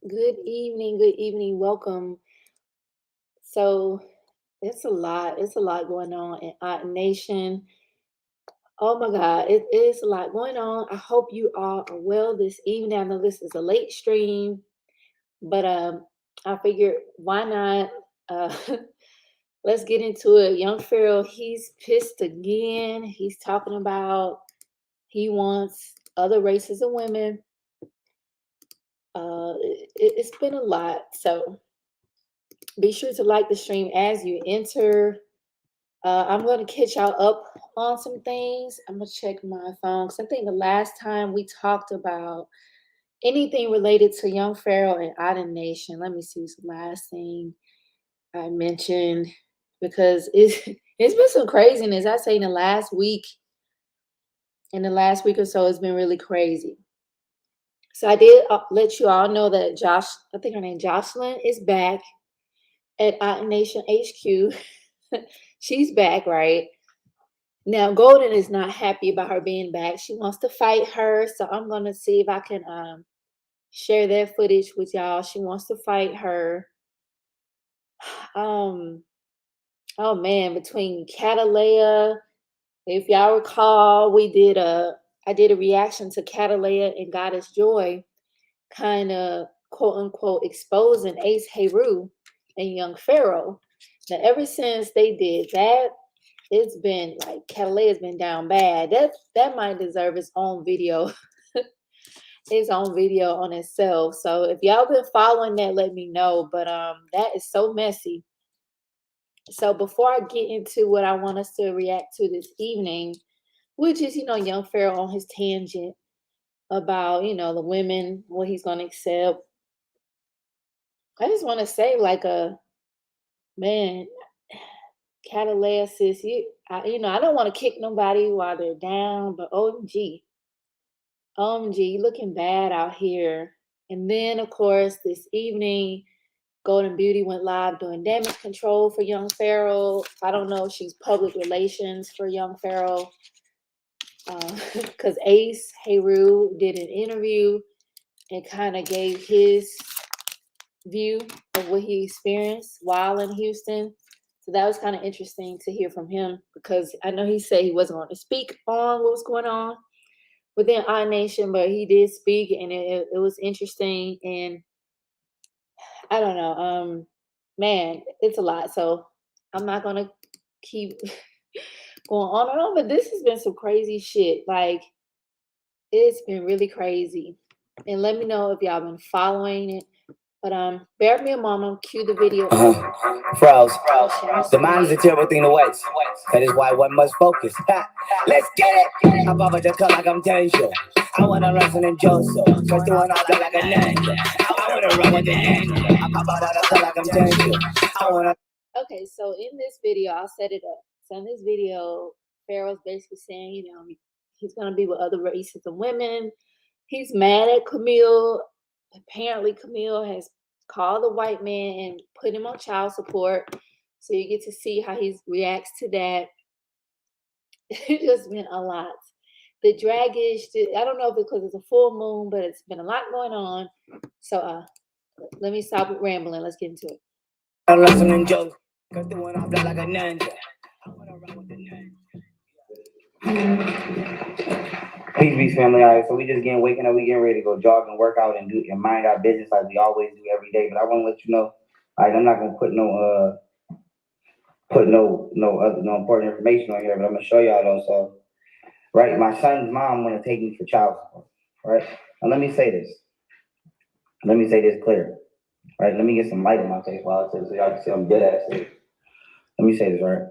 Good evening. Good evening. Welcome. So it's a lot. It's a lot going on in our nation. Oh my God, it is a lot going on. I hope you all are well this evening. I know this is a late stream, but I figured why not? Uh, let's get into it. Young Pharaoh, he's pissed again. He's talking about he wants other races of women. It's been a lot. So be sure to like the stream as you enter. I'm going to catch y'all up on some things. I'm going to check my phone because I think the last time we talked about anything related to Young Pharaoh and Otten Nation, let me see what's the last thing I mentioned because it's been some craziness. I say in the last week or so, it's been really crazy. So I did let you all know that I think her name Jocelyn, is back at Otten Nation HQ. She's back, right? Now, Golden is not happy about her being back. She wants to fight her. So I'm going to see if I can share that footage with y'all. She wants to fight her. Um, oh man, between Catalea, if y'all recall, I did a reaction to Catalea and Goddess Joy, kind of quote unquote exposing Ace Heru and Young Pharaoh. Now, ever since they did that, it's been like Catalea's been down bad. That might deserve its own video, its own video on itself. So if y'all been following that, let me know. But that is so messy. So before I get into what I want us to react to this evening, which is Young Pharaoh on his tangent about the women, what he's gonna accept. I just want to say, like a man, Catalea sis, I don't want to kick nobody while they're down, but OMG, you looking bad out here. And then, of course, this evening, Golden Beauty went live doing damage control for Young Pharaoh. I don't know if she's public relations for Young Pharaoh. Because Ace Heru did an interview and kind of gave his view of what he experienced while in Houston. So that was kind of interesting to hear from him because I know he said he wasn't going to speak on what was going on within our nation, but he did speak and it was interesting. And I don't know, man, it's a lot. So I'm not going to keep going on and on, but this has been some crazy shit. Like, it's been really crazy. And let me know if y'all been following it. But bear with me a moment. Cue the video. Froze. The mind is a terrible thing to waste. That is why one must focus. Let's get it! I'm off the cut like I'm danger. I wanna wrestle in Joseph. First the one out there like a ninja. I wanna run with the ninja. I'm off the cut like I'm danger. I wanna. Okay, so in this video, I'll set it up. So in this video, Pharaoh's basically saying, he's gonna be with other races of women. He's mad at Kemel. Apparently, Kemel has called the white man and put him on child support. So you get to see how he reacts to that. It's just been a lot. The dragish, I don't know if it's because it's a full moon, but it's been a lot going on. So let me stop rambling. Let's get into it. I'm wrestling in Joseph. First the one out there like a ninja. I wanna run with the ninja. Peace, peace, family. All right, so we just getting waking up. We getting ready to go jog and work out and do and mind our business like we always do every day. But I want to let you know, all right, I'm not gonna put no important information on here, but I'm gonna show y'all though. So, right, my son's mom want to take me for child support. Right, and let me say this. Let me say this clear. Right, let me get some light in my face while I say this so y'all can see I'm dead ass serious. Let me say this right.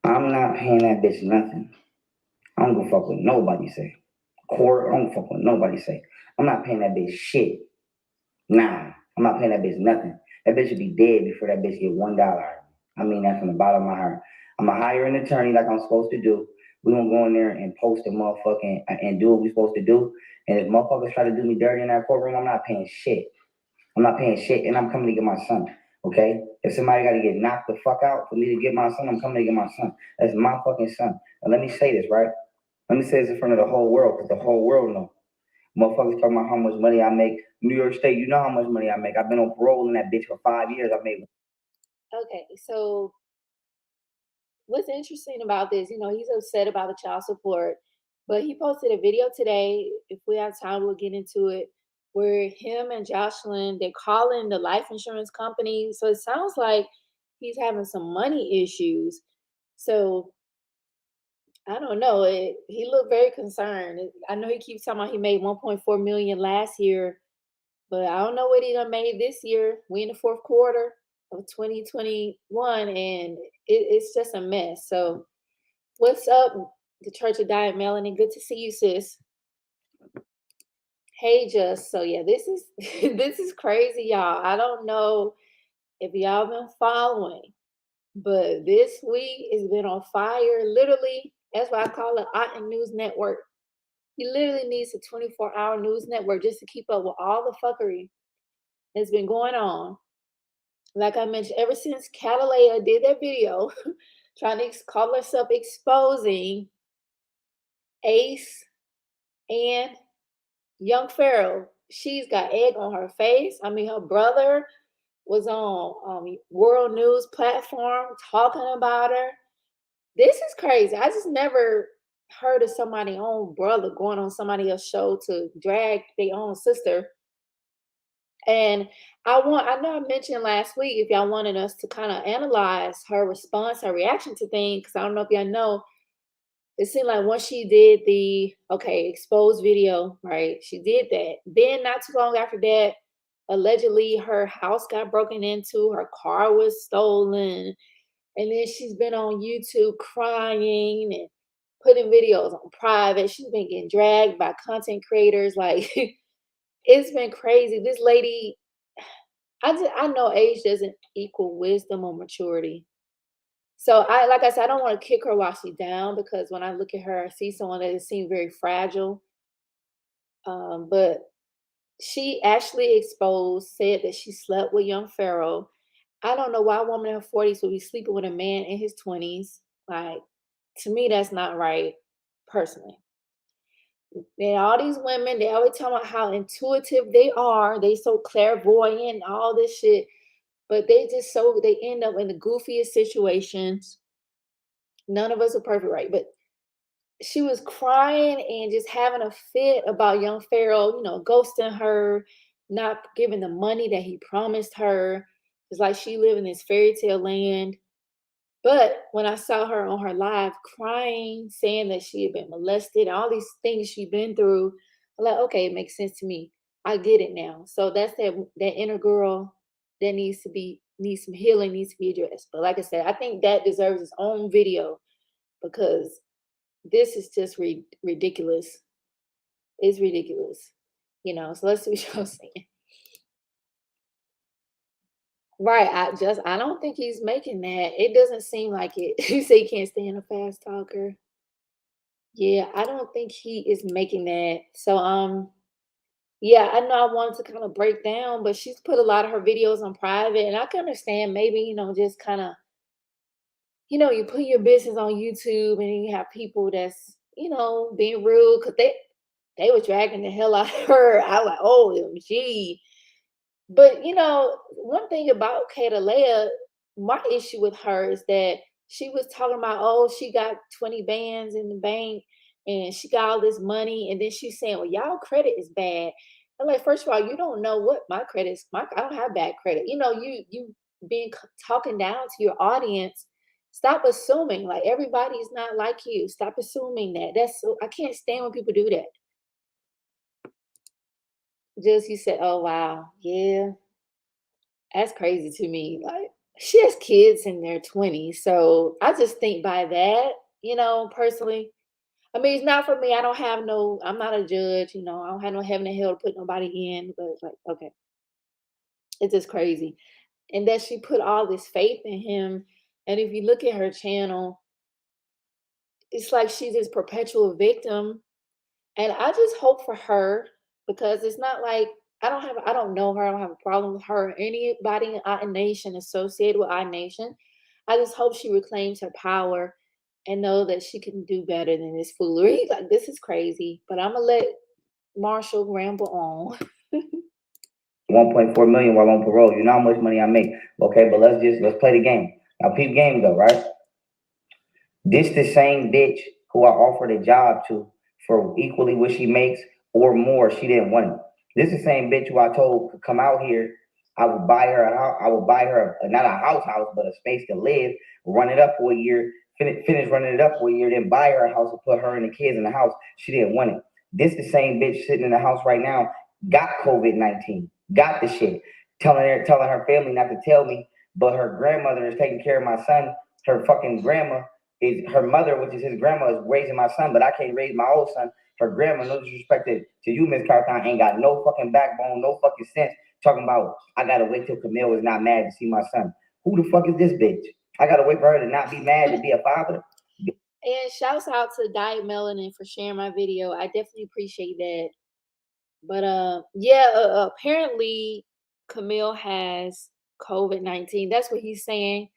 I'm not paying that bitch nothing. I don't go fuck with nobody say. Court, I don't fuck with nobody say. I'm not paying that bitch shit. Nah, I'm not paying that bitch nothing. That bitch should be dead before that bitch get $1. I mean that from the bottom of my heart. I'm gonna hire an attorney like I'm supposed to do. We gonna go in there and post a motherfucking and do what we supposed to do. And if motherfuckers try to do me dirty in that courtroom, I'm not paying shit. I'm not paying shit, and I'm coming to get my son. Okay? If somebody got to get knocked the fuck out for me to get my son, I'm coming to get my son. That's my fucking son. And let me say this, right? Let me say this in front of the whole world, because the whole world knows. Motherfuckers talking about how much money I make. New York State, you know how much money I make. I've been on parole in that bitch for 5 years. I made. Okay, so what's interesting about this, he's upset about the child support, but he posted a video today. If we have time, we'll get into it. Where him and Jocelyn, they're calling the life insurance company. So it sounds like he's having some money issues. So I don't know. He looked very concerned. I know he keeps talking about he made 1.4 million last year, but I don't know what he done made this year. We in the fourth quarter of 2021, and it's just a mess. So what's up, the Church of Diet Melanie? Good to see you, sis. Hey, just so yeah, this is this is crazy, y'all. I don't know if y'all been following, but this week has been on fire. Literally, that's why I call it Otten News Network. He literally needs a 24-hour news network just to keep up with all the fuckery that's been going on. Like I mentioned, ever since Catalea did that video trying to call herself exposing Ace and young Pharaoh, she's got egg on her face. I mean, her brother was on world news platform talking about her. This is crazy. I just never heard of somebody's own brother going on somebody else's show to drag their own sister. And I know I mentioned last week if y'all wanted us to kind of analyze her response, her reaction to things, because I don't know if y'all know, it seemed like once she did the exposed video, right? She did that. Then not too long after that, allegedly her house got broken into, her car was stolen, and then she's been on YouTube crying and putting videos on private. She's been getting dragged by content creators. Like it's been crazy. This lady, I know age doesn't equal wisdom or maturity. So like I said, I don't want to kick her while she's down, because when I look at her, I see someone that seems very fragile. But she actually said that she slept with young Pharaoh. I don't know why a woman in her 40s would be sleeping with a man in his 20s. Like, to me, that's not right, personally. And all these women, they always talk about how intuitive they are. They so clairvoyant, all this shit. But they end up in the goofiest situations. None of us are perfect, right? But she was crying and just having a fit about young Pharaoh, ghosting her, not giving the money that he promised her. It's like she lived in this fairy tale land. But when I saw her on her live crying, saying that she had been molested, all these things she'd been through, I'm like, okay, it makes sense to me. I get it now. So that's that inner girl that needs some healing, needs to be addressed. But like I said, I think that deserves its own video, because this is just ridiculous. It's ridiculous. So let's see what y'all saying. Right. I don't think he's making that. It doesn't seem like it. You say he can't stand a fast talker. Yeah, I don't think he is making that. So yeah, I know I wanted to kind of break down, but she's put a lot of her videos on private, and I can understand maybe, just kind of, you put your business on YouTube and you have people that's, being rude, because they were dragging the hell out of her. I was like, OMG. But one thing about Catalea, my issue with her is that she was talking about, oh, she got 20 bands in the bank and she got all this money, and then she's saying, well, y'all credit is bad. I'm like, first of all, you don't know what my credit is. I don't have bad credit. You being talking down to your audience. Stop assuming like everybody's not like you. Stop assuming that. I can't stand when people do that. Just you said, oh wow, yeah, that's crazy to me. Like, she has kids in their 20s. So I just think by that, personally, I mean, it's not for me. I'm not a judge, I don't have no heaven and hell to put nobody in, but it's like, okay, it's just crazy. And that she put all this faith in him. And if you look at her channel, it's like she's this perpetual victim. And I just hope for her, because it's not like I don't know her. I don't have a problem with her or anybody in our nation associated with our nation. I just hope she reclaims her power and know that she can do better than this foolery. Like, this is crazy. But I'm gonna let Marshall ramble on. 1.4 million while on parole. You know how much money I make. Okay, but let's play the game. Now peep game though, right? This the same bitch who I offered a job to for equally what she makes or more. She didn't want it. This is the same bitch who I told could come out here. I would buy her a house. I would buy her not a house, but a space to live. Run it up for a year. Finish running it up for a year. Then buy her a house and put her and the kids in the house. She didn't want it. This the same bitch sitting in the house right now. Got COVID-19. Got the shit. Telling her family not to tell me, but her grandmother is taking care of my son. Her fucking grandma is her mother, which is his grandma, is raising my son, but I can't raise my old son. Her grandma, no disrespect to you, Miss Carthon, ain't got no fucking backbone, no fucking sense. Talking about I gotta wait till Kemel is not mad to see my son. Who the fuck is this bitch? I gotta wait for her to not be mad to be a father. And shouts out to Diet Melanin for sharing my video. I definitely appreciate that. But yeah, apparently Camille has COVID-19. That's what he's saying.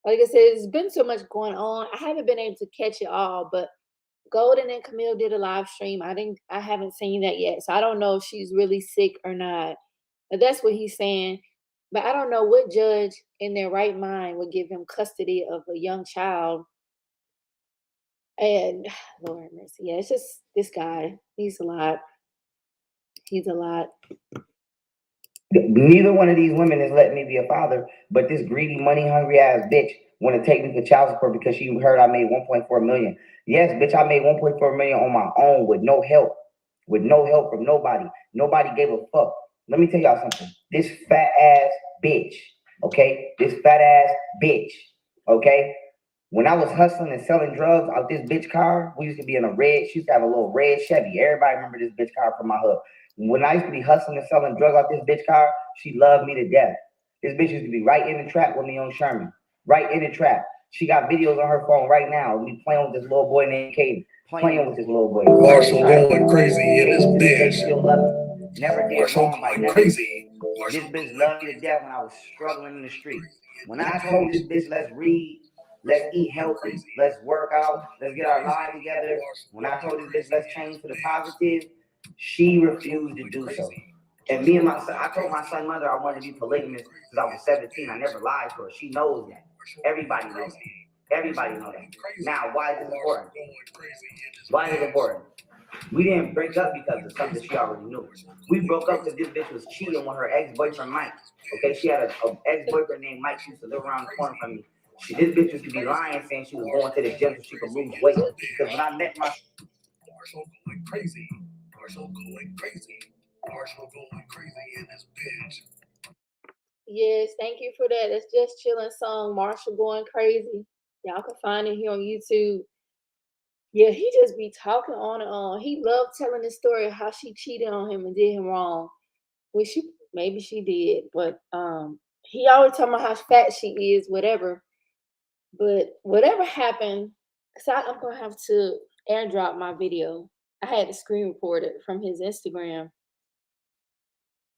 Like I said, there's been so much going on. I haven't been able to catch it all, but Golden and Camille did a live stream. I haven't seen that yet. So I don't know if she's really sick or not. But that's what he's saying. But I don't know what judge in their right mind would give him custody of a young child. And Lord mercy. Yeah, it's just this guy. He's a lot. He's a lot. Neither one of these women is letting me be a father, but this greedy, money hungry ass bitch want to take me for child support because she heard I made 1.4 million. Yes, bitch, I made 1.4 million on my own with no help from nobody. Nobody gave a fuck. Let me tell y'all something. This fat ass bitch, okay? This fat ass bitch, okay? When I was hustling and selling drugs out this bitch car, we used to be in a red, she used to have a little red Chevy. Everybody remember this bitch car from my hood. When I used to be hustling and selling drugs out this bitch car, she loved me to death. This bitch used to be right in the trap with me on Sherman. Right in the trap. She got videos on her phone right now. We playing with this little boy named Kaden. Playing with this little boy. Marshall going crazy in his bitch. Still love me. Never did Marshall wrong by going nothing. crazy. This bitch loved me to death when I was struggling in the street. When I told this bitch, let's read, let's eat healthy, let's work out, let's get our lives together. When I told this bitch, let's change for the positive, she refused to do so. And me and my son, I told my son mother I wanted to be polygamous since I was 17. I never lied to her. She knows that. Everybody knows that. Everybody knows that. Now, why is it important? Why is it important? We didn't break up because of something she already knew. We broke up because this bitch was cheating with her ex-boyfriend Mike. Okay, she had an ex-boyfriend named Mike. She used to live around the corner from me. This bitch used to be lying, saying she was going to the gym so she could lose weight. Because when I met my Marshall going crazy. Marshall going crazy. Marshall going crazy in this bitch. Yes, thank you for that. It's just chilling song, Marshall Going Crazy. Y'all can find it here on YouTube. Yeah, he just be talking on and on. He loved telling the story of how she cheated on him and did him wrong. Which maybe she did, but he always talking about how fat she is, whatever. But whatever happened, because I'm gonna have to airdrop my video. I had to screen record it from his Instagram.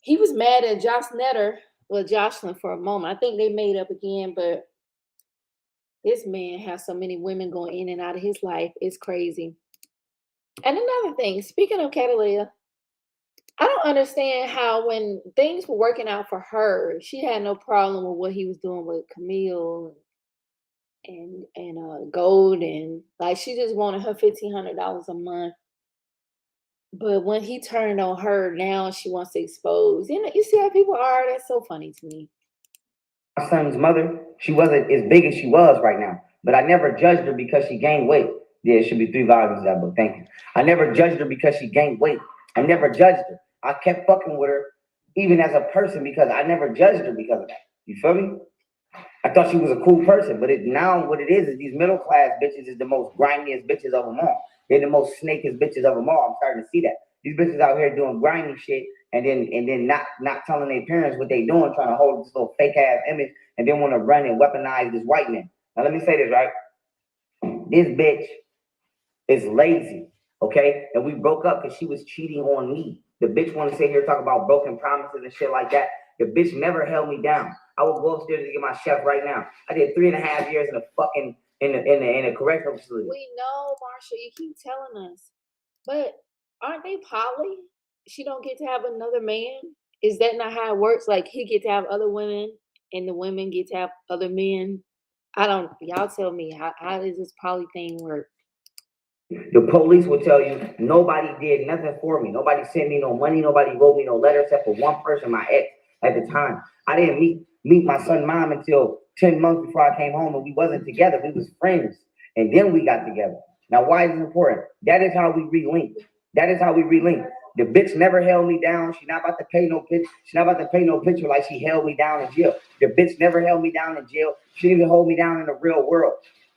He was mad at Jocelyn for a moment. I think they made up again, but this man has so many women going in and out of his life. It's crazy. And another thing, speaking of Catalina, I don't understand how when things were working out for her, she had no problem with what he was doing with Camille and Gold, and like she just wanted her $1,500 a month. But when he turned on her, now she wants to expose. You know, you see how people are. That's so funny to me. my son's mother, she wasn't as big as she was right now. But I never judged her because she gained weight. Yeah, it should be 3 volumes of that book. Thank you. I never judged her because she gained weight. I never judged her. I kept fucking with her, even as a person, because I never judged her because of that. You feel me? I thought she was a cool person, but now what it is these middle class bitches is the most grimiest bitches of them all. They're the most snakiest bitches of them all. I'm starting to see that. These bitches out here doing grimy shit and then not telling their parents what they doing, trying to hold this little fake ass image and then want to run and weaponize this white man. Now let me say this, right? This bitch is lazy, okay? And we broke up because she was cheating on me. The bitch want to sit here talk about broken promises and shit like that. The bitch never held me down. I will go upstairs to get my chef right now. I did 3.5 years in a fucking in a correctional facility. We know, Marsha, you keep telling us, but aren't they poly? she don't get to have another man? Is that not how it works? Like he get to have other women and the women get to have other men? I don't, y'all tell me, how does this poly thing work? The police will tell you nobody did nothing for me. Nobody sent me no money. Nobody wrote me no letter except for one person, my ex at the time. I didn't meet my son's mom until 10 months before I came home, and we wasn't together. We was friends, and then we got together. Now, why is it important? That is how we relink. That is how we relink. The bitch never held me down. She not about to pay no pitch. She not about to pay no picture like she held me down in jail. The bitch never held me down in jail. She didn't even hold me down in the real world.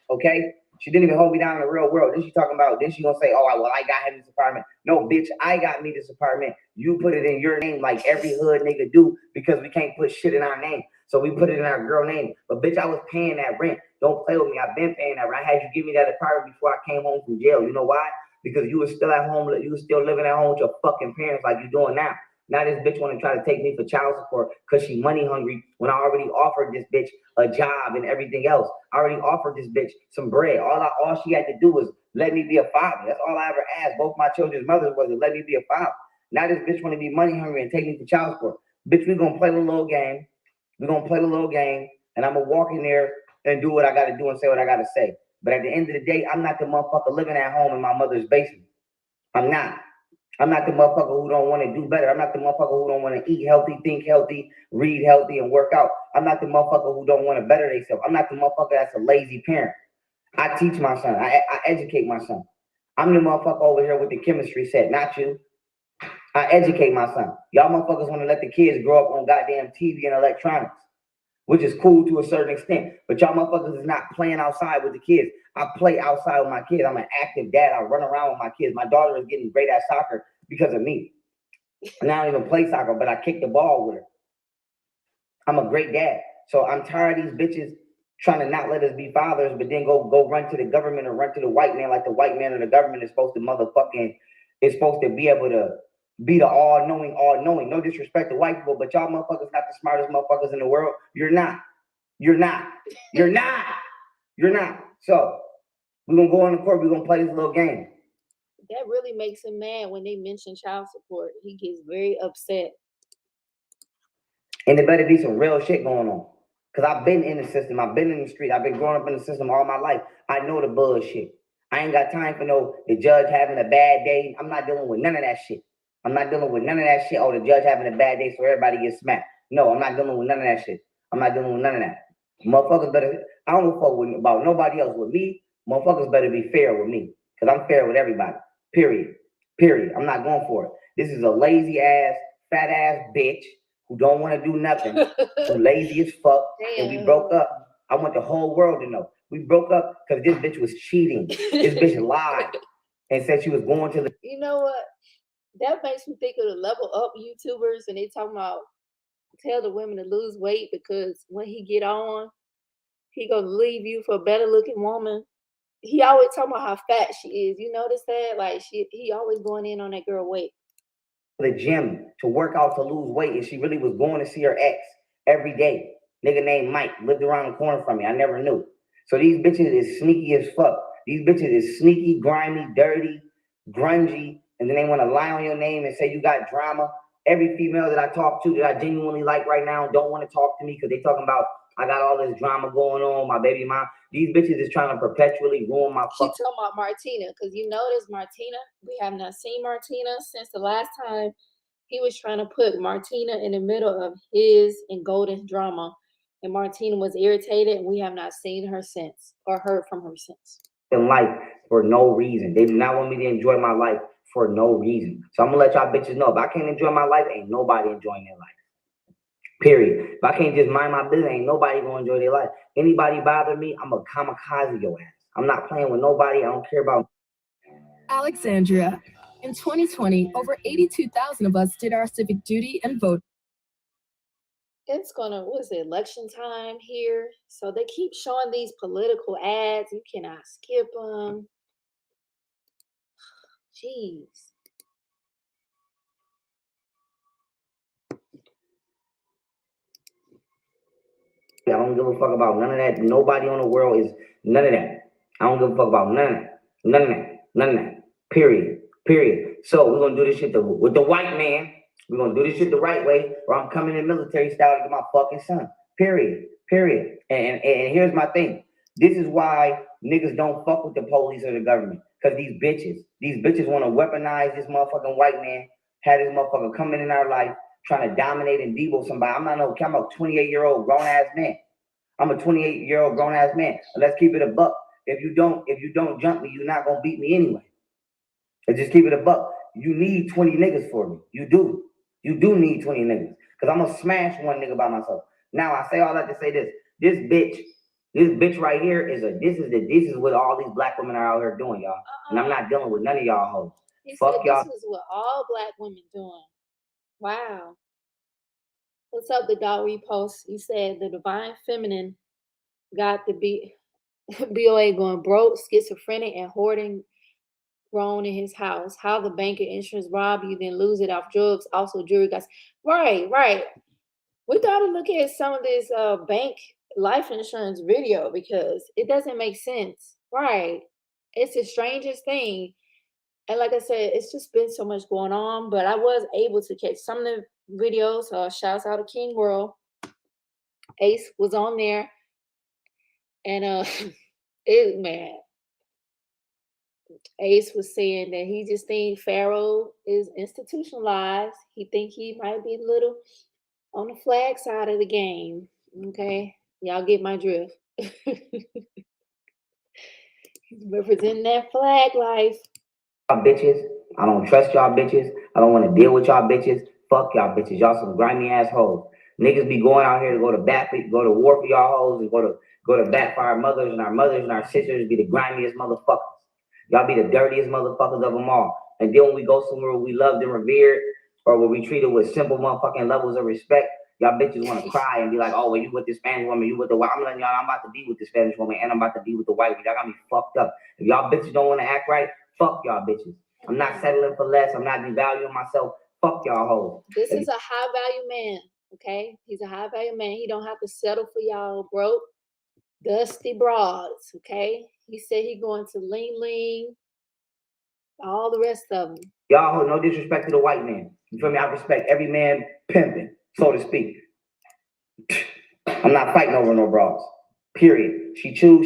Okay? She didn't even hold me down in the real world. Then she talking about, then she gonna say, oh, well, I got him this apartment. No, bitch, I got me this apartment. You put it in your name like every hood nigga do because we can't put shit in our name. So we put it in our girl name. But bitch, I was paying that rent. Don't play with me. I've been paying that rent. I had you give me that apartment before I came home from jail. You know why? Because you were still at home. You were still living at home with your fucking parents like you doing now. Now this bitch want to try to take me for child support because she money hungry when I already offered this bitch a job and everything else. I already offered this bitch some bread. All she had to do was let me be a father. That's all I ever asked both my children's mothers was to let me be a father. Now this bitch want to be money hungry and take me for child support. Bitch, we gonna play the little game. We're gonna play the little game, and I'm gonna walk in there and do what I gotta do and say what I gotta say. But at the end of the day, I'm not the motherfucker living at home in my mother's basement. I'm not. I'm not the motherfucker who don't want to do better. I'm not the motherfucker who don't want to eat healthy, think healthy, read healthy, and work out. I'm not the motherfucker who don't want to better themselves. I'm not the motherfucker that's a lazy parent. I teach my son. I educate my son. I'm the motherfucker over here with the chemistry set, not you. I educate my son. Y'all motherfuckers want to let the kids grow up on goddamn TV and electronics, which is cool to a certain extent. But y'all motherfuckers is not playing outside with the kids. I play outside with my kids. I'm an active dad. I run around with my kids. My daughter is getting great at soccer because of me. And I don't even play soccer, but I kick the ball with her. I'm a great dad. So I'm tired of these bitches trying to not let us be fathers, but then go run to the government or run to the white man like the white man or the government is supposed to be able to be the all-knowing. No disrespect to white people, but y'all motherfuckers not the smartest motherfuckers in the world. You're not. So we're gonna go on the court, we're gonna play this little game. That really makes him mad when they mention child support. He gets very upset. And there better be some real shit going on. Because I've been in the system. I've been in the street. I've been growing up in the system all my life. I know the bullshit. I ain't got time for the judge having a bad day. I'm not dealing with none of that shit. I'm not dealing with none of that shit. Oh, the judge having a bad day so everybody gets smacked. No, I'm not dealing with none of that shit. I'm not dealing with none of that. Motherfuckers better, I don't give a fuck about nobody else. With me, motherfuckers better be fair with me. Because I'm fair with everybody. Period. I'm not going for it. This is a lazy ass, fat ass bitch who don't want to do nothing, who lazy as fuck, and we broke up. I want the whole world to know. We broke up because this bitch was cheating. This bitch lied and said she was going to the... You know what? That makes me think of the level up YouTubers, and they talking about tell the women to lose weight because when he get on, he gonna leave you for a better looking woman. He always talking about how fat she is. You notice that? Like he always going in on that girl weight. The gym to work out to lose weight, and she really was going to see her ex every day. Nigga named Mike lived around the corner from me. I never knew. So these bitches is sneaky as fuck. These bitches is sneaky, grimy, dirty, grungy, and then they want to lie on your name and say you got drama. Every female that I talk to that I genuinely like right now don't want to talk to me because they talking about I got all this drama going on, my baby mom. These bitches is trying to perpetually ruin my She talking about Martina, because you notice Martina, we have not seen Martina since the last time he was trying to put Martina in the middle of his and Golden's drama. And Martina was irritated, and we have not seen her since or heard from her since. In life for no reason. They do not want me to enjoy my life for no reason. So I'm gonna let y'all bitches know if I can't enjoy my life, ain't nobody enjoying their life. Period. If I can't just mind my business, ain't nobody gonna enjoy their life. Anybody bother me, I'm a kamikaze your ass. I'm not playing with nobody. I don't care about. Alexandria. In 2020, over 82,000 of us did our civic duty and voted. It's election time here? So they keep showing these political ads. You cannot skip them. Jeez. I don't give a fuck about none of that. Nobody on the world is none of that. I don't give a fuck about none of that. None of that. Period. Period. So we're gonna do this shit with the white man. We're gonna do this shit the right way, or I'm coming in military style to get my fucking son. Period. Period. And here's my thing. This is why niggas don't fuck with the police or the government. Cause these bitches want to weaponize this motherfucking white man, have this motherfucker coming in our life, trying to dominate and devo somebody. I'm not no, I'm a 28-year-old grown ass man. I'm a 28-year-old grown ass man. And let's keep it a buck. If you don't jump me, you're not gonna beat me anyway. Let's just keep it a buck. You need 20 niggas for me. You do. You do need 20 niggas. Cause I'm gonna smash one nigga by myself. Now I say all that to say this. This bitch right here this is what all these black women are out here doing, y'all. And I'm not dealing with none of y'all hoes. He Fuck said y'all. this is what all black women doing. Wow. What's up, the Dawight post? He said the divine feminine got the BOA going broke, schizophrenic, and hoarding grown in his house. How the bank and insurance rob you, then lose it off drugs. Also, jury guys. Right. We got to look at some of this bank life insurance video because it doesn't make sense. Right. It's the strangest thing. And like I said, it's just been so much going on, but I was able to catch some of the videos. Shouts out to King World. Ace was on there. And Ace was saying that he just think Pharaoh is institutionalized. He think he might be a little on the flag side of the game. Okay, y'all get my drift. He's representing that flag life. Y'all bitches. I don't trust y'all bitches. I don't want to deal with y'all bitches. Fuck y'all bitches. Y'all some grimy assholes. Niggas be going out here to go to war for y'all hoes, and go to bat for our mothers and our sisters be the grimiest motherfuckers. Y'all be the dirtiest motherfuckers of them all. And then when we go somewhere where we loved and revered, or where we treated with simple motherfucking levels of respect, y'all bitches want to cry and be like, oh, well, you with the Spanish woman, you with the white. I'm letting y'all, I'm about to be with the Spanish woman, and I'm about to be with the white. Y'all got me fucked up. If y'all bitches don't want to act right, fuck y'all bitches. I'm not settling for less. I'm not devaluing myself. Fuck y'all hoes. This is a high value man, okay? He's a high value man. He don't have to settle for y'all broke, dusty broads, okay? He said he going to Ling, all the rest of them. Y'all, no disrespect to the white man. You feel me? I respect every man pimping, so to speak. I'm not fighting over no bras. Period. She chew.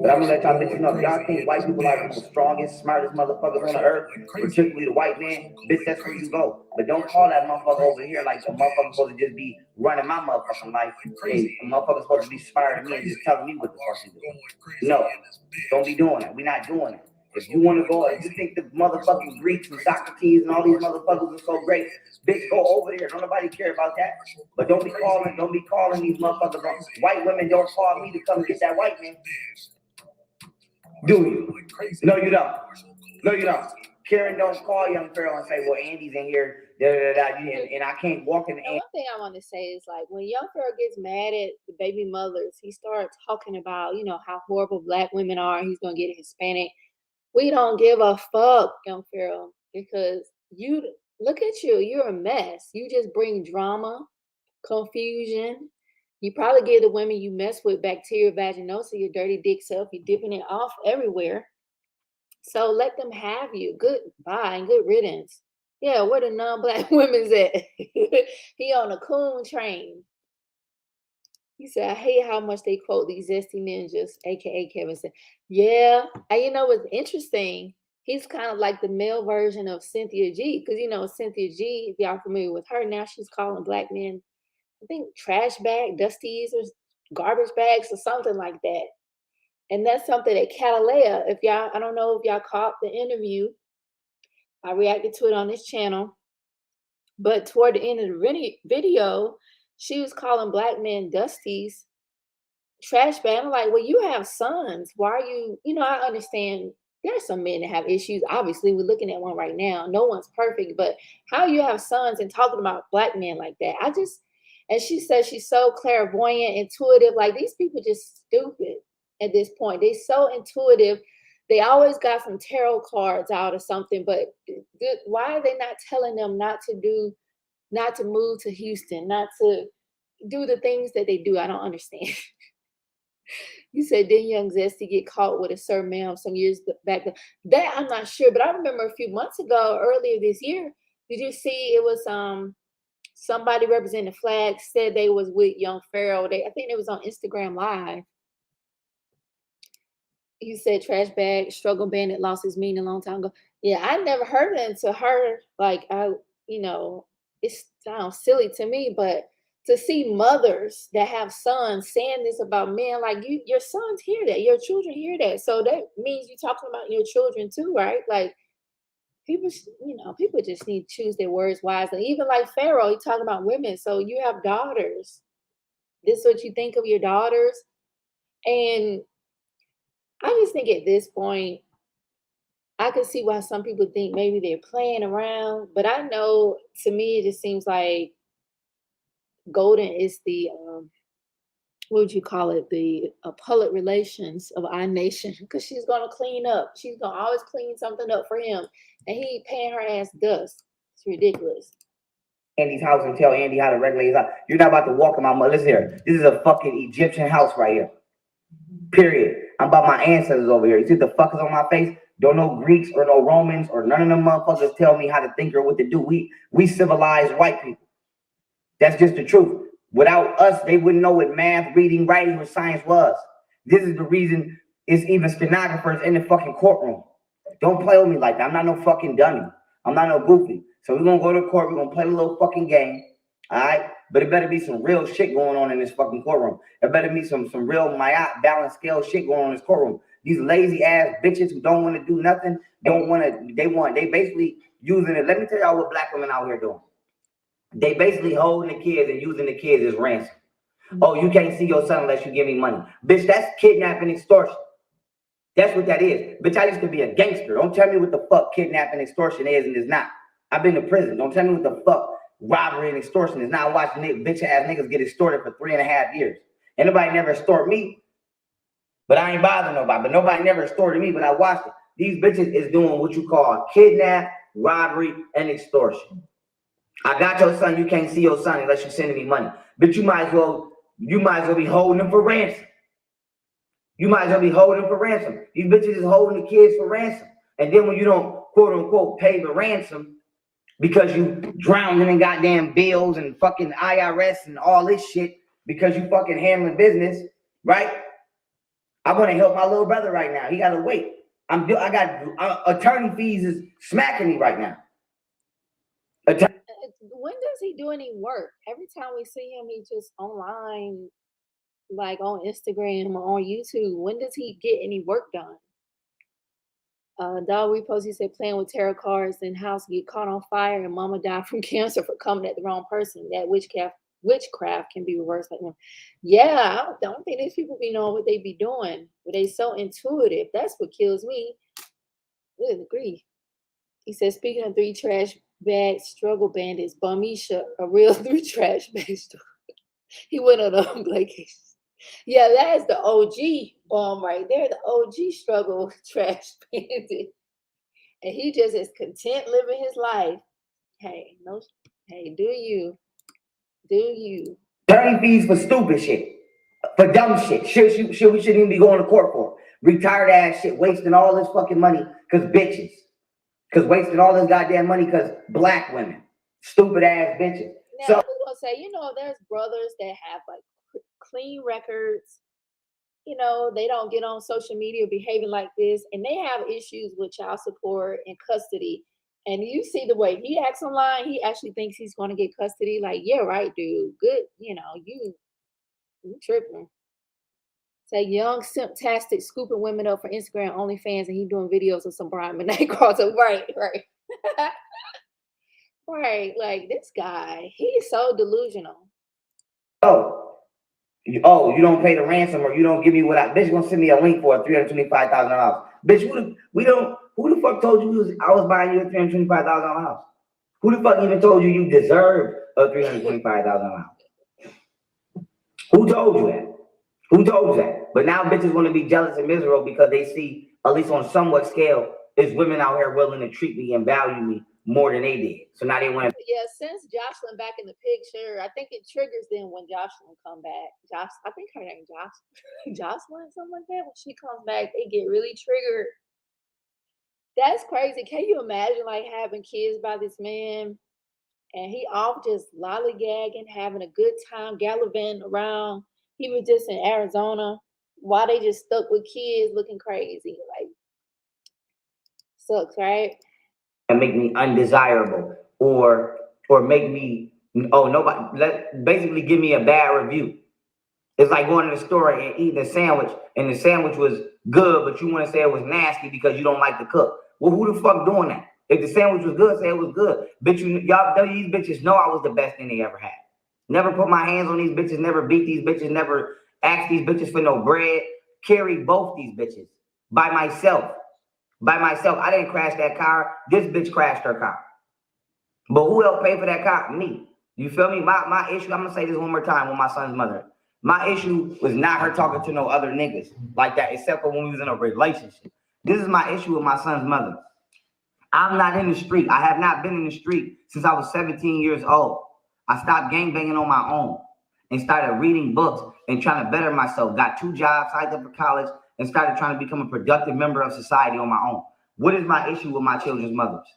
But I'm gonna let y'all bitches know, if y'all think white people are the strongest, smartest motherfuckers on the earth, particularly the white man, bitch, that's where you go. But don't call that motherfucker over here like the motherfucker's supposed to just be running my motherfucking life. Hey, the motherfucker's supposed to be inspiring me and just telling me what the fuck to do. No, don't be doing that. We're not doing it. If you want to go, if you think the motherfucking Greeks and Socrates and all these motherfuckers are so great, bitch, go over there. Don't nobody care about that. But don't be calling these motherfuckers. White women don't call me to come get that white man. Do you? No, you don't. No, you don't. Karen don't call young Pharaoh and say, well, Andy's in here, and I can't walk in the One thing I want to say is, like, when young Pharaoh gets mad at the baby mothers, he starts talking about, how horrible black women are. He's going to get a Hispanic. We don't give a fuck, young Pharaoh, because you look at you. You're a mess. You just bring drama, confusion. You probably give the women you mess with bacteria vaginosa, your dirty dick self. You're dipping it off everywhere. So let them have you. Goodbye and good riddance. Yeah, where the non-black women's at? He on a coon train. He said, I hate how much they quote these zesty ninjas, aka Kevin said. Yeah, and what's interesting, he's kind of like the male version of Cynthia G. Because Cynthia G, if y'all familiar with her, now she's calling black men, I think, trash bag, dusties, or garbage bags, or something like that. And that's something that Catalea, I don't know if y'all caught the interview. I reacted to it on this channel. But toward the end of the video, she was calling black men dusties, trash bag. I'm like, well, you have sons. Why are you, I understand there's some men that have issues. Obviously, we're looking at one right now. No one's perfect. But how you have sons and talking about black men like that? And she says she's so clairvoyant, intuitive. Like, these people just stupid at this point. They're so intuitive. They always got some tarot cards out or something, but why are they not telling them not to move to Houston, not to do the things that they do? I don't understand. You said didn't Young Zesty get caught with a certain man some years back? That I'm not sure, but I remember a few months ago, earlier this year, did you see it was somebody representing the flag said they was with Young Pharaoh. I think it was on Instagram Live. You said trash bag, struggle bandit lost his meaning a long time ago. Yeah, I never heard it until her. Like it sounds silly to me, but to see mothers that have sons saying this about men, like your sons hear that, your children hear that. So that means you're talking about your children too, right? Like people just need to choose their words wisely. Even like Pharaoh, he talking about women. So you have daughters. This is what you think of your daughters. And I just think at this point, I could see why some people think maybe they're playing around, but I know to me it just seems like Golden is the what would you call it? The public relations of our nation, because she's gonna clean up. She's gonna always clean something up for him, and he paying her ass dust. It's ridiculous. Andy's house and tell Andy how to regulate his house. You're not about to walk in my mother. Listen here. This is a fucking Egyptian house right here. Period. I'm about my ancestors over here. You see the fuckers on my face? Don't no Greeks or no Romans or none of them motherfuckers tell me how to think or what to do. We civilized white people. That's just the truth. Without us, they wouldn't know what math, reading, writing, or science was. This is the reason it's even stenographers in the fucking courtroom. Don't play with me like that. I'm not no fucking dummy. I'm not no goofy. So we're gonna go to court. We're gonna play a little fucking game. All right? But it better be some real shit going on in this fucking courtroom. It better be some real myop balance scale shit going on in this courtroom. These lazy ass bitches who don't want to do nothing, they basically using it. Let me tell y'all what black women out here doing. They basically holding the kids and using the kids as ransom. Oh, you can't see your son unless you give me money. Bitch, that's kidnapping and extortion. That's what that is. Bitch, I used to be a gangster. Don't tell me what the fuck kidnapping and extortion is and is not. I've been to prison. Don't tell me what the fuck robbery and extortion is not. I watched bitch ass niggas get extorted for 3.5 years. And nobody never extorted me. But I ain't bothering nobody. But nobody never extorted me, but I watched it. These bitches is doing what you call kidnap, robbery, and extortion. I got your son. You can't see your son unless you're sending me money. But you might as well be holding him for ransom. You might as well be holding him for ransom. These bitches is holding the kids for ransom. And then when you don't, quote unquote, pay the ransom because you drowned in goddamn bills and fucking IRS and all this shit because you fucking handling business, right? I want to help my little brother right now. He got to wait. I got attorney fees is smacking me right now. When does he do any work? Every time we see him, he just online, like on Instagram or on YouTube. When does he get any work done? Dawight repost, he said playing with tarot cards in house get caught on fire and mama died from cancer for coming at the wrong person. That witchcraft can be reversed like one. Yeah, I don't think these people be knowing what they be doing, but they so intuitive. That's what kills me. Good agree. He said, speaking of 3 trash bag struggle bandits, Bamisha, a real 3 trash bag struggle. He went on a vacation. Yeah, that is the OG bomb right there, the OG struggle trash bandit. And he just is content living his life. Hey, do you. Attorney fees for stupid shit, for dumb shit. Shit we shouldn't even be going to court for. Retired ass shit, wasting all this fucking money because bitches. Because wasting all this goddamn money because black women. Stupid ass bitches. Now, I was going to say, there's brothers that have like clean records. They don't get on social media behaving like this, and they have issues with child support and custody. And you see the way he acts online, he actually thinks he's going to get custody. Like, yeah, right, dude. Good. You tripping. Say young, simptastic, scooping women up for Instagram OnlyFans, and he doing videos of some Brian Monet calls. Right. Right. Like this guy, he's so delusional. You don't pay the ransom or you don't give me what bitch gonna send me a link for $325,000. Bitch, who the fuck told you I was buying you a $325,000 house? Who the fuck even told you deserved a $325,000 house? Who told you that? Who told you that? But now bitches want to be jealous and miserable because they see, at least on somewhat scale, there's women out here willing to treat me and value me more than they did. So now they want to. Yeah, since Jocelyn back in the picture, I think it triggers them when Jocelyn come back. I think her name Jocelyn, something like that. When she comes back, they get really triggered. That's crazy. Can you imagine like having kids by this man and he off just lollygagging, having a good time, gallivanting around. He was just in Arizona while they just stuck with kids looking crazy. Like, sucks, right? make me undesirable or make me basically give me a bad review. It's like going to the store and eating a sandwich and the sandwich was good, but you want to say it was nasty because you don't like the cook. Well, who the fuck doing that? If the sandwich was good, say it was good. Bitch, y'all these bitches know I was the best thing they ever had. Never put my hands on these bitches, never beat these bitches, never asked these bitches for no bread. Carry both these bitches by myself. I didn't crash that car. This bitch crashed her car. But who else paid for that car? Me. You feel me? My issue, I'm going to say this one more time with my son's mother. My issue was not her talking to no other niggas like that, except for when we was in a relationship. This is my issue with my son's mother. I'm not in the street. I have not been in the street since I was 17 years old. I stopped gangbanging on my own and started reading books and trying to better myself. Got 2 jobs, signed up for college, and started trying to become a productive member of society on my own. What is my issue with my children's mothers?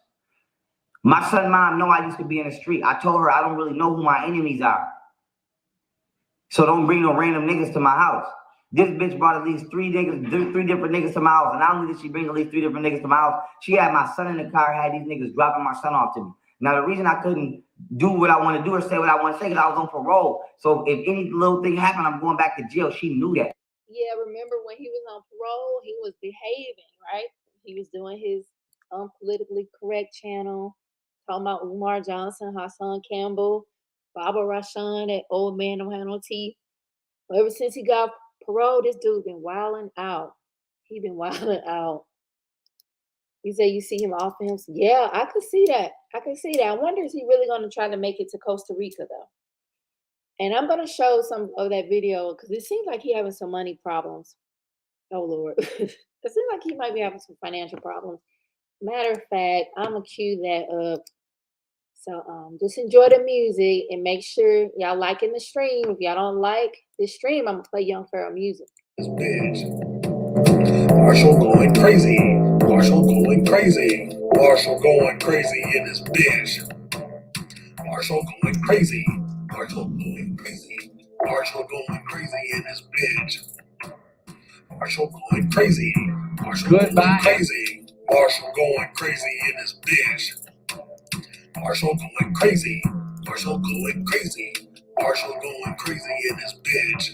My son's mom know I used to be in the street. I told her I don't really know who my enemies are. So don't bring no random niggas to my house. This bitch brought at least 3 different niggas to my house. And not only did she bring at least 3 different niggas to my house, she had my son in the car, had these niggas dropping my son off to me. Now, the reason I couldn't do what I want to do or say what I want to say is I was on parole. So if any little thing happened, I'm going back to jail. She knew that. Yeah, remember when he was on parole, he was behaving, right? He was doing his unpolitically correct channel, talking about Umar Johnson, Hassan Campbell, Baba Rashan, that old man don't have no teeth. But ever since he got parole, this dude been wilding out. He been wilding out. You say you see him off him? Yeah, I could see that. I wonder is he really going to try to make it to Costa Rica though? And I'm going to show some of that video because it seems like he having some money problems. Oh Lord, it seems like he might be having some financial problems. Matter of fact, I'm gonna cue that up. So just enjoy the music and make sure y'all liking the stream. If y'all don't like the stream, I'm gonna play Young Pharaoh music. This bitch. Marshall going crazy. Marshall going crazy. Marshall going crazy in this bitch. Marshall going crazy. Marshall going crazy. Marshall going crazy in this bitch. Marshall going crazy. Marshall going crazy. Marshall going crazy in this bitch. Marshall going crazy. Marshall going crazy. Marshall going crazy in this bitch.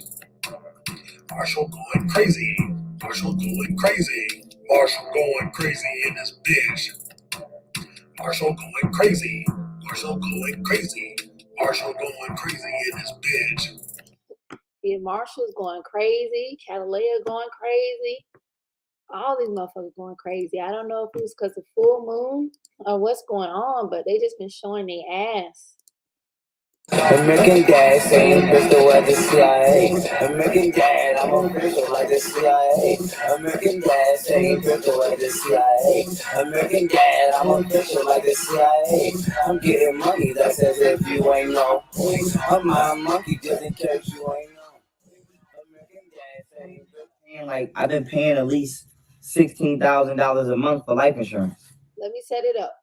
Marshall going crazy. Marshall going crazy. Marshall going crazy in this bitch. Marshall going crazy. Marshall going crazy. Marshall going crazy in this bitch. Yeah, Marshall's going crazy. Catalea going crazy. All these motherfuckers going crazy. I don't know if it was because of full moon or what's going on, but they just been showing their ass. American Dad saying Bristol at the CIA. American Dad, I'm official like the CIA. American Dad saying Bristol at the CIA. American Dad, I'm official like the CIA. I'm getting money, that's as if you ain't know. I'm a monkey just in case you ain't know. American Dad saying Like I've been paying at least $16,000 a month for life insurance. Let me set it up.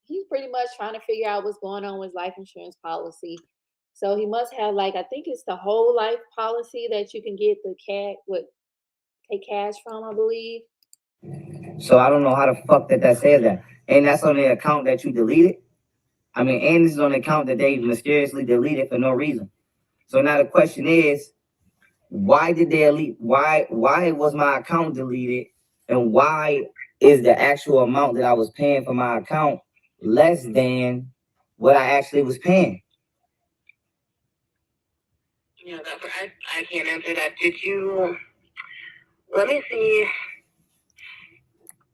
He's pretty much trying to figure out what's going on with his life insurance policy. So he must have I think it's the whole life policy that you can get the take cash from, I believe. So I don't know how the fuck that says that. And that's on the account that you deleted. I mean, and this is on the account that they mysteriously deleted for no reason. So now the question is, why did they delete? Why was my account deleted? And why is the actual amount that I was paying for my account less than what I actually was paying? Yeah, I can't answer that. Did you, let me see,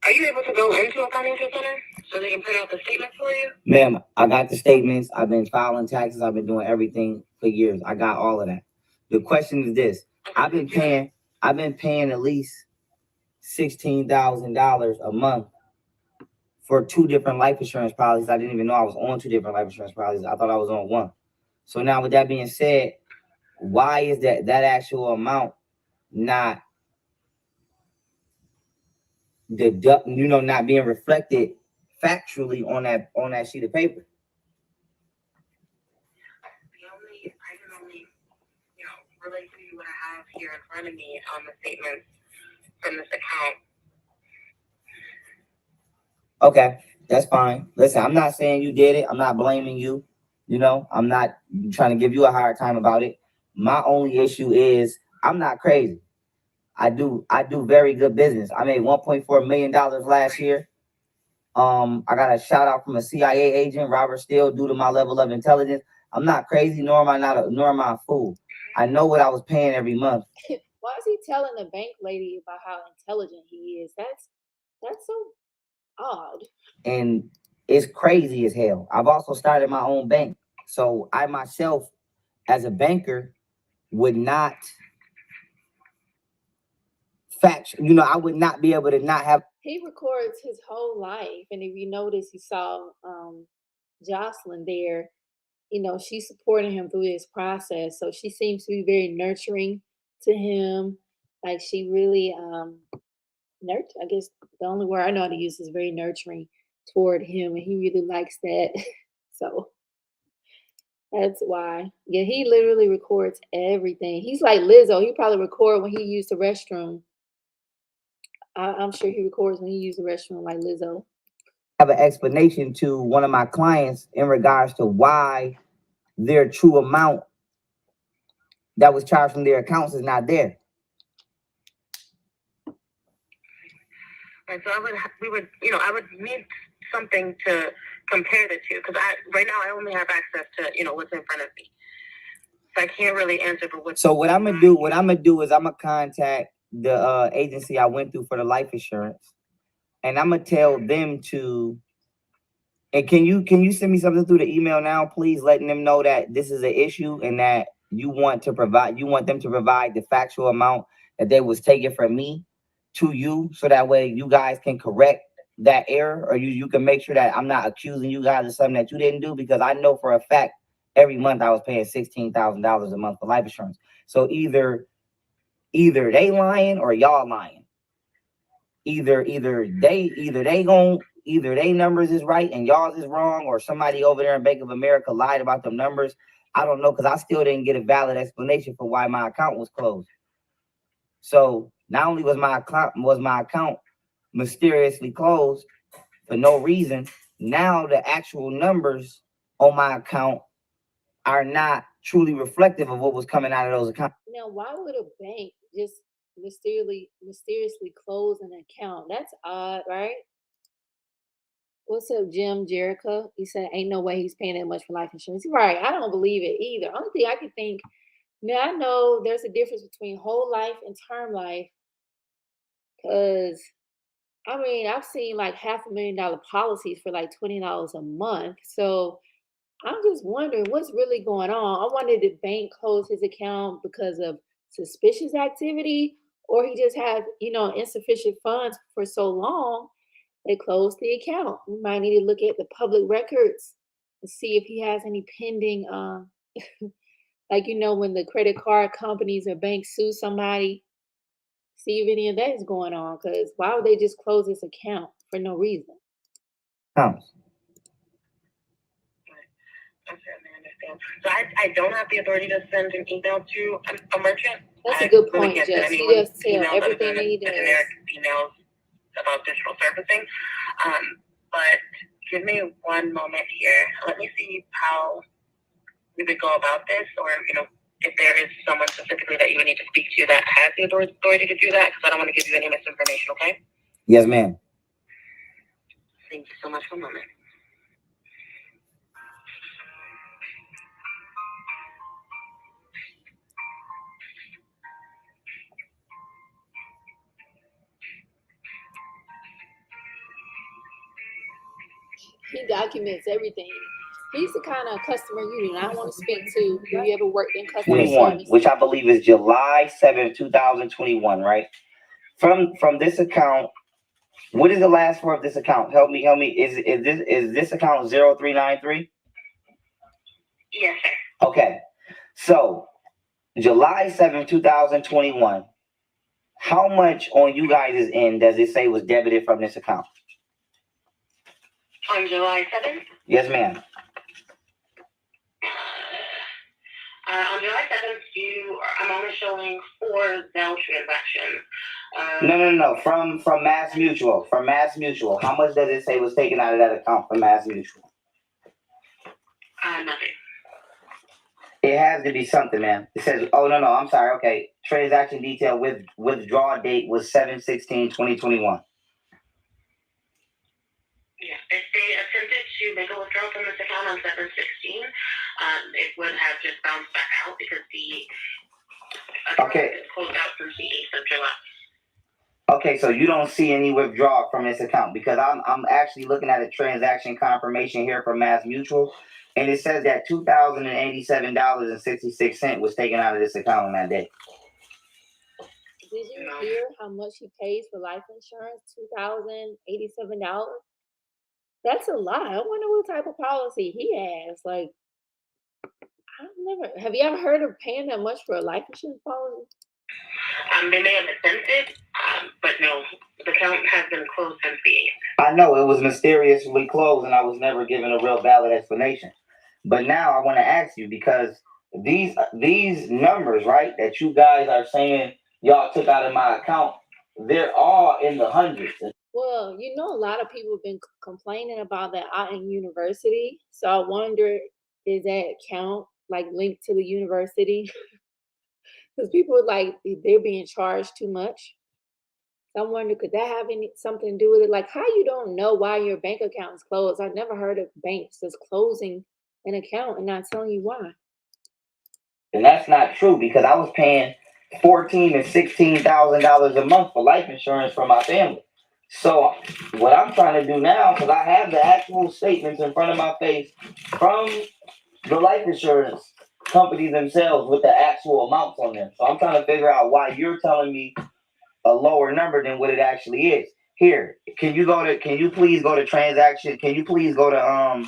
are you able to go into a financial center so they can print out the statements for you? Ma'am, I got the statements. I've been filing taxes. I've been doing everything for years. I got all of that. The question is this. I've been paying at least $16,000 a month for 2 different life insurance policies. I didn't even know I was on 2 different life insurance policies. I thought I was on one. So now with that being said, why is that actual amount not not being reflected factually on that sheet of paper? I can only, relate to what I have here in front of me on the statements from this account. Okay, that's fine. Listen, I'm not saying you did it. I'm not blaming you. I'm not trying to give you a hard time about it. My only issue is I'm not crazy. I do very good business. I made $1.4 million last year. I got a shout out from a CIA agent, Robert Steele, due to my level of intelligence. I'm not crazy, nor am I a fool. I know what I was paying every month. Why is he telling the bank lady about how intelligent he is? That's so odd. And it's crazy as hell. I've also started my own bank. So I myself, as a banker, would not I would not be able to not have. He records his whole life. And if you notice, you saw Jocelyn there, she's supporting him through this process. So she seems to be very nurturing to him. Like she really I guess the only word I know how to use is very nurturing toward him, and he really likes that. So that's why. Yeah, he literally records everything. He's like Lizzo. He probably record when he used the restroom. I'm sure he records when he used the restroom like Lizzo. Have an explanation to one of my clients in regards to why their true amount that was charged from their accounts is not there. And so I would need something to compare the two, because right now I only have access to what's in front of me, so I can't really answer for what. So what I'm gonna do is I'm gonna contact the agency I went through for the life insurance, and I'm gonna tell them to. And can you send me something through the email now, please, letting them know that this is an issue and that you want them to provide the factual amount that they was taking from me to you, so that way you guys can correct that error, or you can make sure that I'm not accusing you guys of something that you didn't do, because I know for a fact every month I was paying $16,000 a month for life insurance. So either they lying or y'all lying. Either they numbers is right and y'all's is wrong, or somebody over there in Bank of America lied about them numbers. I don't know, because I still didn't get a valid explanation for why my account was closed. So not only was my account mysteriously closed for no reason, now the actual numbers on my account are not truly reflective of what was coming out of those accounts. Now, why would a bank just mysteriously close an account? That's odd, right? What's up, Jim Jericho? He said, ain't no way he's paying that much for life insurance. Right. I don't believe it either. Only thing I can think, now I know there's a difference between whole life and term life. Because, I've seen like $500,000 policies for like $20 a month. So I'm just wondering what's really going on. I wondered if the bank closed his account because of suspicious activity, or he just had, insufficient funds for so long. They closed the account. We might need to look at the public records and see if he has any pending, like, when the credit card companies or banks sue somebody, see if any of that is going on. Because why would they just close this account for no reason? I certainly understand. So I don't have the authority to send an email to a merchant. That's a good point, Jess. You just tell everything he does. Generic emails about digital servicing. But give me one moment here. Let me see how we would go about this, or, if there is someone specifically that you would need to speak to that has the authority to do that, because I don't want to give you any misinformation, okay? Yes, ma'am. Thank you so much for a moment. He documents everything. He's the kind of customer you do not want to speak to. Have you ever worked in customer service? Which I believe is July 7th, 2021, right? From this account, What is the last four of this account? Help me. Is this account 0393? Yes, sir. Okay. So July 7th, 2021. How much on you guys' end does it say was debited from this account? On July 7th? Yes, ma'am. On July 7th, I'm only showing 4 Zelle transactions. No. From Mass Mutual. From Mass Mutual. How much does it say was taken out of that account from Mass Mutual? Nothing. It has to be something, man. It says, oh, no, I'm sorry. Okay. Transaction detail with withdrawal date was 7/16/2021. Yeah, if they attempted to make a withdrawal from this account on 7/16, it would have just bounced back out because the account is closed out since the 8th of July. Okay, so you don't see any withdrawal from this account because I'm actually looking at a transaction confirmation here from Mass Mutual, and it says that $2,087.66 was taken out of this account on that day. Did you hear how much he pays for life insurance? $2,087. That's a lot. I wonder what type of policy he has. Like, have you ever heard of paying that much for a life insurance policy? They may have attempted, but no, the account has been closed since the 8th. I know it was mysteriously closed, and I was never given a real valid explanation. But now I want to ask you because these numbers, right, that you guys are saying y'all took out of my account, they're all in the hundreds. Well, a lot of people have been complaining about that out in university. So I wonder, is that account like linked to the university? Because people are like they're being charged too much. So I'm wondering, could that have something to do with it? Like, how you don't know why your bank account is closed? I've never heard of banks that's closing an account and not telling you why. And that's not true because I was paying $14,000 and $16,000 a month for life insurance for my family. So what I'm trying to do now, because I have the actual statements in front of my face from the life insurance companies themselves with the actual amounts on them. So I'm trying to figure out why you're telling me a lower number than what it actually is. Here, can you please go to transaction? Can you please go to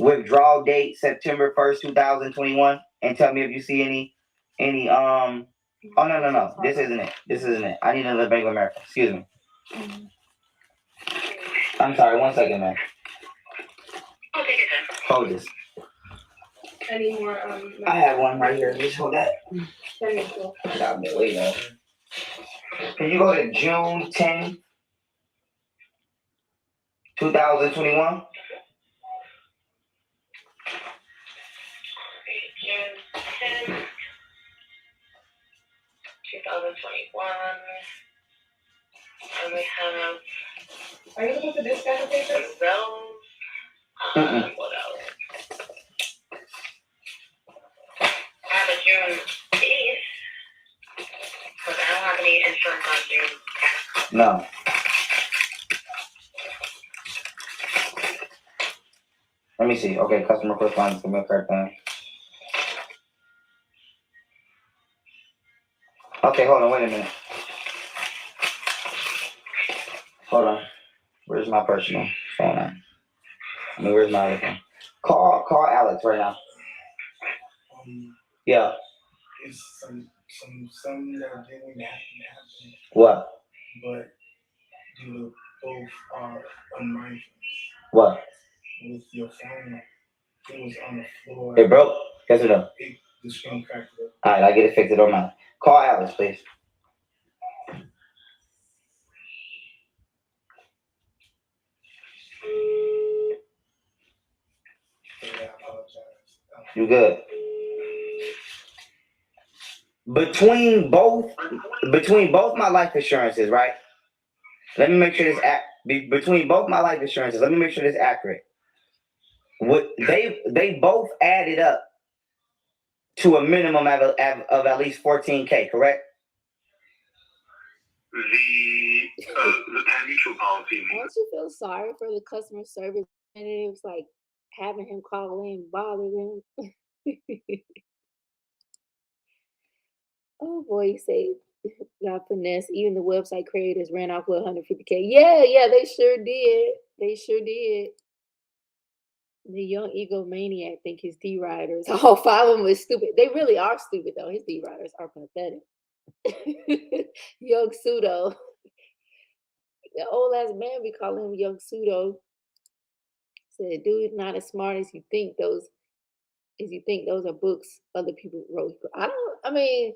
withdrawal date September 1st, 2021 and tell me if you see any oh no. This isn't it. I need another Bank of America. Excuse me. I'm sorry, 1 second, man. Okay, good. Hold this. Any more? I have one right here. Just hold that. Technical. I've been waiting on. Can you go to June 10, 2021? June 10th, 2021. And we have. Are you looking for this kind of paper? Those. What else? I have a June 8th. Because I don't have any insurance on June 10th. No. Let me see. Okay, customer correspondence. Give me a correct thing. Okay, hold on. Wait a minute. Hold on. Where's my personal phone at? Where's my other phone? Call Alex right now. Yeah. It's some that didn't happen. What? But you both are unmindful. What? With your phone, it was on the floor. It broke? Yes or no? The screen cracked. All right, I'll get it fixed. It don't matter. Call Alex, please. I apologize. You good? Between both my life insurances, right? Let me make sure this between both my life insurances. Let me make sure this accurate. What they both added up to a minimum of at least 14K, correct? The mutual policy. Don't you feel sorry for the customer service representatives, like having him call in, bother them? Oh boy, you say got finesse. Even the website creators ran off with 150K. Yeah, they sure did. They sure did. The young egomaniac think his D riders, all 5 of them is stupid. They really are stupid though. His D riders are pathetic. Young pseudo. The old ass man be calling him young pseudo. Said, dude, not as smart as you think those are books other people wrote. I mean,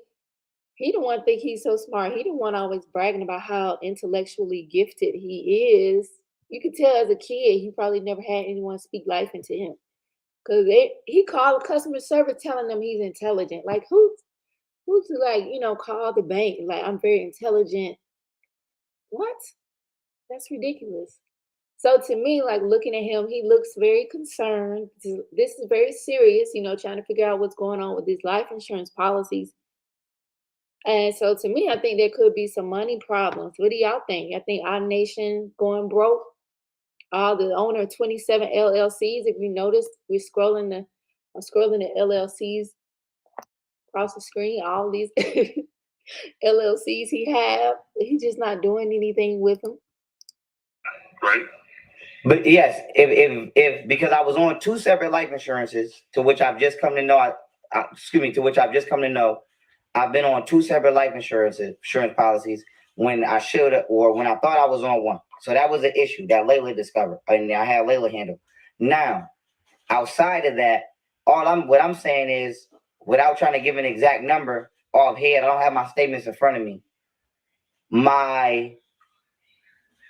he the one think he's so smart. He the one always bragging about how intellectually gifted he is. You could tell as a kid, he probably never had anyone speak life into him. Cause he called customer service telling them he's intelligent. Like who's like, call the bank, like I'm very intelligent. What? That's ridiculous. So to me, like looking at him, he looks very concerned. This is very serious, trying to figure out what's going on with these life insurance policies. And so to me, I think there could be some money problems. What do y'all think? I think our nation going broke. All the owner of 27 LLCs. If you notice, I'm scrolling the LLCs across the screen. All these LLCs he's just not doing anything with them. Right. But yes, if because I was on 2 separate life insurances, to which I've just come to know. To which I've just come to know, I've been on 2 separate life insurance policies when I should have, or when I thought I was on one. So that was an issue that Layla discovered, and I had Layla handle. Now, outside of that, what I'm saying is, without trying to give an exact number off head, I don't have my statements in front of me. My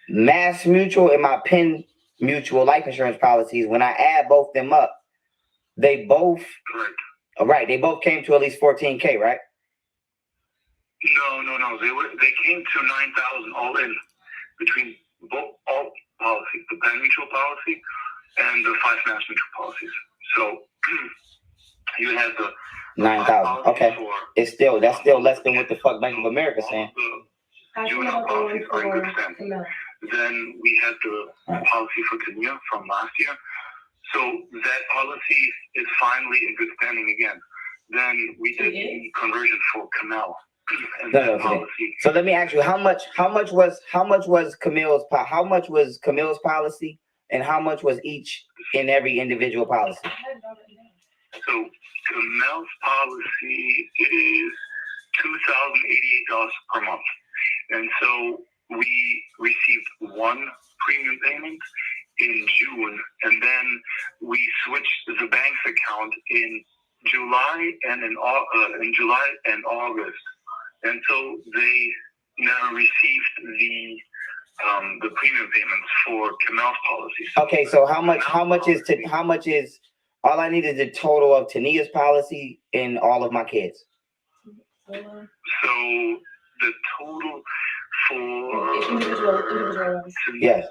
Mass Mutual and my Penn Mutual life insurance policies, when I add both them up, they both came to at least 14K, right? No. They came to 9,000 all in between all policies, the Penn Mutual policy and the 5 Mass Mutual policies. So you had the 9,000. Okay, that's still less than what the fuck Bank of America saying. UNL policies are in good standing. Then we had the policy for Kemel from last year. So that policy is finally in good standing again. Then we did the conversion for Kemel. Policy. So let me ask you, how much was Kemel's policy, and how much was each in every individual policy? So Kemel's policy is $2,088 per month, and so we received one premium payment in June, and then we switched the bank's account in July and in July and August. And so they never received the premium payments for Kemel's policies. Okay, so how much is all I need is the total of Tania's policy and all of my kids? So the total for individual. Yes.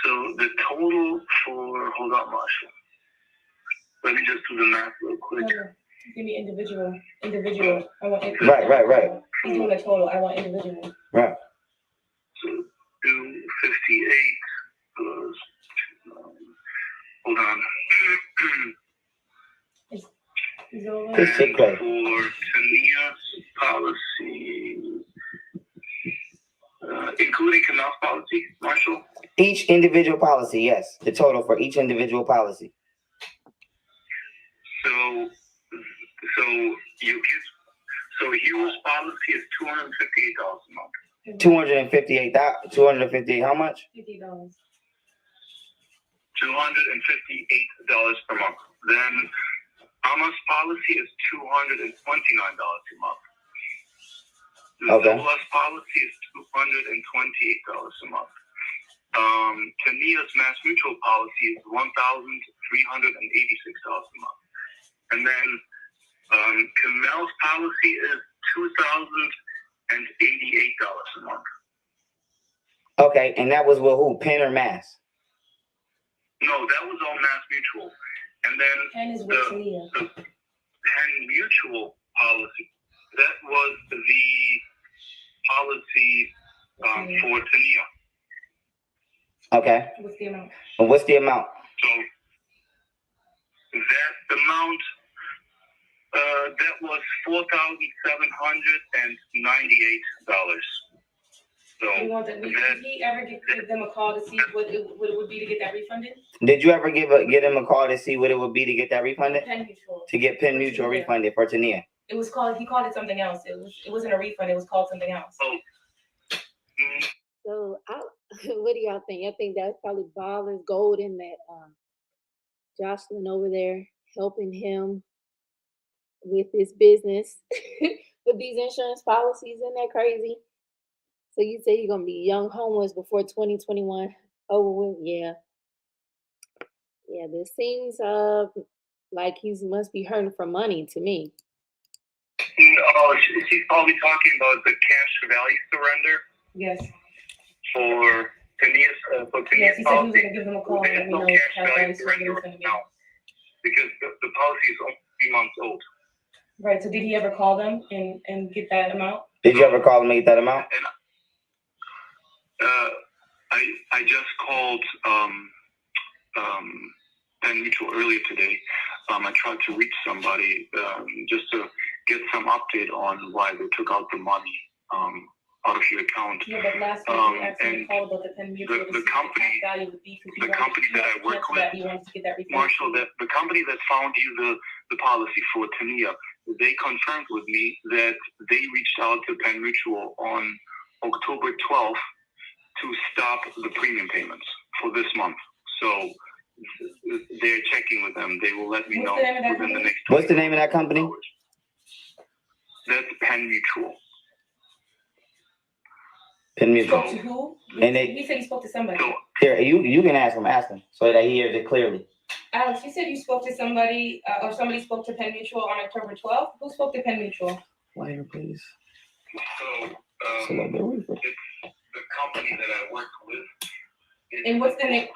So the total for Marshall. Let me just do the math real quick. Give me individual. I want individual. Right. He's doing a total. I want individual. Right. So 258 plus. Hold on. This shit crazy. For Tania's policy, including Kemel's policy, Marshall. Each individual policy, yes. The total for each individual policy. So Hero's policy is $258 a month. 258. How much? $50. $258 per month. Then Ama's policy is $229 a month. Okay. Zola's policy is $228 a month. Tania's Mass Mutual policy is $1,386 a month. And then Kemel's policy is $2,088 a month. Okay, and that was with who? Penn or Mass? No, that was all Mass Mutual. And then Penn is with Tania. The Penn Mutual policy, that was the policy for Tania. Okay. What's the amount? And what's the amount? So that amount That was $4,798. So You want that? Did he ever give them a call to see what it would be to get that refunded? Did you ever give him a call to see what it would be to get that refunded? Penn Mutual. To get Penn Mutual refunded for Tania? It was called. He called it something else. It wasn't a refund. It was called something else. So what do y'all think? I think that's probably Baller's gold in that Jocelyn over there helping him with his business with these insurance policies. Isn't that crazy? So you say you're gonna be young homeless before 2021 over with? Yeah. Yeah, this seems like he must be hurting for money to me. Oh, she's probably talking about the cash value surrender. Yes. For Tania's Yes, he said he was going to give them a call and let me know cash value surrender right now because the policy is only 3 months old. Right. So did he ever call them and get that amount? Did you ever call him and get that amount? I just called Penn Mutual earlier today. I tried to reach somebody just to get some update on why they took out the money out of your account. Yeah, but last week we actually called about the Penn Mutual. The company that I work with, Marshall, the company that found you the policy for Tania, they confirmed with me that they reached out to Penn Mutual on October 12th to stop the premium payments for this month. So they're checking with them. They will let me know within the next. What's the name of that company? Hours. That's Penn Mutual. Penn Mutual. Spoke to who? And he said he spoke to somebody. So, here, you can ask him so that he hears it clearly. Alex, you said you spoke to somebody, or somebody spoke to Penn Mutual on October 12th. Who spoke to Penn Mutual? Wire, please. So it's the company that I work with. And what's the name?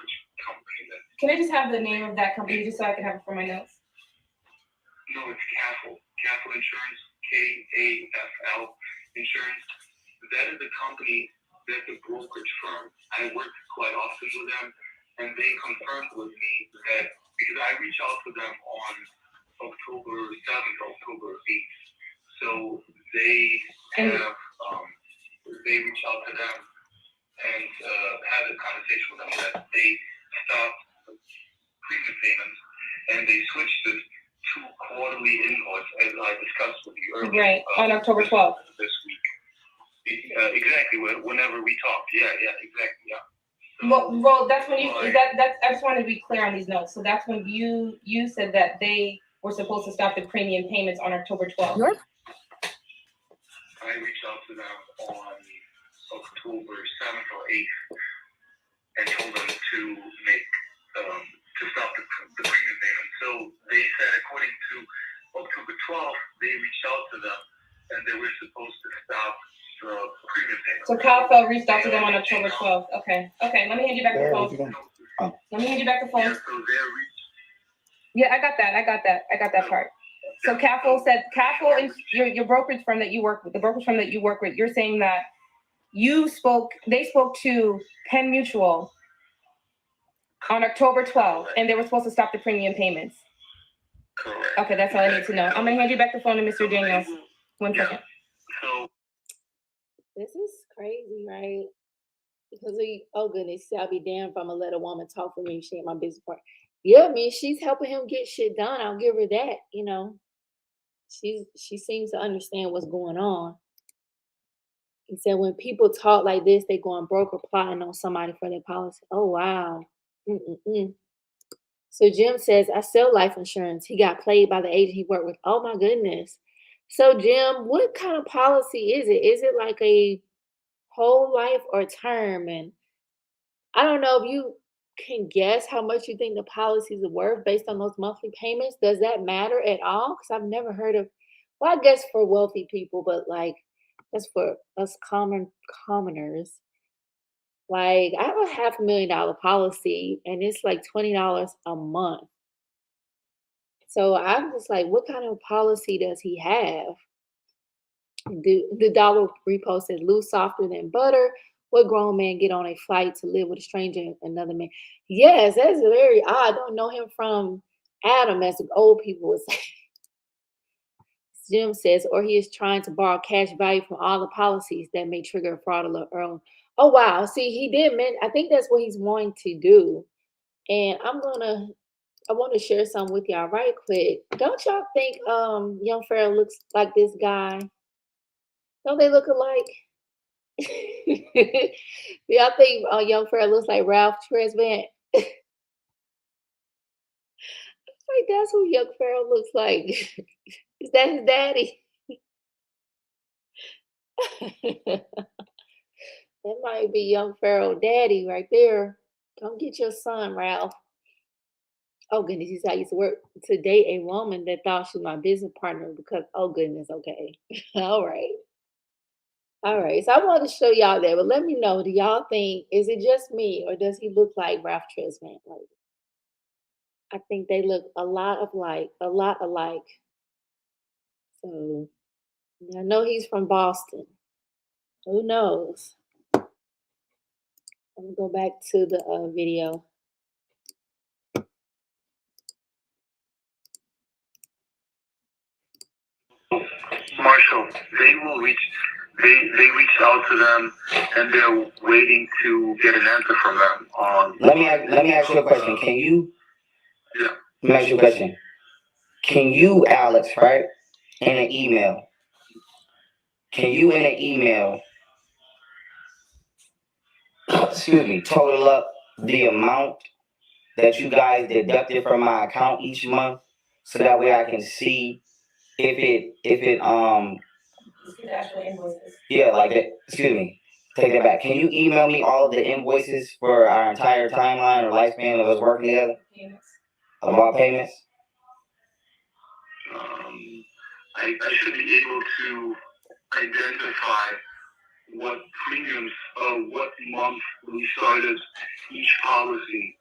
Company that, can I just have the name of that company just so I can have it for my notes? No, it's Kemel Insurance, KAFL Insurance. That is a company, that's a brokerage firm. I work quite often with them, and they confirmed with me that, because I reached out to them on October 7th, October 8th. So they have, they reached out to them and had a conversation with them that they stopped premium payments and they switched it to quarterly invoice, as I discussed with you earlier. Right, on October 12th. This week. Exactly, whenever we talked. Yeah, exactly, yeah. So, well, that's when you, that's, I just wanted to be clear on these notes. So that's when you said that they were supposed to stop the premium payments on October 12th. I reached out to them on October 7th or 8th and told them to make, to stop the premium payment. So they said, according to October 12th, they reached out to them and they were supposed to stop the premium payment. So CalFel reached out to them on October 12th. Okay, let me hand you back the phone. Let me hand you back the phone. Yeah, so they're Yeah, I got that part. So CalFel said, CalFel, your brokerage firm that you work with, the brokerage firm that you work with, you're saying that they spoke to Penn Mutual on October 12th, and they were supposed to stop the premium payments. correct. Okay, that's all I need to know. I'm gonna hand you back the phone to Mr. Daniels. 1 second. So This is crazy, right? Because oh goodness, I'll be damned if I'm gonna let a woman talk for me. She ain't my business partner. Yeah, I mean, she's helping him get shit done. I'll give her that. You know, she seems to understand what's going on. He said when people talk like this, they going broke or plotting on somebody for their policy. Oh wow. So Jim says, I sell life insurance. He got played by the agent he worked with. Oh my goodness. So Jim, what kind of policy is it? Is it like a whole life or term? And I don't know if you can guess how much you think the policies are worth based on those monthly payments. Does that matter at all? Because I've never heard of, well, I guess for wealthy people, but like that's for us commoners. Like I have a $500,000 policy and it's like $20 a month. So I'm just like, what kind of policy does he have? The dollar repost says loose softer than butter. What grown man get on a flight to live with a stranger and another man? Yes, that's very odd. I don't know him from Adam, as the old people would say. Jim says, or he is trying to borrow cash value from all the policies that may trigger a fraudulent earn. Oh wow! See, he did mean. I think that's what he's wanting to do, and I want to share some with y'all right quick. Don't y'all think young Pharaoh looks like this guy? Don't they look alike? Do y'all think young Pharaoh looks like Ralph Tresvant? Like that's who young Pharaoh looks like. Is that his daddy? That might be young Pharaoh daddy right there. Come get your son, Ralph. Oh goodness, he said I used to work to date a woman that thought she was my business partner because oh goodness, okay. All right. All right. So I wanted to show y'all that, but let me know. Do y'all think is it just me or does he look like Ralph Tresvant? Like I think they look a lot alike. So I know he's from Boston. Who knows? Let me go back to the video. Marshall, they will reach. They reached out to them, and they're waiting to get an answer from them on. Let me ask you a question. Can you? Yeah. Let me ask you a question. Can you, Alex, right, in an email? Can you in an email? Excuse me. Total up the amount that you guys deducted from my account each month, so that way I can see if it yeah, like that. Excuse me. Take that back. Can you email me all of the invoices for our entire timeline or lifespan of us working together? Of all payments? I should be able to identify what premiums, what month we started each policy.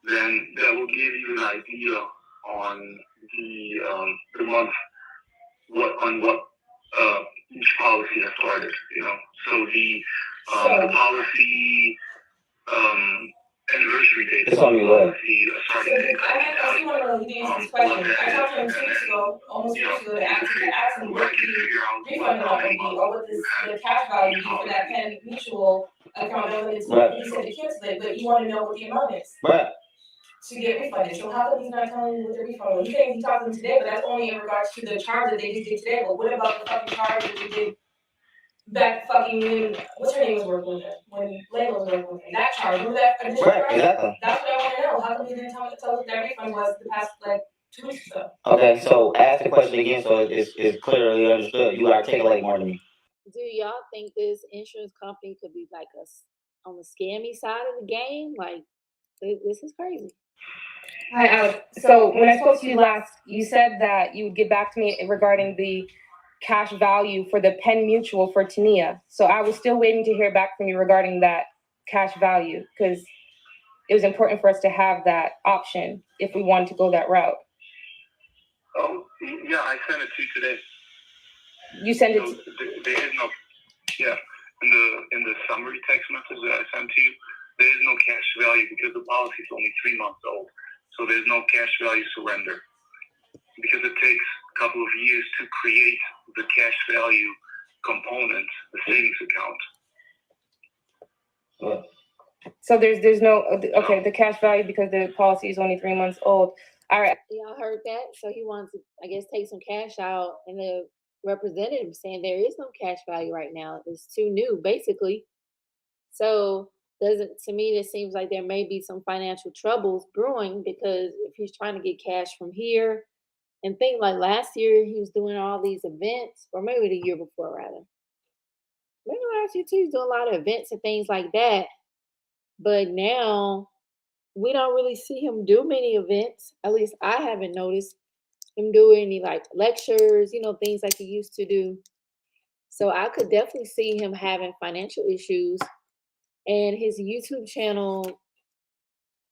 Then that will give you an idea on the month, what each policy has started. You know, so the policy anniversary date. It's on your list. Starting date. I actually want to know the answer to this question. I talked to him 2 weeks ago, almost 2 weeks ago, to ask him what the refund amount would be, or what the cash value would be for that Penn Mutual account that went into it. He said to cancel it, but you want to know what the amount is. Right. To get refunded. So how come he's not telling you what the refund was? He thinks he talked to them today, but that's only in regards to the charge that they just did today. But what about the fucking charge that they did back fucking when what's her name was working with her? When Layla was working with her. That charge. Remember that additional Right, charge? exactly. That's what I want to know. How come he didn't tell us what that refund was the past like 2 weeks ago? Okay, so ask the question again so it's clearly understood. You articulate more than me. Do y'all think this insurance company could be like us on the scammy side of the game? Like this is crazy. Hi, Alex. So when I spoke to you last, you said that you would get back to me regarding the cash value for the Penn Mutual for Tania. So I was still waiting to hear back from you regarding that cash value because it was important for us to have that option if we wanted to go that route. Oh, yeah, I sent it to you today. You sent it So to... there is no, yeah, in the summary text message that I sent to you, there is no cash value because the policy is only 3 months old. So there's no cash value surrender because it takes a couple of years to create the cash value component, the savings account. So there's no, okay, the cash value because the policy is only 3 months old. All right. Y'all heard that? So he wants to, I guess, take some cash out, and the representative saying there is no cash value right now. It's too new, basically. So to me, it seems like there may be some financial troubles brewing because if he's trying to get cash from here, and think like last year he was doing all these events, or maybe the year before rather. Maybe last year too, he's doing a lot of events and things like that. But now we don't really see him do many events. At least I haven't noticed him do any like lectures, things like he used to do. So I could definitely see him having financial issues. And his YouTube channel,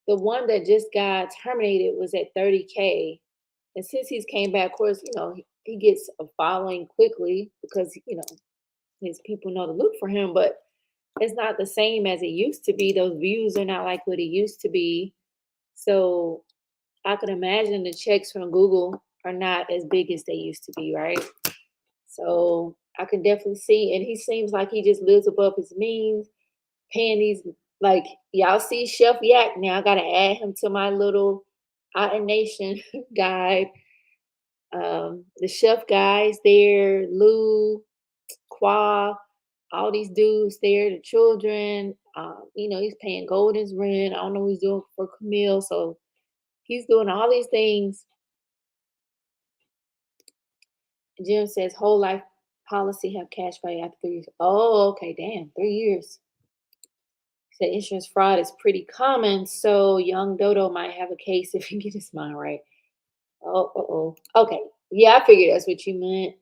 the one that just got terminated, was at 30K. And since he's came back, of course, he gets a following quickly because, his people know to look for him. But it's not the same as it used to be. Those views are not like what it used to be. So I could imagine the checks from Google are not as big as they used to be, right? So I can definitely see, and he seems like he just lives above his means, paying these, like, y'all see Chef Yak now. I gotta add him to my little Otter Nation guide. The chef guys there, Lou, Qua, all these dudes there, the children. He's paying Golden's rent. I don't know what he's doing for Kemel. So he's doing all these things. Jim says whole life policy have cash value after 3 years. Oh, okay, damn, 3 years. He said insurance fraud is pretty common, so young Dodo might have a case if he get his mind right. Oh. Okay. Yeah, I figured that's what you meant.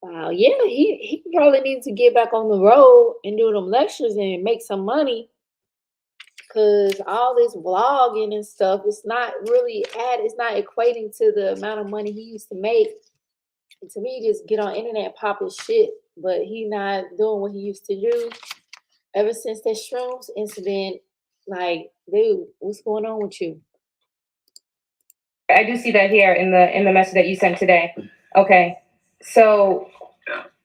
Wow. Yeah, he probably needs to get back on the road and do them lectures and make some money. Cause all this vlogging and stuff, it's not equating to the amount of money he used to make. And to me, just get on internet pop his shit, but he not doing what he used to do. Ever since that shrooms incident, like, dude, what's going on with you? I do see that here in the message that you sent today. Okay, so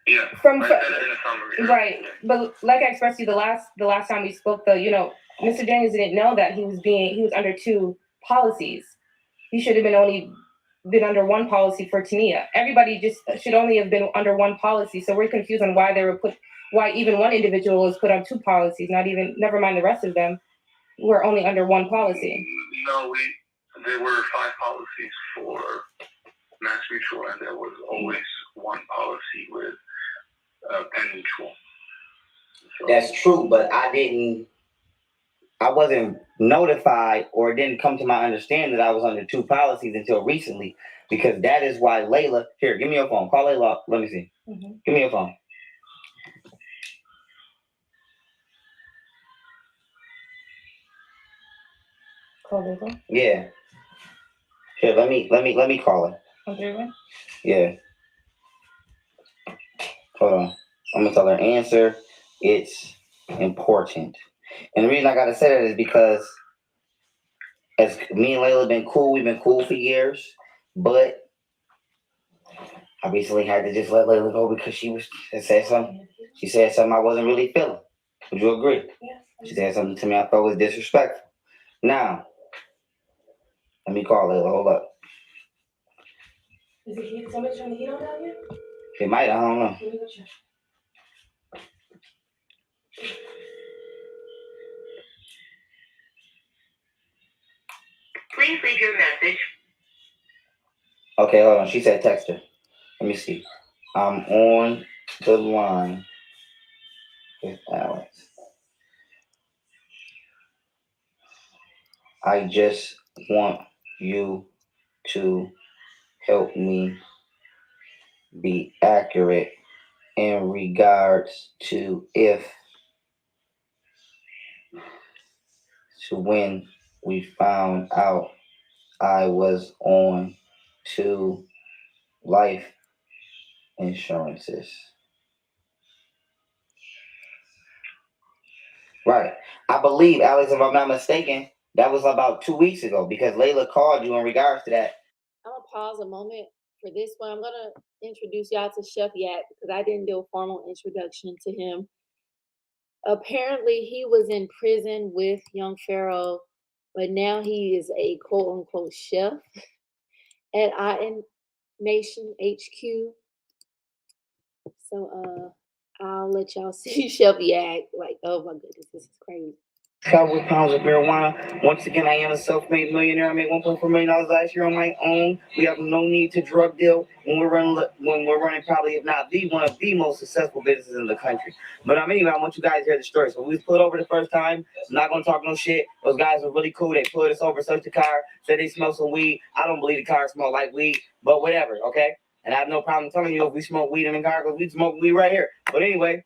yeah, from in a summary, right, but like I expressed to you the last time we spoke, though, Mr. Daniels didn't know that he was under two policies. He should have been under one policy for Tania. Everybody just should only have been under one policy. So we're confused on why even one individual was put on two policies. Never mind the rest of them. We're only under one policy. No, there were 5 policies for Mass Mutual, and there was always one policy with Penn Mutual. So, That's true, but I wasn't notified, or it didn't come to my understanding that I was under 2 policies until recently, because that is why Layla, here, give me your phone. Call Layla up. Let me see. Mm-hmm. Give me your phone. Call Layla? Yeah. Here, let me call her. Okay. Yeah. Hold on. I'm gonna tell her answer. It's important. And the reason I gotta say that is because as me and Layla been cool, we've been cool for years, but I recently had to just let Layla go because she said something. She said something I wasn't really feeling. Would you agree? Yes. She said something to me I thought was disrespectful. Now, let me call Layla. Hold up. Is it heat? Somebody turn the heat on down here? It might. I don't know. Let me go check. Please leave your message. Okay, hold on. She said text her. Let me see. I'm on the line with Alex. I just want you to help me be accurate in regards to when we found out I was on 2 life insurances. Right. I believe, Alex, if I'm not mistaken, that was about 2 weeks ago, because Layla called you in regards to that. I'm gonna pause a moment for this one. I'm gonna introduce y'all to Chef Yak because I didn't do a formal introduction to him. Apparently, he was in prison with young Pharaoh, but now he is a quote unquote chef at IN Nation HQ. So I'll let y'all see Chef Yak. Like, oh my goodness, this is crazy. Cowboy pounds of marijuana. Once again, I am a self-made millionaire. I made $1.4 million last year on my own. We have no need to drug deal when we're running probably, if not one of the most successful businesses in the country. But anyway, I want you guys to hear the story. So we was pulled over the first time. I'm not gonna talk no shit. Those guys were really cool. They pulled us over, searched the car, said they smelled some weed. I don't believe the car smelled like weed, but whatever, okay? And I have no problem telling you if we smoke weed in the car, because we smoke weed right here. But anyway,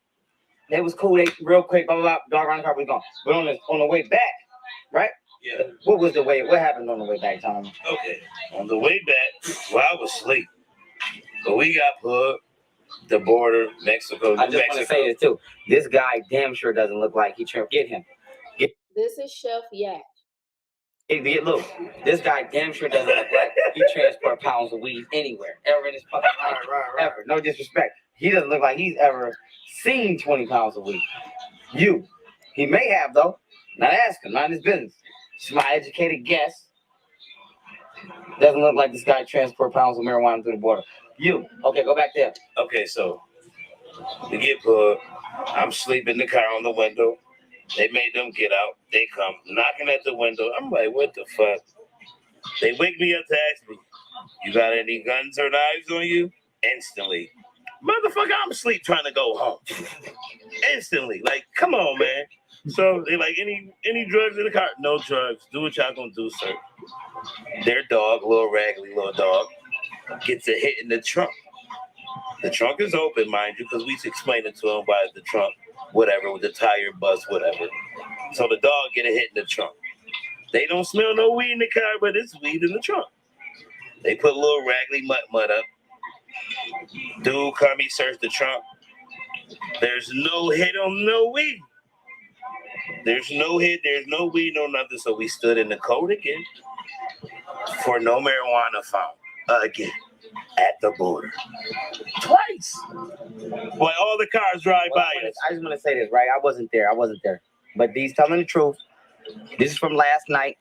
it was cool. They real quick, blah blah blah. Dog around the car, we gone. But on the way back, right? Yeah. What happened on the way back, Tom? Okay. On the way back, well, I was asleep. So we got put the border, Mexico, I just want to say this too. This guy damn sure doesn't look like he trying to get him. This is Chef Yak. Look, this guy damn sure doesn't look like he transport pounds of weed anywhere, ever in his fucking life. Ever. No disrespect. He doesn't look like he's ever seen 20 pounds of weed. He may have, though. Not ask him, not his business. It's my educated guess. Doesn't look like this guy transport pounds of marijuana through the border. Okay, go back there. Okay, so we get put. I'm sleeping in the car on the window. They made them get out. They come knocking at the window. I'm like, what the fuck? They wake me up to ask me, you got any guns or knives on you? Instantly. Motherfucker, I'm asleep trying to go home. Instantly. Like, come on, man. So they like, any drugs in the car? No drugs. Do what y'all gonna do, sir. Their dog, little raggedy little dog, gets a hit in the trunk. The trunk is open, mind you, because we explained it to him why the trunk, whatever, with the tire bust, whatever. So the dog get a hit in the trunk. They don't smell no weed in the car, but it's weed in the trunk. They put a little raggedy mud up. Dude come, he searched the trunk. There's no hit on no weed. There's no hit, there's no weed, no nothing. So we stood in the cold again for no marijuana found again at the border. Twice. Boy, all the cars drive by us. I just want to say this, right? I wasn't there. But these telling the truth. This is from last night.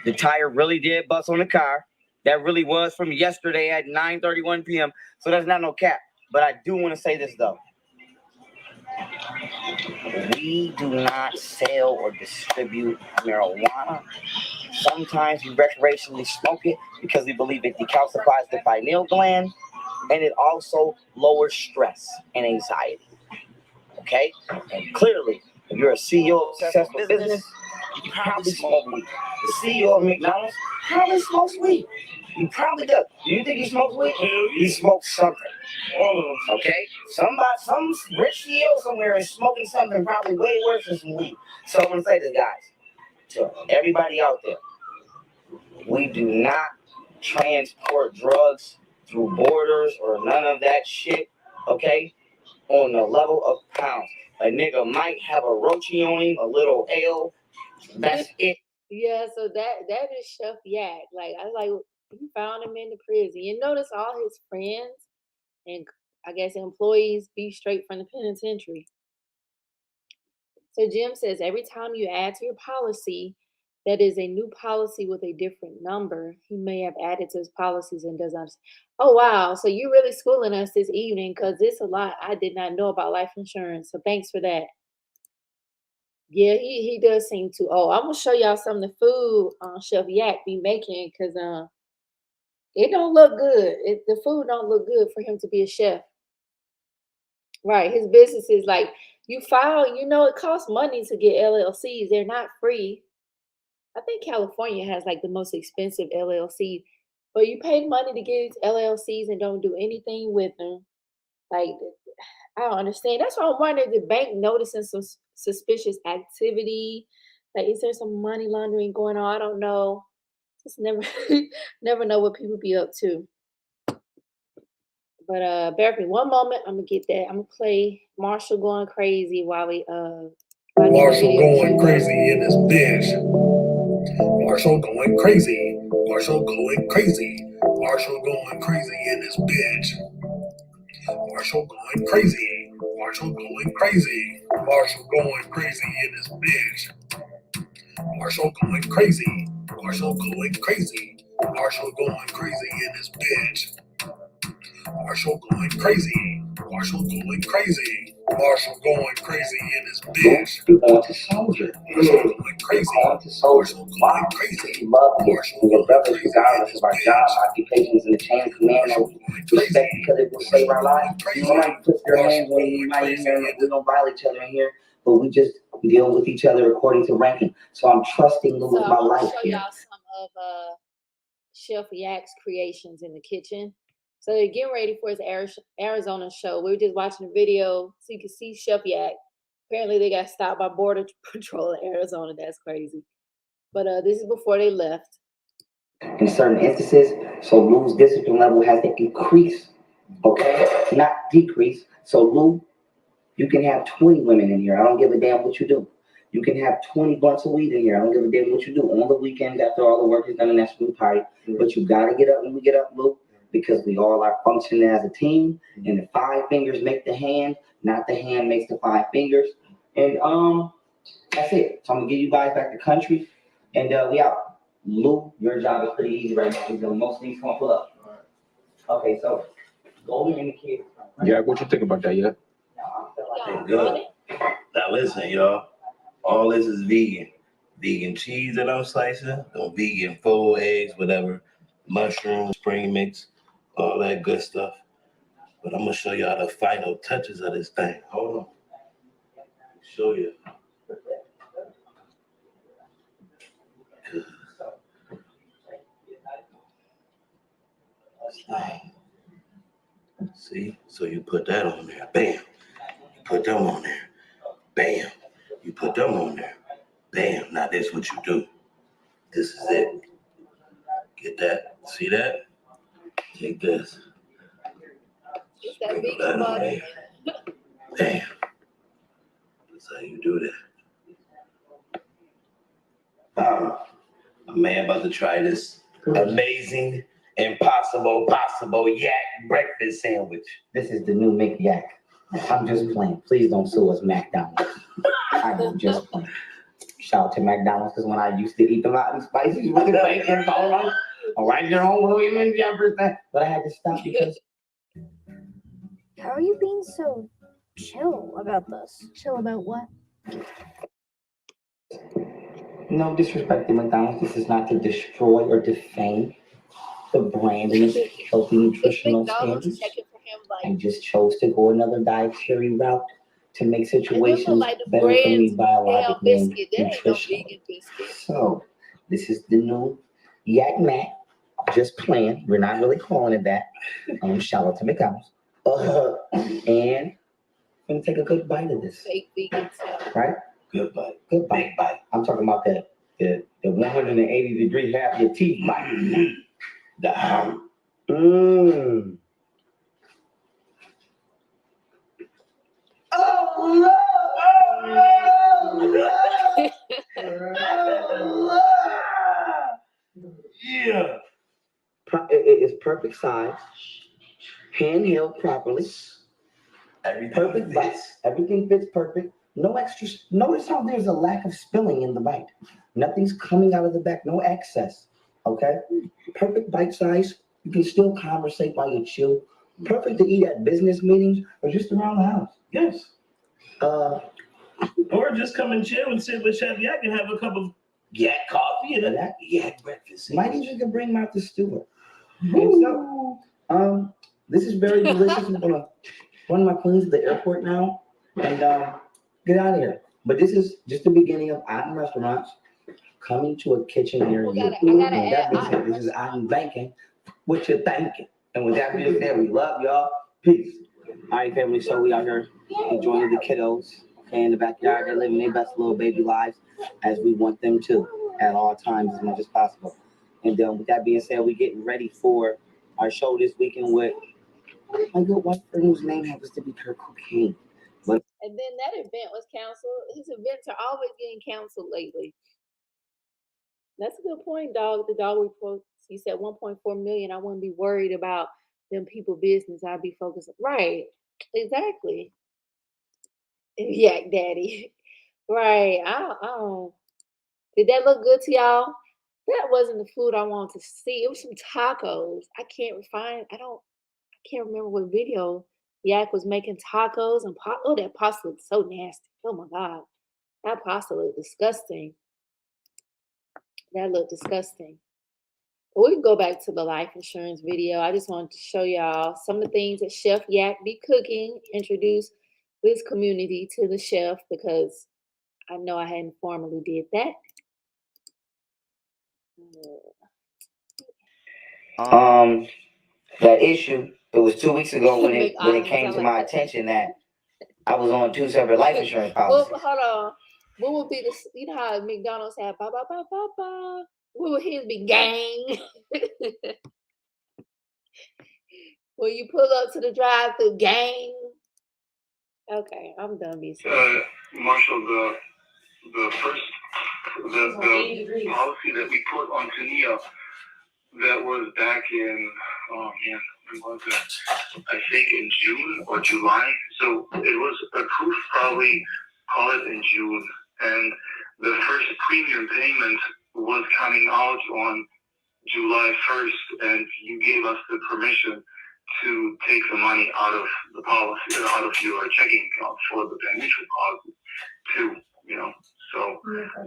The tire really did bust on the car. That really was from yesterday at 9:31 p.m. So that's not no cap. But I do want to say this, though. We do not sell or distribute marijuana. Sometimes we recreationally smoke it because we believe it decalcifies the pineal gland, and it also lowers stress and anxiety. Okay? And clearly, if you're a CEO of a successful business, you probably smoke weed. The CEO of McDonald's probably smokes weed. He probably does. Do you think he smokes weed? He smokes something. Okay? Some rich CEO somewhere is smoking something probably way worse than some weed. So I'm going to say this, guys, to everybody out there, we do not transport drugs through borders or none of that shit, okay, on the level of pounds. A nigga might have a roachy on him, a little ale, that's it. Yeah, so that is Chef Yak. Like, I like, you found him in the prison. You notice all his friends and I guess employees be straight from the penitentiary. So Jim says every time you add to your policy, that is a new policy with a different number. He may have added to his policies and does not. Oh wow! So you're really schooling us this evening because it's a lot I did not know about life insurance. So thanks for that. Yeah, he does seem to. Oh, I'm gonna show y'all some of the food Chef Yak be making because it don't look good. The food don't look good for him to be a chef. Right. His business is like you file, it costs money to get LLCs. They're not free. I think California has like the most expensive LLC, but you pay money to get LLCs and don't do anything with them. Like, I don't understand. That's why I'm wondering the bank noticing some suspicious activity. Like, is there some money laundering going on? I don't know. Just never, never know what people be up to. But bear with me one moment. I'm gonna get that. I'm gonna play Marshall going crazy while we Marshall going crazy in this bitch. Marshall going crazy. Marshall going crazy. Marshall going crazy in this bitch. Marshall going crazy. Marshall going crazy. Marshall going crazy in this bitch. Marshall going crazy. Marshall going crazy. Marshall going crazy in this bitch. Marshall going crazy. Marshall going crazy. Marshall going crazy in this bitch. You want to soldier. Marshall going crazy. Want to soldier. Going crazy. Love you. Marshall And your going brothers, crazy regardless in of our this job, bitch. occupations, and the chain of command, and respect because it will save our lives. You might put your hands on you, might hear, we don't violate each other in here, but we just deal with each other according to ranking. So I'm trusting them with my I'm life gonna show here. y'all some of Chef Yak's creations in the kitchen. So they're getting ready for his Arizona show. We were just watching a video so you can see Chef Yak. Apparently they got stopped by Border Patrol in Arizona. That's crazy. But this is before they left. In certain instances, so Lou's discipline level has to increase, okay? Not decrease. So Lou, you can have 20 women in here. I don't give a damn what you do. You can have 20 blunts of weed in here. I don't give a damn what you do on the weekends after all the work is done in that school party. But you gotta get up when we get up, Luke, because we all are functioning as a team. And the 5 fingers make the hand, not the hand makes the 5 fingers. And that's it. So I'm gonna give you guys back the country, and we out. Luke, your job is pretty easy right now. You're gonna most things come pull up. Okay, so Golden and the kids. Yeah, what you think about that? Yeah. They good. Now listen, y'all. All this is vegan. Vegan cheese that I'm slicing, no vegan full eggs, whatever, mushrooms, spring mix, all that good stuff. But I'm gonna show y'all the final touches of this thing. Hold on. Show you. This thing. See? So you put that on there. Bam. You put them on there. Bam. You put them on there. Bam. Now this is what you do. This is it. Get that? See that? Take this. It's that Sprinkle vegan that on butter. there. Bam. That's how you do that. I'm about to try this amazing, impossible, possible yak breakfast sandwich. This is the new McYak. I'm just playing. Please don't sue us, McDonald's. I'm just playing. Shout out to McDonald's, because when I used to eat the Mountain Spices with the bacon, all right, Jerome William and Jefferson, but I had to stop because. How are you being so chill about this? Chill about what? No disrespect to McDonald's. This is not to destroy or defame the brand and its healthy nutritional standards. I just chose to go another dietary route to make situations better for me biologically and nutritionally. So this is the new Yak Mac. Just playing. We're not really calling it that. Shout out to McDonald's. And I'm gonna take a good bite of this. Fake vegan stuff. Right? Good bite. Good bite. Big bite. I'm talking about the 180-degree half your teeth bite. Mmm. Oh, Yeah. It is perfect size, handheld properly, perfect bite. Everything fits perfect. No extra. Notice how there's a lack of spilling in the bite. Nothing's coming out of the back. No excess. Okay. Perfect bite size. You can still conversate while you chew. Perfect to eat at business meetings or just around the house. Yes. Or just come and chill and sit with Chef Yak and have a cup of yak coffee and a yak breakfast. Might even bring Martha Stewart. And so, this is very delicious. I'm gonna run my queens to the airport now and get out of here. But this is just the beginning of Otten Restaurants coming to a kitchen near you. This is Otten Banking. What you thinking? And with that being said, we love y'all. Peace. All right, family. So we out here enjoying the kiddos. Okay, in the backyard, they're living their best little baby lives as we want them to at all times as much as possible. And with that being said, we're getting ready for our show this weekend with my good wife, whose name happens to be Kurt Cocaine. And then that event was canceled. His events are always getting canceled lately. That's a good point, dog. The dog report. You said 1.4 million. I wouldn't be worried about them people business. I'd be focused. Right. Exactly. Yak Daddy. Right. I don't. Did that look good to y'all? That wasn't the food I wanted to see. It was some tacos. I can't remember what video Yak was making tacos and oh, that pasta looked so nasty. Oh my God. That pasta looked disgusting. That looked disgusting. But we can go back to the life insurance video. I just wanted to show y'all some of the things that Chef Yak be cooking, introduce this community to the chef because I know I hadn't formally did that. That issue, it was 2 weeks ago when it came to my attention that I was on 2 separate life insurance policies. Well, hold on. What would be you know how McDonald's had ba ba ba ba ba? What would his be? Gang. When you pull up to the drive-thru, gang. Okay, I'm done being serious. Marshall, the the policy that we put on Tania, that was back in, oh man, when was it? I think in June or July. So it was approved probably, call it in June. And the first premium payment was coming out on July 1st, and you gave us the permission to take the money out of the policy, out of your checking account for the mutual policy too, you know. So,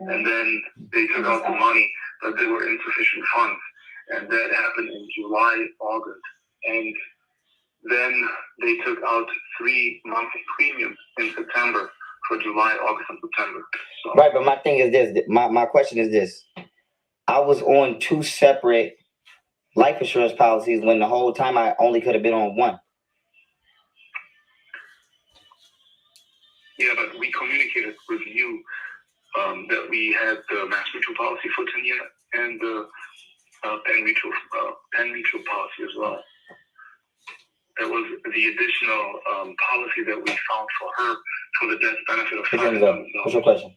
and then they took out the money, but they were insufficient funds. And that happened in July, August. And then they took out 3 monthly premiums in September for July, August, and September. So, Right, but my thing is this. My question is this. I was on 2 separate life insurance policies when the whole time I only could have been on one. yeah, but we communicated with you that we had the Mass Mutual policy for Tania and the Penn Mutual policy as well. That was the additional policy that we found for her for the death benefit of $5,000. What's your question?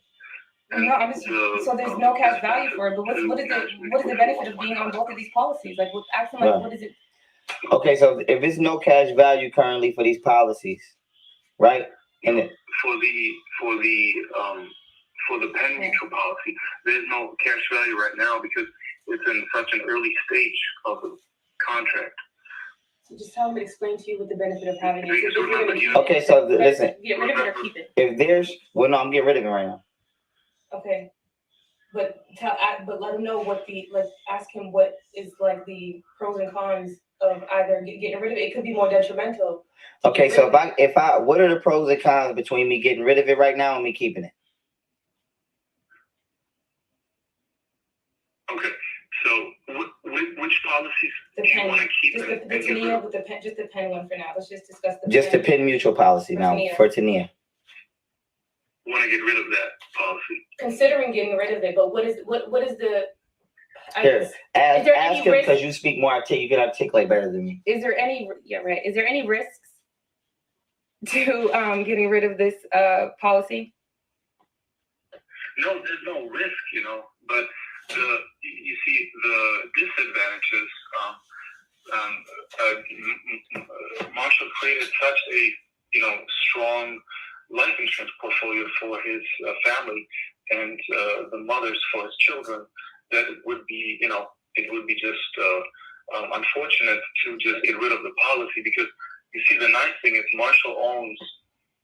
No, I'm just, so there's no cash value for it, but what is the benefit of being on both of these policies? Like, ask them, like, what is it? Okay, so if there's no cash value currently for these policies, right? And for the Penn Mutual policy, there's no cash value right now because it's in such an early stage of the contract. So just tell them to explain to you what the benefit of having it. Okay, so listen. Get rid of it or keep it. If there's, well, no, I'm getting rid of it right now. Okay, but let him know what ask him what is like the pros and cons of either getting rid of it. It could be more detrimental. Okay, so if I, what are the pros and cons between me getting rid of it right now and me keeping it? Okay, so which policies do you want to keep? Just the Penn one for now. Let's just discuss the Penn Mutual policy now for Tania. Want to get rid of that policy? Considering getting rid of it, but what is the? Here, ask him because you speak more. You can articulate better than me. Is there any? Yeah, right. Is there any risks to getting rid of this policy? No, there's no risk, you know. But you see the disadvantages. Marshall created such a strong life insurance portfolio for his family and the mothers for his children that it would be just unfortunate to just get rid of the policy because you see the nice thing is Marshall owns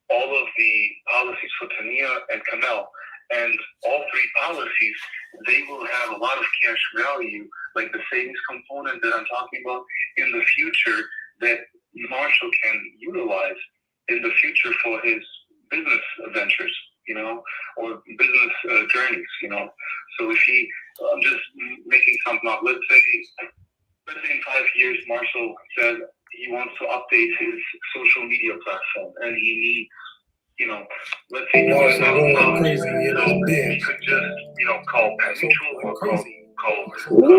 all of the policies for Tania and Kemel, and all 3 policies they will have a lot of cash value, like the savings component that I'm talking about in the future that Marshall can utilize in the future for his business ventures, or business journeys, So if I'm just making something up. Let's say in 5 years, Marshall said he wants to update his social media platform, and he needs, let's say $200,000. So he could just, call Penn Mutual or call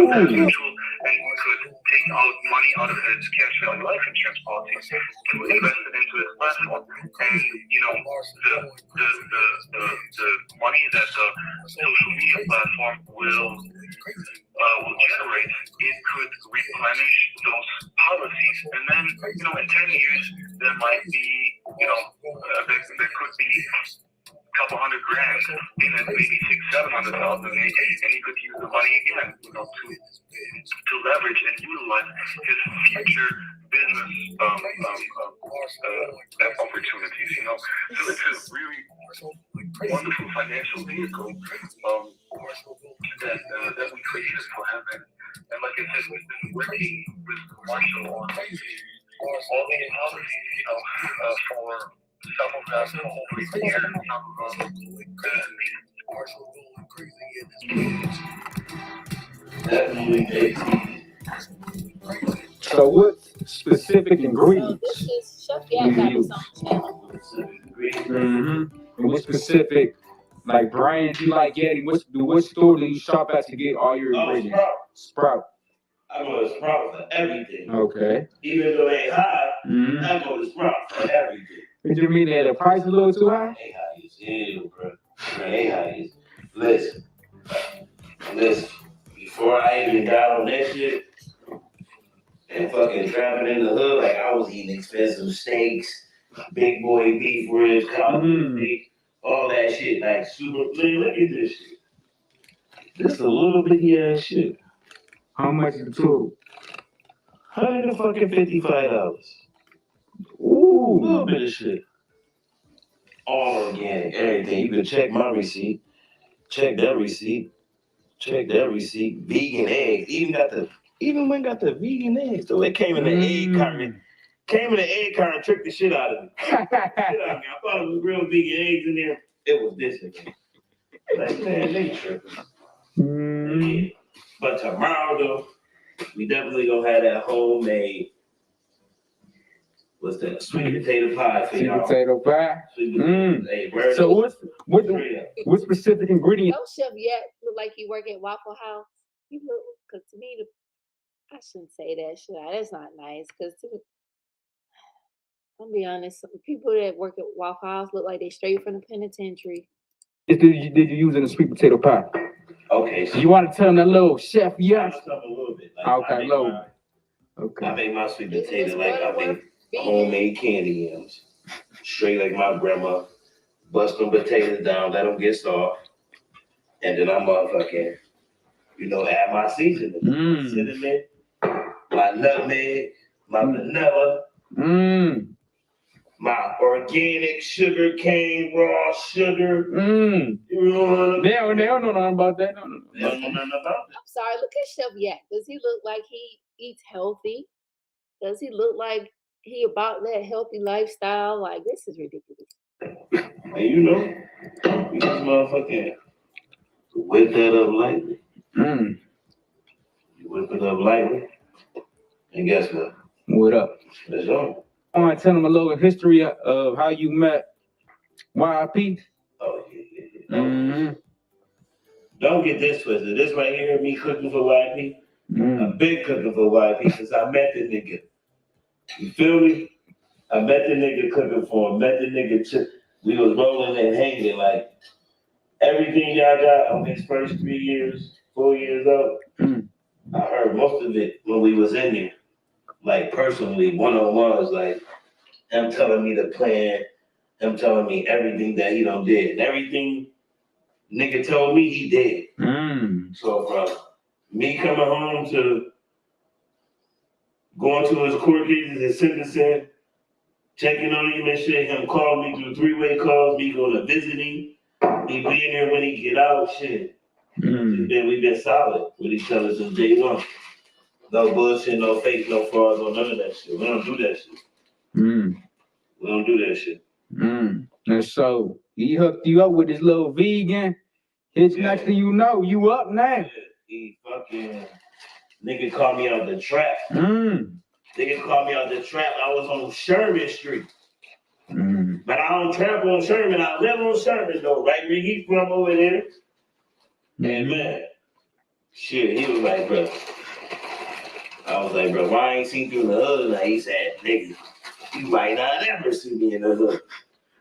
Penn Mutual, and he could take out money out of his cash value life insurance policy to invest it into his platform. And, the money that the social media platform will generate, it could replenish those policies. And then, in 10 years, there might be, there could be a couple $100,000 in it, maybe $600,000-700,000, and he could use the money again, to leverage and utilize his future business opportunities. So it's a really wonderful financial vehicle that we created for him. And like I said, we've been working with Marshall on all these policies, for some of them for over a year, some of them So what specific ingredients do you use? And what specific brands you like getting? What store do you shop at to get all your ingredients? Sprout. I go to Sprout for everything. Okay. Even though they high, I go to Sprout for everything. Did you mean that the price a little too high? They high as hell, bro. They high as. Listen, Listen, before I even got on that shit and fucking trapping in the hood, like I was eating expensive steaks, big boy beef ribs, cotton beef, all that shit. Like super. Man, look at this shit. Just a little bitty ass shit. How much is the total? $155. Ooh. A little bit of shit. All organic, everything. You can check my receipt. Check that receipt. Check that receipt. Vegan eggs. Even went got the vegan eggs. So it came in the egg carton. Came in the egg carton, tricked the shit out of me. I thought it was real vegan eggs in there. It was this again. Like, man, they tripping. Yeah. But tomorrow though, we definitely gonna have that homemade. What's that? Sweet potato pie for y'all. Sweet potato pie. Hey, so what specific ingredients? Don't Chef yet look like you work at Waffle House. You look, because to me, I shouldn't say that, should I? That's not nice. Because I'll be honest, people that work at Waffle House look like they straight from the penitentiary. Did you use in the sweet potato pie? Okay. So you want to tell them that little chef? Yes. A little bit. Like okay, low. Okay. I make my sweet potato like I make homemade candy yams. Straight like my grandma. Bust them potatoes down, let them get soft. And then I'm motherfucking, add my seasoning. My cinnamon, my nutmeg, my vanilla, my organic sugar cane, raw sugar. You know what I mean? They don't know nothing about that. They don't know nothing about that. I'm sorry, look at Chef Yak. Does he look like he eats healthy? Does he look like he about that healthy lifestyle? Like, this is ridiculous. And you just motherfucking whip that up lightly. You whip it up lightly. And guess what? What up? That's all. I want to tell them a little history of how you met YP. Oh, yeah. Don't get this twisted. This right here, me cooking for YP. I've been cooking for YP since I met the nigga. You feel me? I met the nigga cooking for him. Met the nigga. We was rolling and hanging. Like, everything y'all got on these first 3 years, 4 years out, I heard most of it when we was in there. Like, personally, one-on-ones, like, him telling me the plan, him telling me everything that he done did. And everything nigga told me he did. So from me coming home to going to his court cases and sentencing, checking on him and shit, him calling me through three-way calls, me going to visit him, me being there when he get out, shit. We been solid with each other since day one. No bullshit, no fake, no fraud, no none of that shit. We don't do that shit. We don't do that shit. And so he hooked you up with this little vegan. Next thing you know, you up now. Yeah, he fucking nigga called me out the trap. Nigga called me out the trap. I was on Sherman Street. But I don't trap on Sherman. I live on Sherman though, right where he from over there. And man, shit, he was like, bro. I was like, bro, why I ain't seen you in the hood? Like, he said, nigga, you might not ever see me in the hood.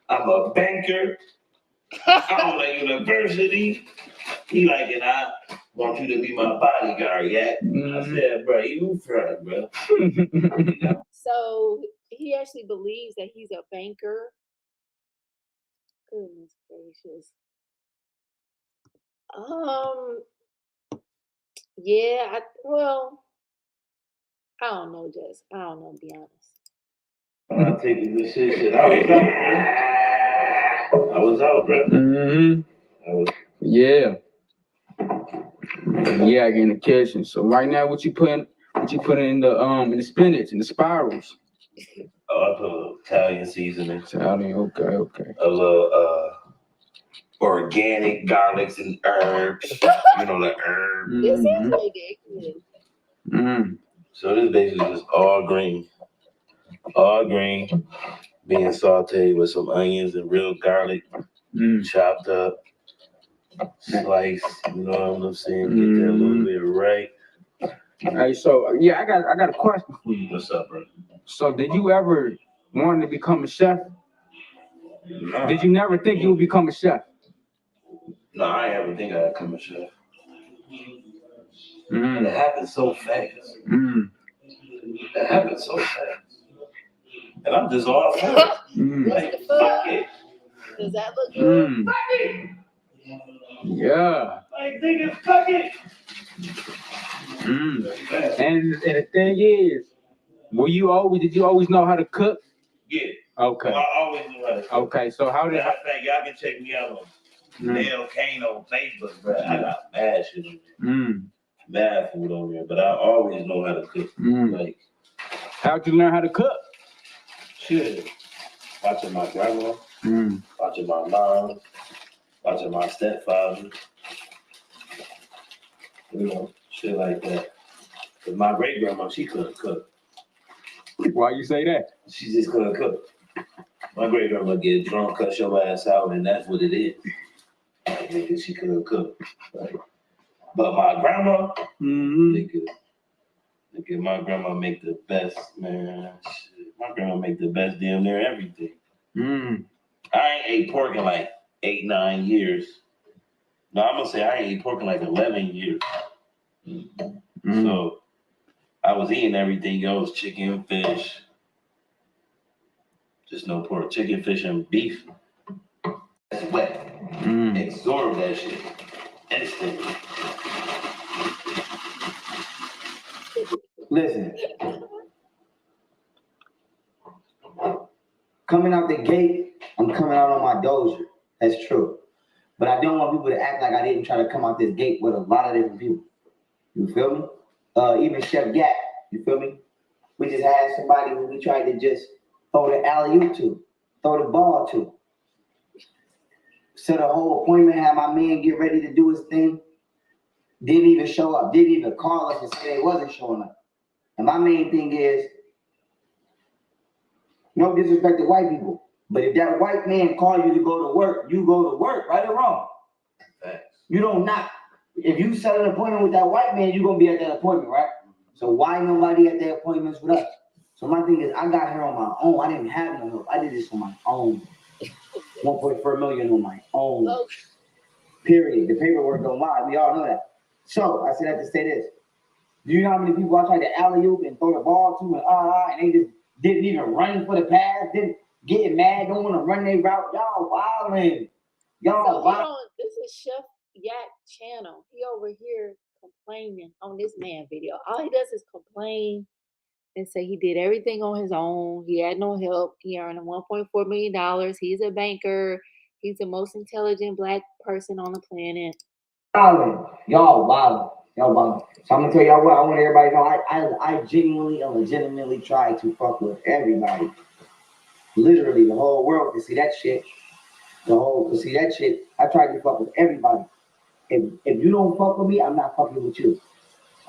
I'm a banker. I'm like university. He like, and I want you to be my bodyguard, yeah? I said, bro, you front, bro. So he actually believes that he's a banker. Goodness gracious. Yeah, I don't know, Jess. I don't know, to be honest. I'll take you this shit. I was out, bro. Yeah, in the kitchen. So right now, what you putting in the spinach and the spirals? Oh, I put a little Italian seasoning. Okay. A little organic garlics and herbs. You know, the herbs. This is ridiculous. So this basically just all green. All green, being sauteed with some onions and real garlic, chopped up, sliced, you know what I'm saying? Get that a little bit right. Hey, so yeah, I got a question for you. What's up, bro? So did you ever want to become a chef? Nah. Did you never think you would become a chef? No, I ain't ever think I'd become a chef. And it happened so fast. It happened so fast. And I'm just all for it. Like, fuck it. Does that look good? Yeah. Like, niggas, fuck it. And the thing is, did you always know how to cook? Yeah. Okay. Well, I always knew how to cook. Okay, so how did Matter of fact, y'all can check me out on Nail Kane on Facebook, bro. I got mad shit on there. Mad food on there, but I always know how to cook. Like, how'd you learn how to cook? Shit. Watching my grandma, watching my mom, watching my stepfather. You know, shit like that. Cause my great grandma, she couldn't cook. Why you say that? She just couldn't cook. My great grandma get drunk, cut your ass out, and that's what it is. Like, nigga, she couldn't cook. Like, but my grandma, nigga, my grandma make the best, man. Shit. My grandma make the best damn near everything. I ain't ate pork in like 8-9 years. No, I'm gonna say I ain't ate pork in like 11 years. So I was eating everything else, chicken, fish. Just no pork. Chicken, fish, and beef. That's wet. Absorb that shit instantly. Listen. Coming out the gate, I'm coming out on my dozer. That's true. But I don't want people to act like I didn't try to come out this gate with a lot of different people. You feel me? Even Chef Gat, you feel me? We just had somebody who we tried to just throw the alley-oop to, throw the ball to. Set a whole appointment, have my man get ready to do his thing. Didn't even show up, didn't even call us and say they wasn't showing up. And my main thing is, no disrespect to white people, but if that white man called you to go to work, you go to work, right or wrong? You don't not. If you set an appointment with that white man, you're going to be at that appointment, right? So why nobody at their appointments with us? So my thing is, I got here on my own. I didn't have no help. I did this on my own. 1.4 million on my own. Period. The paperwork don't lie. We all know that. So I said that to say this. Do you know how many people I tried to alley-oop and throw the ball to and they just didn't even run for the pass, didn't get mad, don't want to run their route? Y'all wildin'. Y'all wildin'. This is Chef Yak channel. He over here complaining on this man video. All he does is complain and say he did everything on his own. He had no help. He earned $1.4 million. He's a banker. He's the most intelligent black person on the planet. Y'all wildin'. Y'all wildin'. So I'm gonna tell y'all what I want everybody to know. I genuinely and legitimately try to fuck with everybody. Literally, the whole world can see that shit. I try to fuck with everybody. If you don't fuck with me, I'm not fucking with you.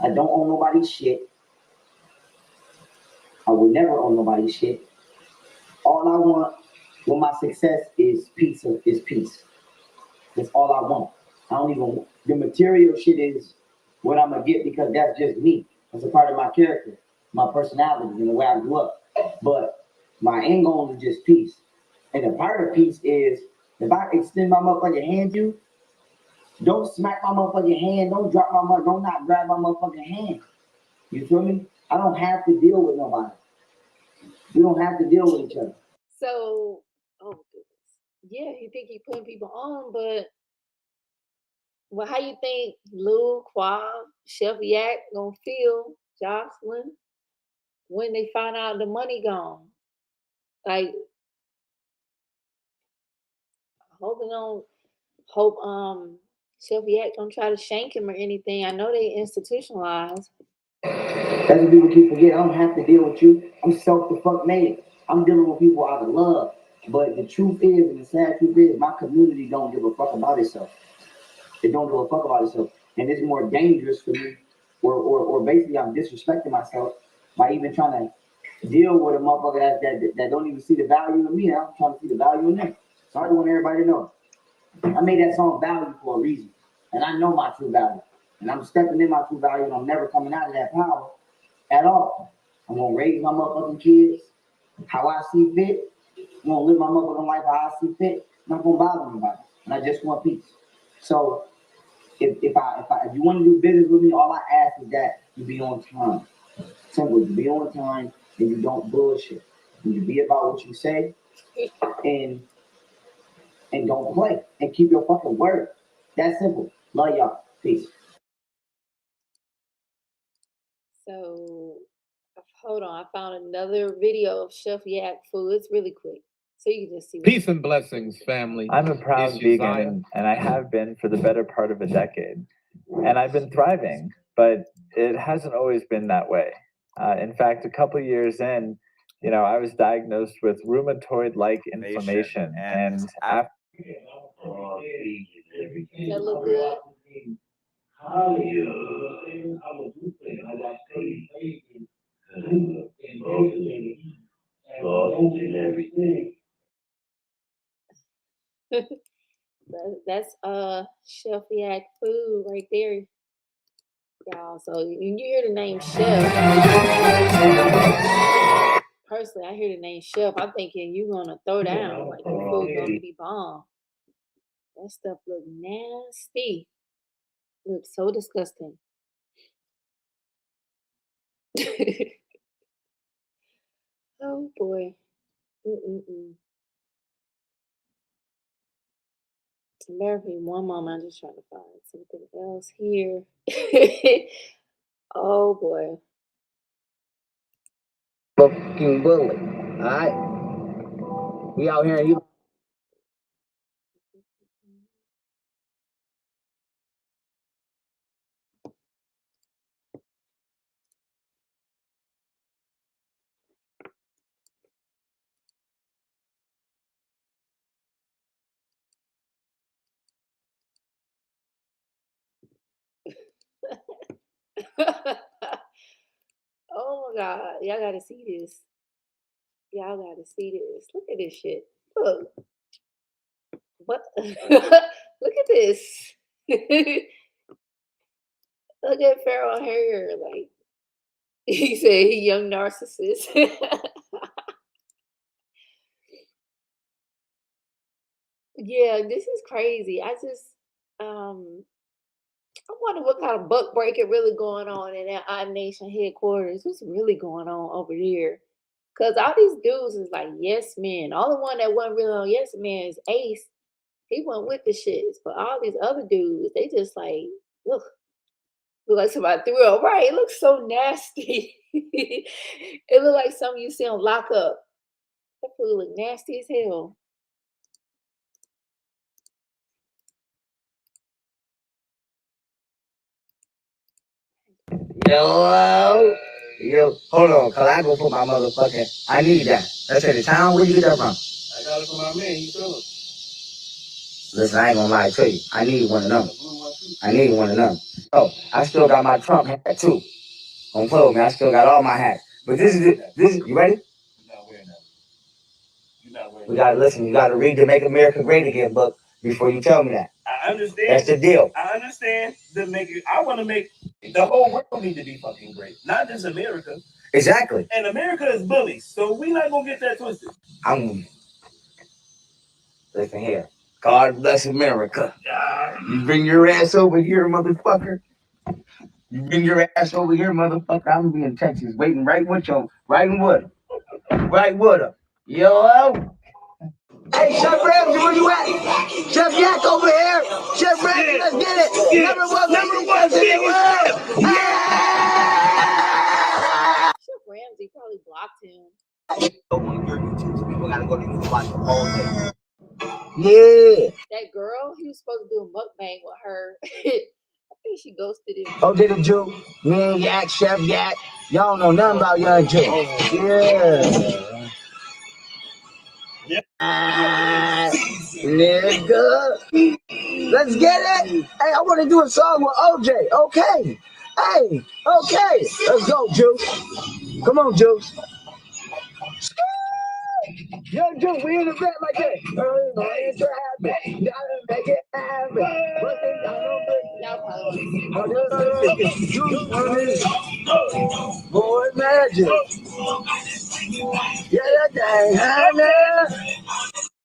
I don't own nobody's shit. I will never own nobody's shit. All I want with my success is peace. That's all I want. I don't even, the material shit is what I'm gonna get because that's just me. That's a part of my character, my personality, and the way I grew up. But my end goal is just peace. And a part of peace is if I extend my motherfucking hand to you, don't smack my motherfucking hand, don't drop my mother, don't not grab my motherfucking hand. You feel me? I don't have to deal with nobody. We don't have to deal with each other. So, oh goodness. Yeah, you think he putting people on, but well, how you think Lou, Quab, Chef Yak gonna feel, Jocelyn, when they find out the money gone? Like, hope Chef Yak don't try to shank him or anything. I know they institutionalized. That's what people keep forgetting. I don't have to deal with you. I'm self-the-fuck made. I'm dealing with people out of love. But the truth is, and the sad truth is, my community don't give a fuck about itself. They don't give a fuck about itself. And it's more dangerous for me, or basically I'm disrespecting myself by even trying to deal with a motherfucker that don't even see the value in me. And I'm trying to see the value in them. So I want everybody to know. I made that song Value for a reason. And I know my true value. And I'm stepping in my true value, and I'm never coming out of that power at all. I'm gonna raise my motherfucking kids how I see fit. I'm gonna live my motherfucking life how I see fit. I'm not gonna bother anybody. And I just want peace. So If you want to do business with me, all I ask is that you be on time. Simple, you be on time and you don't bullshit. You be about what you say and don't play and keep your fucking word. That's simple. Love y'all. Peace. So hold on, I found another video of Chef Yak food. It's really quick, so you can just see. Peace and blessings, family. I'm a proud vegan, and I have been for the better part of a decade. And I've been thriving, but it hasn't always been that way. In fact, a couple years in, I was diagnosed with rheumatoid-like inflammation, and after That look good. That's Chef Yak food right there, y'all. So when you hear the name Chef, personally, I hear the name Chef, I'm thinking you're gonna throw down, like your food gonna be bomb. That stuff look nasty. Looks so disgusting. Oh boy. Mm-mm-mm. Bear with me one moment. I'm just trying to find something else here. Oh boy. Fucking bully. Alright? We out here and you. Oh my God. Y'all gotta see this. Y'all gotta see this. Look at this shit. Look. What? Look at this. Look at Pharaoh hair. Like he said he young narcissist. Yeah, this is crazy. I wonder what kind of buck breaking really going on in that Odd Nation headquarters. What's really going on over here? Cause all these dudes is like yes men. All the one that wasn't really on yes men is Ace. He went with the shits. But all these other dudes, they just like, look like somebody threw up. Right. It looks so nasty. It look like something you see on Lock Up. That food look nasty as hell. Yo, hold on, cause I go put my motherfucking. I need that. That's in the town. Where you get that from? I got it from my man. He told us. Listen, I ain't gonna lie to you. I need one of them. I need one of them. Oh, I still got my Trump hat too. Don't play with me. I still got all my hats. But this is you ready? You're not wearing that. You're not wearing We gotta listen. You gotta read the Make America Great Again book before you tell me that. I understand. That's the deal. I understand I want to make the whole world need to be fucking great, not just America. Exactly. And America is bullies, so we're not gonna get that twisted. Listen here. God bless America. You bring your ass over here, motherfucker. You bring your ass over here, motherfucker. I'm gonna be in Texas waiting right with you. Right with him. Right with him. Yo. Hey, Chef Ramsey, where you at? Chef Yak over here. Chef Ramsey, let's get it. Number one in the world. Chef Ramsey probably blocked him. On your YouTube, so people gotta go to YouTube watch the whole thing. Yeah. That girl, he was supposed to do a mukbang with her. I think she ghosted him. Oh, did it, Jew? Me and Yak, Chef Yak. Y'all don't know nothing about Young Jew. Yeah. Nigga. Let's get it. Hey, I want to do a song with OJ. Okay. Hey, okay. Let's go, Jew. Come on, Jew. Young Jew, we in the bed like that. Gotta make it happen. Boy, magic. Yeah, that thing.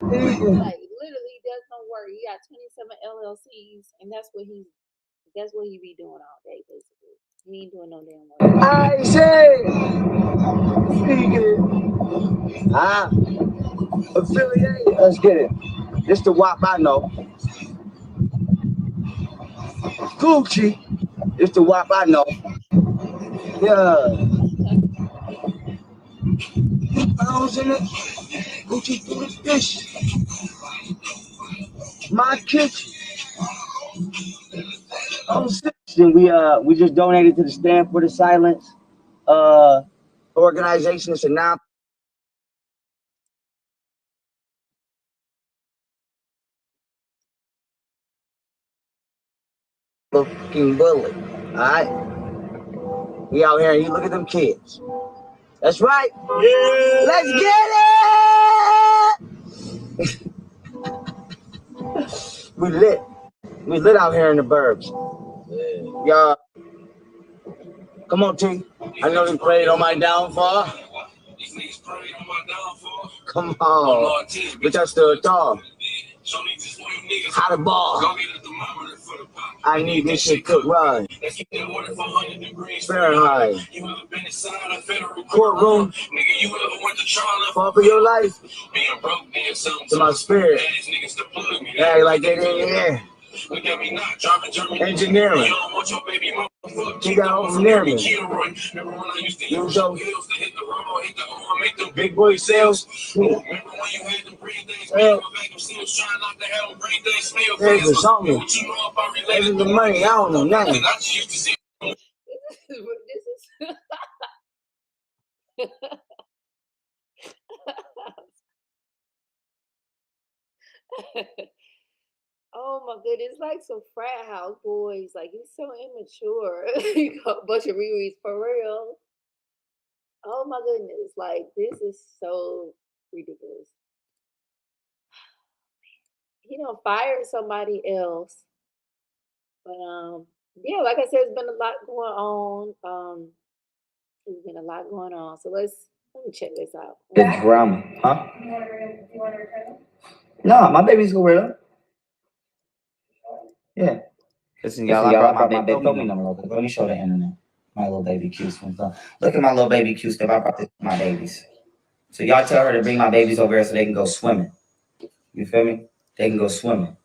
Like literally does no work. He got 27 LLCs, and that's what he's that's what he be doing all day, basically. He ain't doing no damn work. I say, affiliate. Let's get it. This the WAP I know. Gucci. This the WAP I know. Yeah. Pounds in it. Gucci through the dish. My kitchen. Oh, we just donated to the Stand for the Silence organization. It's a non. Fucking bully. All right. We out here and you look at them kids. That's right. Yeah. Let's get it. We lit. We lit out here in the burbs. Y'all, come on, T. I know they prayed on my downfall. Come on. Bitch, I stood tall. How the ball. I need this shit cooked right. Fahrenheit. Courtroom. Fall for your life. To my spirit. Hey, like they didn't hear. Engineering. He got home near me. Big boy sales. There's the song. There's the money. I don't know nothing. Oh my goodness, it's like some frat house boys. Like, he's so immature. You got a bunch of rereads for real. Oh my goodness, like this is so ridiculous. He done fired somebody else. But yeah, like I said, it's been a lot going on. There's been a lot going on. So let me check this out. It's drama, huh? You want to return them? No, my baby's gonna wear them. Yeah. Listen, y'all, I brought my baby number real quick. Let me show the internet. My little baby Q stuff. Look at my little baby Q stuff. I brought this for my babies. So y'all tell her to bring my babies over here so they can go swimming. You feel me? They can go swimming.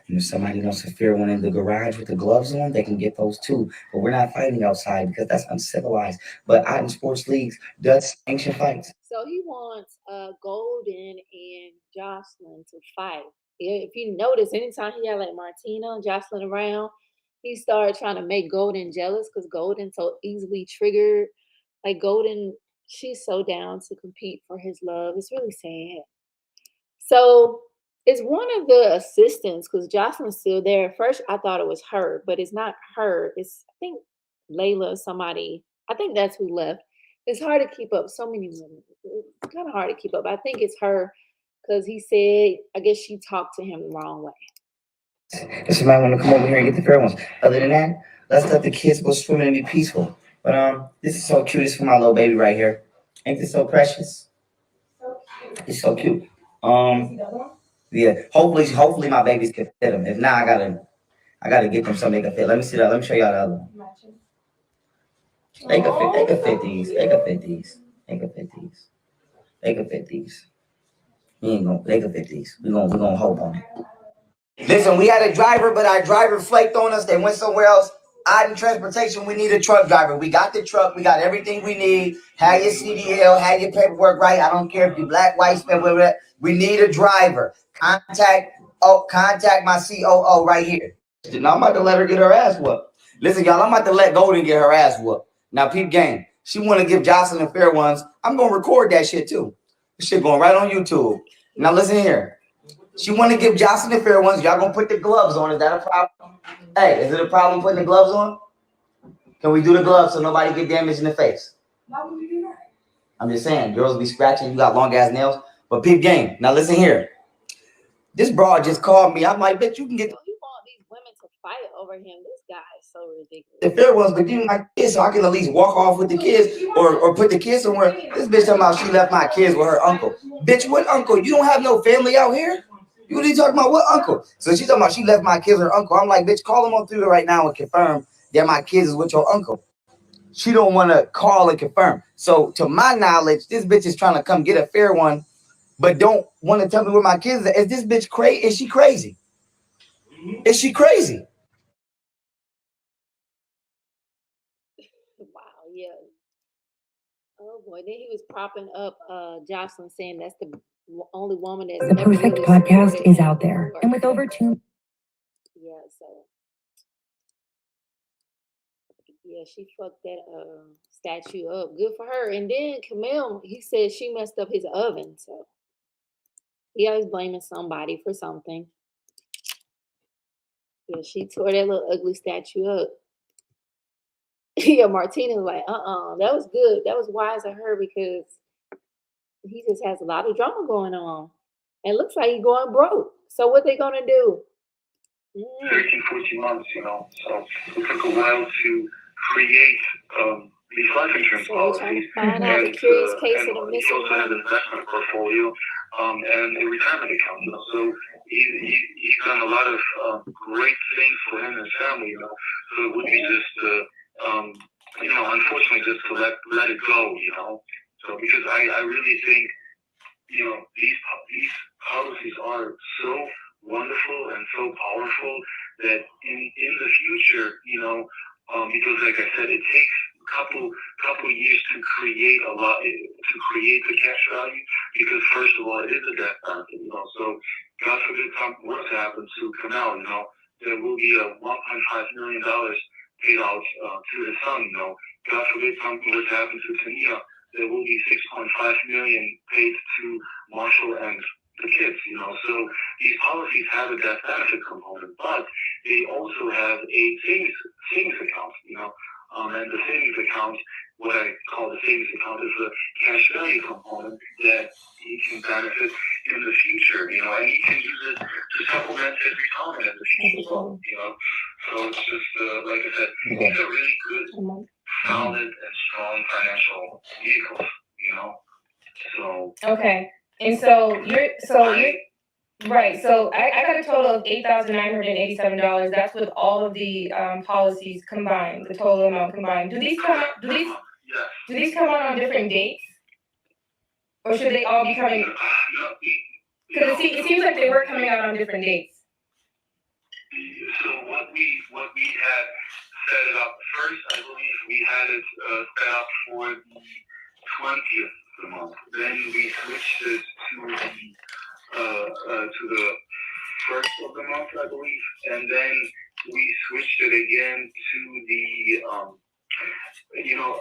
And if somebody wants to fear one in the garage with the gloves on, they can get those too. But we're not fighting outside because that's uncivilized. But out in sports leagues does sanction fights. So he wants Golden and Jocelyn to fight. If you notice, anytime he had like Martina and Jocelyn around, he started trying to make Golden jealous because Golden's so easily triggered. Like Golden, she's so down to compete for his love. It's really sad. So it's one of the assistants because Jocelyn's still there. At first, I thought it was her, but it's not her. It's, I think, Layla or somebody. I think that's who left. It's hard to keep up. So many women. It's kind of hard to keep up. I think it's her because he said, I guess she talked to him the wrong way. If somebody want to come over here and get the fair ones. Other than that, let's let the kids go swimming and be peaceful. But this is so cute. It's for my little baby right here. Ain't this so precious? It's so cute. Yeah. Hopefully my babies can fit them. If not, I gotta get them something they can fit. Let me see that. Let me show y'all the other one. They can fit these. They can fit these. They can fit these. They can fit these. They can fit these. We're gonna hope on it. Listen, we had a driver, but our driver flaked on us. They went somewhere else. Item transportation, we need a truck driver. We got the truck. We got everything we need. Have your CDL, have your paperwork right. I don't care if you're black, white, Spanish, whatever. We need a driver. Contact my COO right here. Now I'm about to let her get her ass whooped. Listen, y'all, I'm about to let Golden get her ass whooped. Now, peep game. She want to give Jocelyn fair ones. I'm going to record that shit, too. This shit going right on YouTube. Now, listen here. She want to give Jocelyn fair ones. Y'all going to put the gloves on. Is that a problem? Hey, is it a problem putting the gloves on? Can we do the gloves so nobody get damaged in the face? Why would you do that? I'm just saying. Girls be scratching. You got long-ass nails. But peep game. Now, listen here. This broad just called me. I'm like, bitch, you can get... You want these women to fight over him. This guy is so ridiculous. The fair ones, but you my kids, so I can at least walk off with the kids or put the kids somewhere. This bitch talking about she left my kids with her uncle. Bitch, what uncle? You don't have no family out here? You really talking about what uncle? So she talking about she left my kids with her uncle. I'm like, bitch, call them on through right now and confirm that my kids is with your uncle. She don't want to call and confirm. So to my knowledge, this bitch is trying to come get a fair one, but don't want to tell me where my kids are. Is this bitch crazy? Is she crazy? Is she crazy? Wow, yeah. Oh boy, then he was propping up Jocelyn, saying that's the only woman that's The ever Perfect really podcast supported is him out there. before. And with over 2 Yeah, so yeah, she fucked that statue up. Good for her. And then Kemel, he said she messed up his oven. So he always blaming somebody for something. Yeah, she tore that little ugly statue up. Yeah, Martina was like, that was good. That was wise of her because he just has a lot of drama going on. And looks like he's going broke. So what they gonna do? 13, 14 months, so it took a while to create these life insurance So we're trying policies. to find out the curious case of the And he missing also has money. an investment portfolio and a retirement account, so he's done a lot of great things for him and his family, so it would be just, unfortunately just to let it go, so because I really think, these policies are so wonderful and so powerful that in the future, because like I said, it takes a couple years to create the cash value, because first of all, it is a death benefit, so God forbid something were to happen to Kemel, there will be a $1.5 million paid out to his son, God forbid something were to happen to Tania, there will be $6.5 million paid to Marshall and the kids, so these policies have a death benefit component, but they also have a savings account, and the savings account, what I call the savings account, is the cash value component that he can benefit in the future, and he can use it to supplement his retirement in the future as well, so it's just, like I said, these are really good, solid, and strong financial vehicles, so. Okay. And so you're right. So I got a total of $8,987. That's with all of the policies combined, the total amount combined. Do these come out on different dates? Or should they all be coming? Because it seems like they were coming out on different dates. So what we had set it up first, I believe we had it set up for the 20th of the month. Then we switched it to the first of the month, I believe, and then we switched it again to the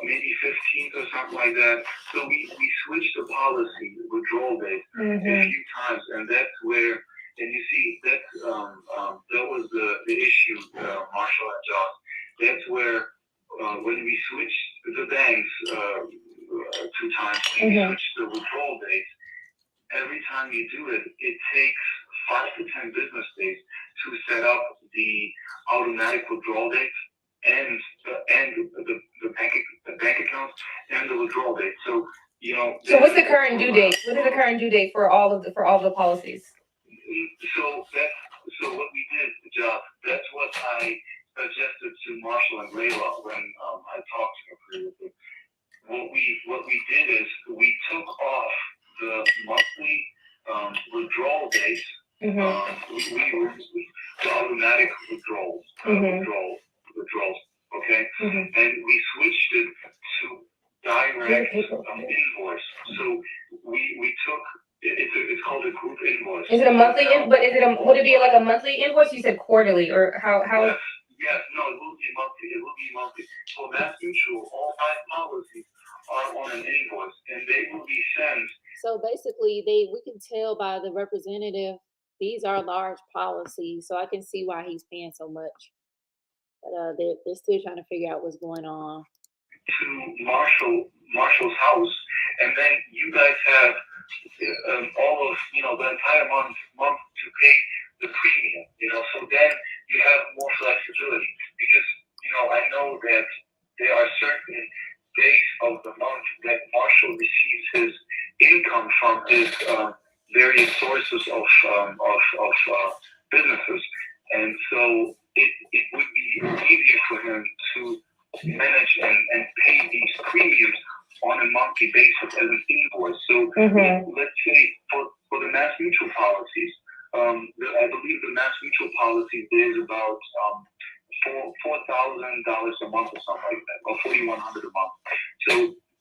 maybe 15th or something like that. So we switched the policy withdrawal date a few times, and that's where. And you see, that was the issue, Marshall and Josh. That's where when we switched the banks 2 times, when we switched the withdrawal dates, every time you do it, it takes 5 to 10 business days to set up the automatic withdrawal dates and the bank accounts and the withdrawal date. So So what's the current due date? What is the current due date for all of the policies? So what we did, Job, that's what I suggested to Marshall and Layla when I talked to her previously. What we did is we took off the monthly withdrawal dates. We the automatic withdrawals, withdrawals. Okay, and we switched it to direct invoice. So we took. It's called a group invoice. Is it a monthly would it be like a monthly invoice? You said quarterly, or how? Yes, no, it will be monthly. It will be monthly. For Mass Mutual, all 5 policies are on an invoice, and they will be sent. So basically, we can tell by the representative these are large policies, so I can see why he's paying so much. But they're still trying to figure out what's going on. To Marshall's house, and then you guys have all of the entire month to pay the premium. So then you have more flexibility because I know that there are certain days of the month that Marshall receives his income from his various big sources of businesses, and so it would be easier for him to manage and pay these premiums on a monthly basis as an invoice. So let's say for the Mass Mutual policies, I believe the Mass Mutual policy is about $4,000 a month or something like that, or $4,100 a month. So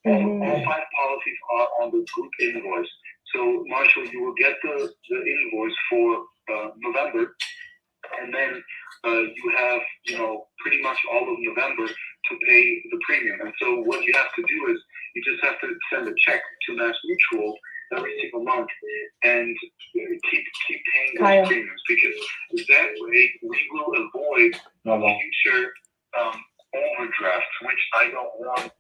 all 5 policies are on the group invoice. So Marshall, you will get the invoice for November, and then you have pretty much all of November to pay the premium. And so what you have to do is you just have to send a check to Mass Mutual every single month and keep paying those premiums, because that way we will avoid future overdrafts, which I don't want.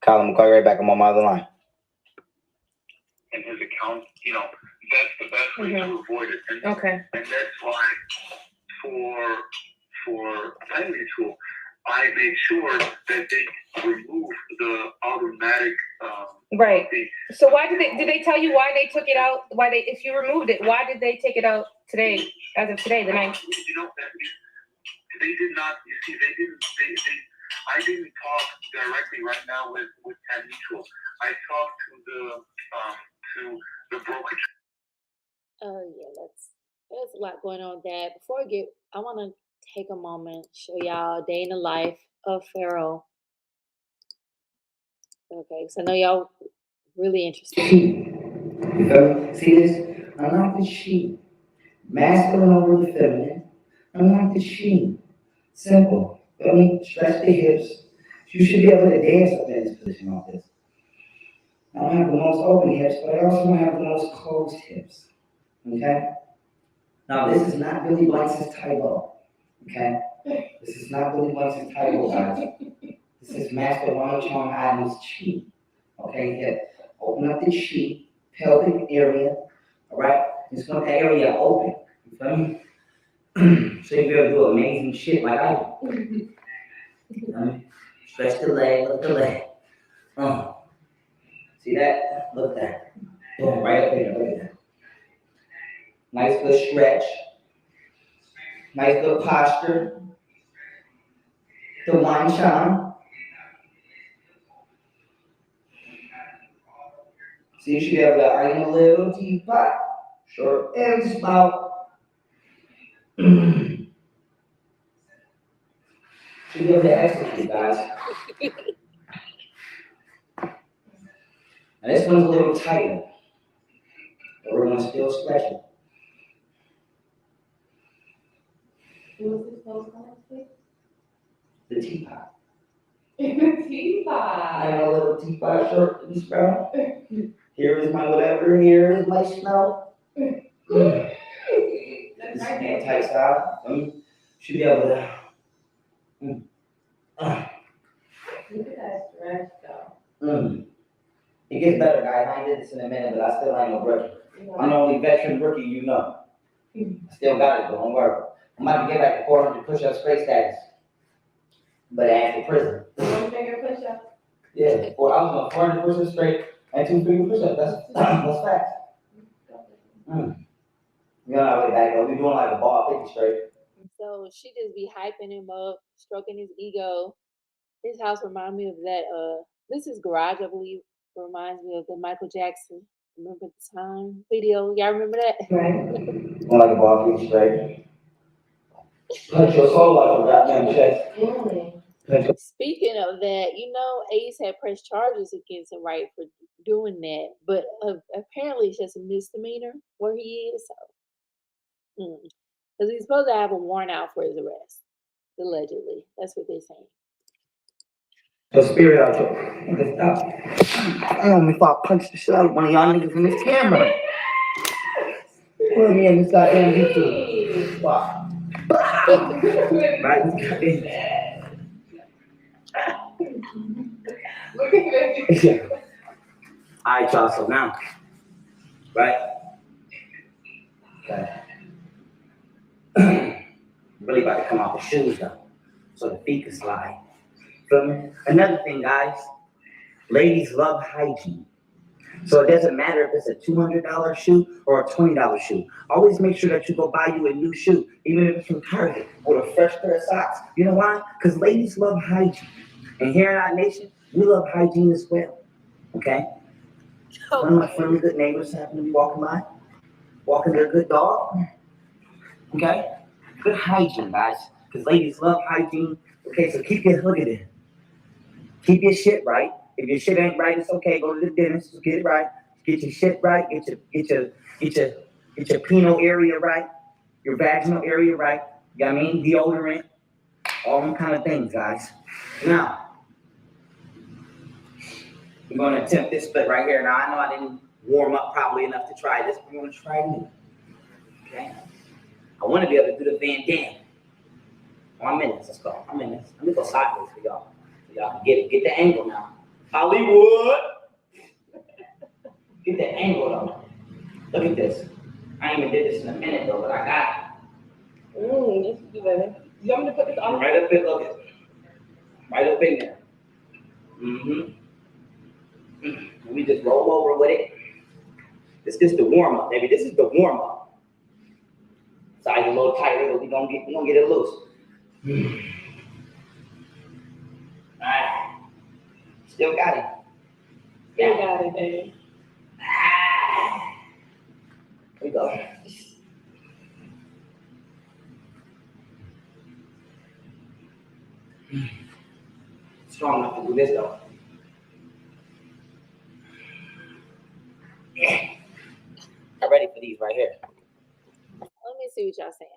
Kyle, I'm call you right back. I'm on my other line. In his account, that's the best way to avoid it. And, and that's why for Time Mutual, I made sure that they remove the automatic. Right. So why did they tell you why they took it out? Why they, if you removed it, why did they take it out today? As of today, the 9th. They did not. You see, they didn't. I didn't talk directly right now with Time Mutual. I talked to the brokerage. Oh yeah, there's a lot going on with that. Before I want to take a moment, show y'all a day in the life of Pharaoh. Okay, so I know y'all really interested. See this? Unlike the sheep, masculine over the feminine. Unlike the sheep, simple. Stretch the hips. You should be able to dance up in this position like this. I don't have the most open hips, but I also don't have the most closed hips. Okay? Now, this is not Billy Blanks' Tybo. Okay? This is not Billy Blanks' Tybo, guys. This is Master Wonderchong Adam's cheek. Okay? Hip. Open up the cheek, pelvic area. All right? Just want that area open. You feel me? So you'll be able to do amazing shit like I do. Stretch the leg, look the leg. See that? Look at that. Boom, right up there, look at that. Nice good stretch. Nice good posture. The wine shine. So you should be able to iron a little teapot. Short and spout. Should be able to execute, guys. And this one's a little tighter. But we're going to still stretch it. The teapot. The teapot. I have a little teapot short and spout. Here is my whatever. Here is my snout. This is a tight style. Should be able to. Look at that stretch, though. It gets better, guys. I ain't did this in a minute, but I still ain't no rookie. I'm the only veteran rookie you know. I still got it, though. Don't worry. I'm about to get back to 400 push-ups straight status. But after prison. 1-finger push-up. Yeah, I was on 400 push-ups straight and 2-finger push-ups. That's facts. You know how we back up. We doing like a ball 50 straight. So she just be hyping him up, stroking his ego. His house reminds me of that. This is Garage, I believe. Reminds me of the Michael Jackson Remember the Time video. Y'all remember that? Right. Like a ball 50 straight. Punch your soul out your goddamn chest. Speaking of that, Ace had pressed charges against him, right, for doing that. But apparently it's just a misdemeanor where he is. So, because he's supposed to have a warrant out for his arrest, allegedly. That's what they're saying. The spirit out your. Stop. Damn, if I punch the shit out of one of y'all niggas in this camera. Put me in this goddamn YouTube. Wow. Right, this goddamn. Alright, y'all, so now. Right? Okay. Really about to come off the shoes though. So the feet can slide. Feel me? Another thing, guys. Ladies love hygiene. So it doesn't matter if it's a $200 shoe or a $20 shoe. Always make sure that you go buy you a new shoe, even if it's from Target, with a fresh pair of socks. You know why? Because ladies love hygiene. And here in our nation, we love hygiene as well. Okay? One of my friendly good neighbors happened to be walking their good dog. Okay? Good hygiene, guys. Because ladies love hygiene. Okay, so look at it. Keep your shit right. If your shit ain't right, it's okay. Go to the dentist, just get it right. Get your shit right. Get your penile area right. Your vaginal area right. You know what I mean? Deodorant. All them kind of things, guys. Now, we're going to attempt this split right here. Now, I know I didn't warm up probably enough to try this, but we're going to try it. Okay? I want to be able to do the Van Damme. I'm in this. Let's go. I'm in this. Let me go sideways for y'all. So y'all can get it. Get the angle now. Hollywood. Get the angle though. Look at this. I ain't even did this in a minute though, but I got it. Yes, you do, baby. You want me to put this on? Right up in, look at it. Right up in there. Let me just roll over with it. This is the warm up, baby. This is the warm up. Size a little tighter, but we gonna get it loose. Alright. Still got it. Still got it, baby. Here we go. Strong enough to do this though. Yeah. I'm ready for these right here. Let me see what y'all saying.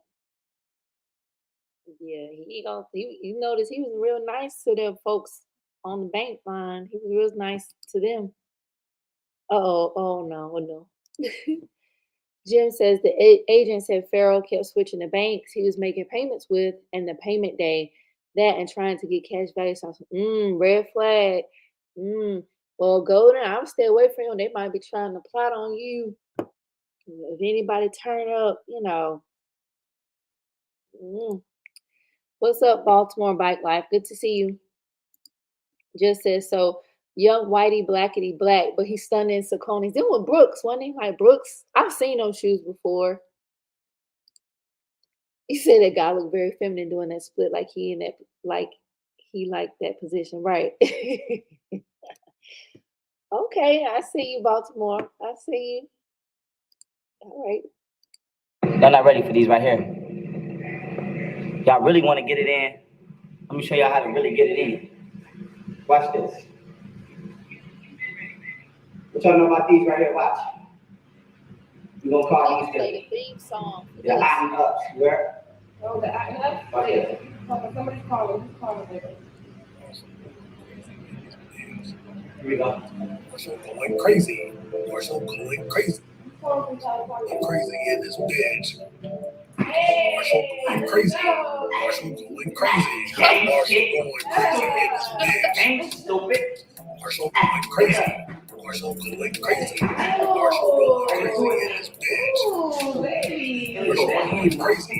Yeah, you notice he was real nice to them folks on the bank line. He was real nice to them. Oh no. Jim says the agent said Pharaoh kept switching the banks he was making payments with, and the payment day, that and trying to get cash value. So I was, red flag. Well, Golden, I would stay away from them. They might be trying to plot on you. If anybody turn up, What's up, Baltimore Bike Life? Good to see you. Just says so. Young whitey blackety black, but he's stunning in Saucony's. Then with Brooks, one name like Brooks. I've seen those shoes before. He said that guy looked very feminine doing that split, like he liked that position, right? Okay, I see you, Baltimore. I see you. All right. Y'all not ready for these right here. Y'all really want to get it in? Let me show y'all how to really get it in. Watch this. What y'all know about these right here? Watch. We're going to call these the theme song. the iron ups. Where? Oh, the iron ups? Okay. Somebody's calling. Who's calling, baby? Here we go. Marshall going crazy. Marshall going crazy. I'm crazy in this bitch. Marshall going crazy. Marshall going crazy. Marshall going crazy in this bitch. Marshall going crazy. Marshall going crazy. Marshall going crazy in this bitch. Marshall going crazy.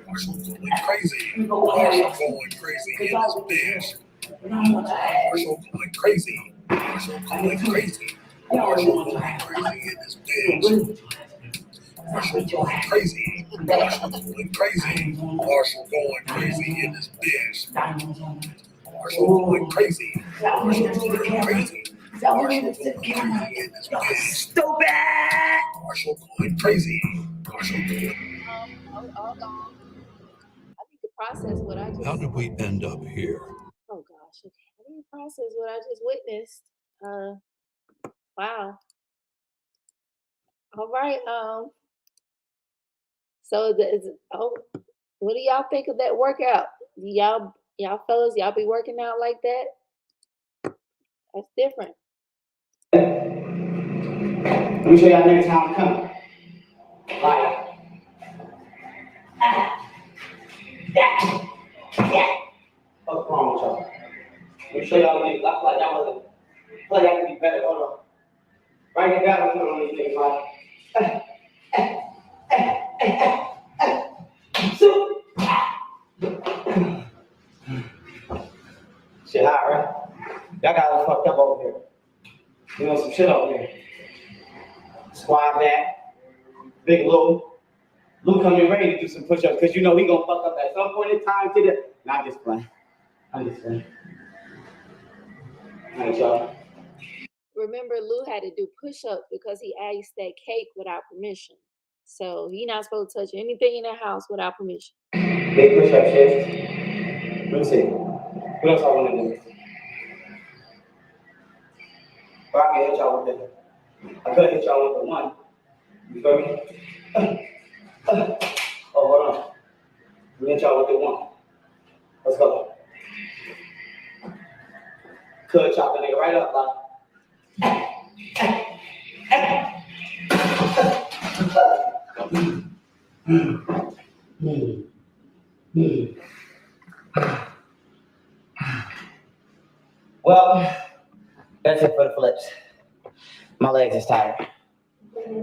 Marshall going crazy. Marshall going crazy in this bitch. Marshall going crazy. Marshall going crazy. Marshall going crazy in this bitch. Marshall going crazy. Marshall going crazy. Marshall going crazy in this bitch. Marshall going crazy. Marshall going crazy. Marshall going crazy in this bitch. Stupid! Marshall going crazy. Marshall going. Hold on. I need to process what I just. How did we end up here? Oh gosh, okay. I need to process what I just witnessed. Wow. All right. So what do y'all think of that workout? Y'all fellas, y'all be working out like that? That's different. Let me show y'all next time I'm coming. Like, what's wrong with y'all? Let me show y'all what I feel like y'all can be better. Hold on. Write it down. Put on these things like. Shit hot, right? Y'all got us fucked up over here. You know some shit over here. Squad back. Big Lou. Lou coming ready to do some push-ups because you know he gonna fuck up at some point in time to the. Nah, I'm just playing. I'm just playing. All right, y'all. Remember, Lou had to do push-ups because he iced that cake without permission. So he not supposed to touch anything in the house without permission. Big push-up shit. Let me see. What else I want to do? But I can hit y'all with it. I could hit y'all with the one. You feel me? Oh, hold on. Let me hit y'all with the one. Let's go. Could chop the nigga right up, like. Well, that's it for the flips. My legs is tired.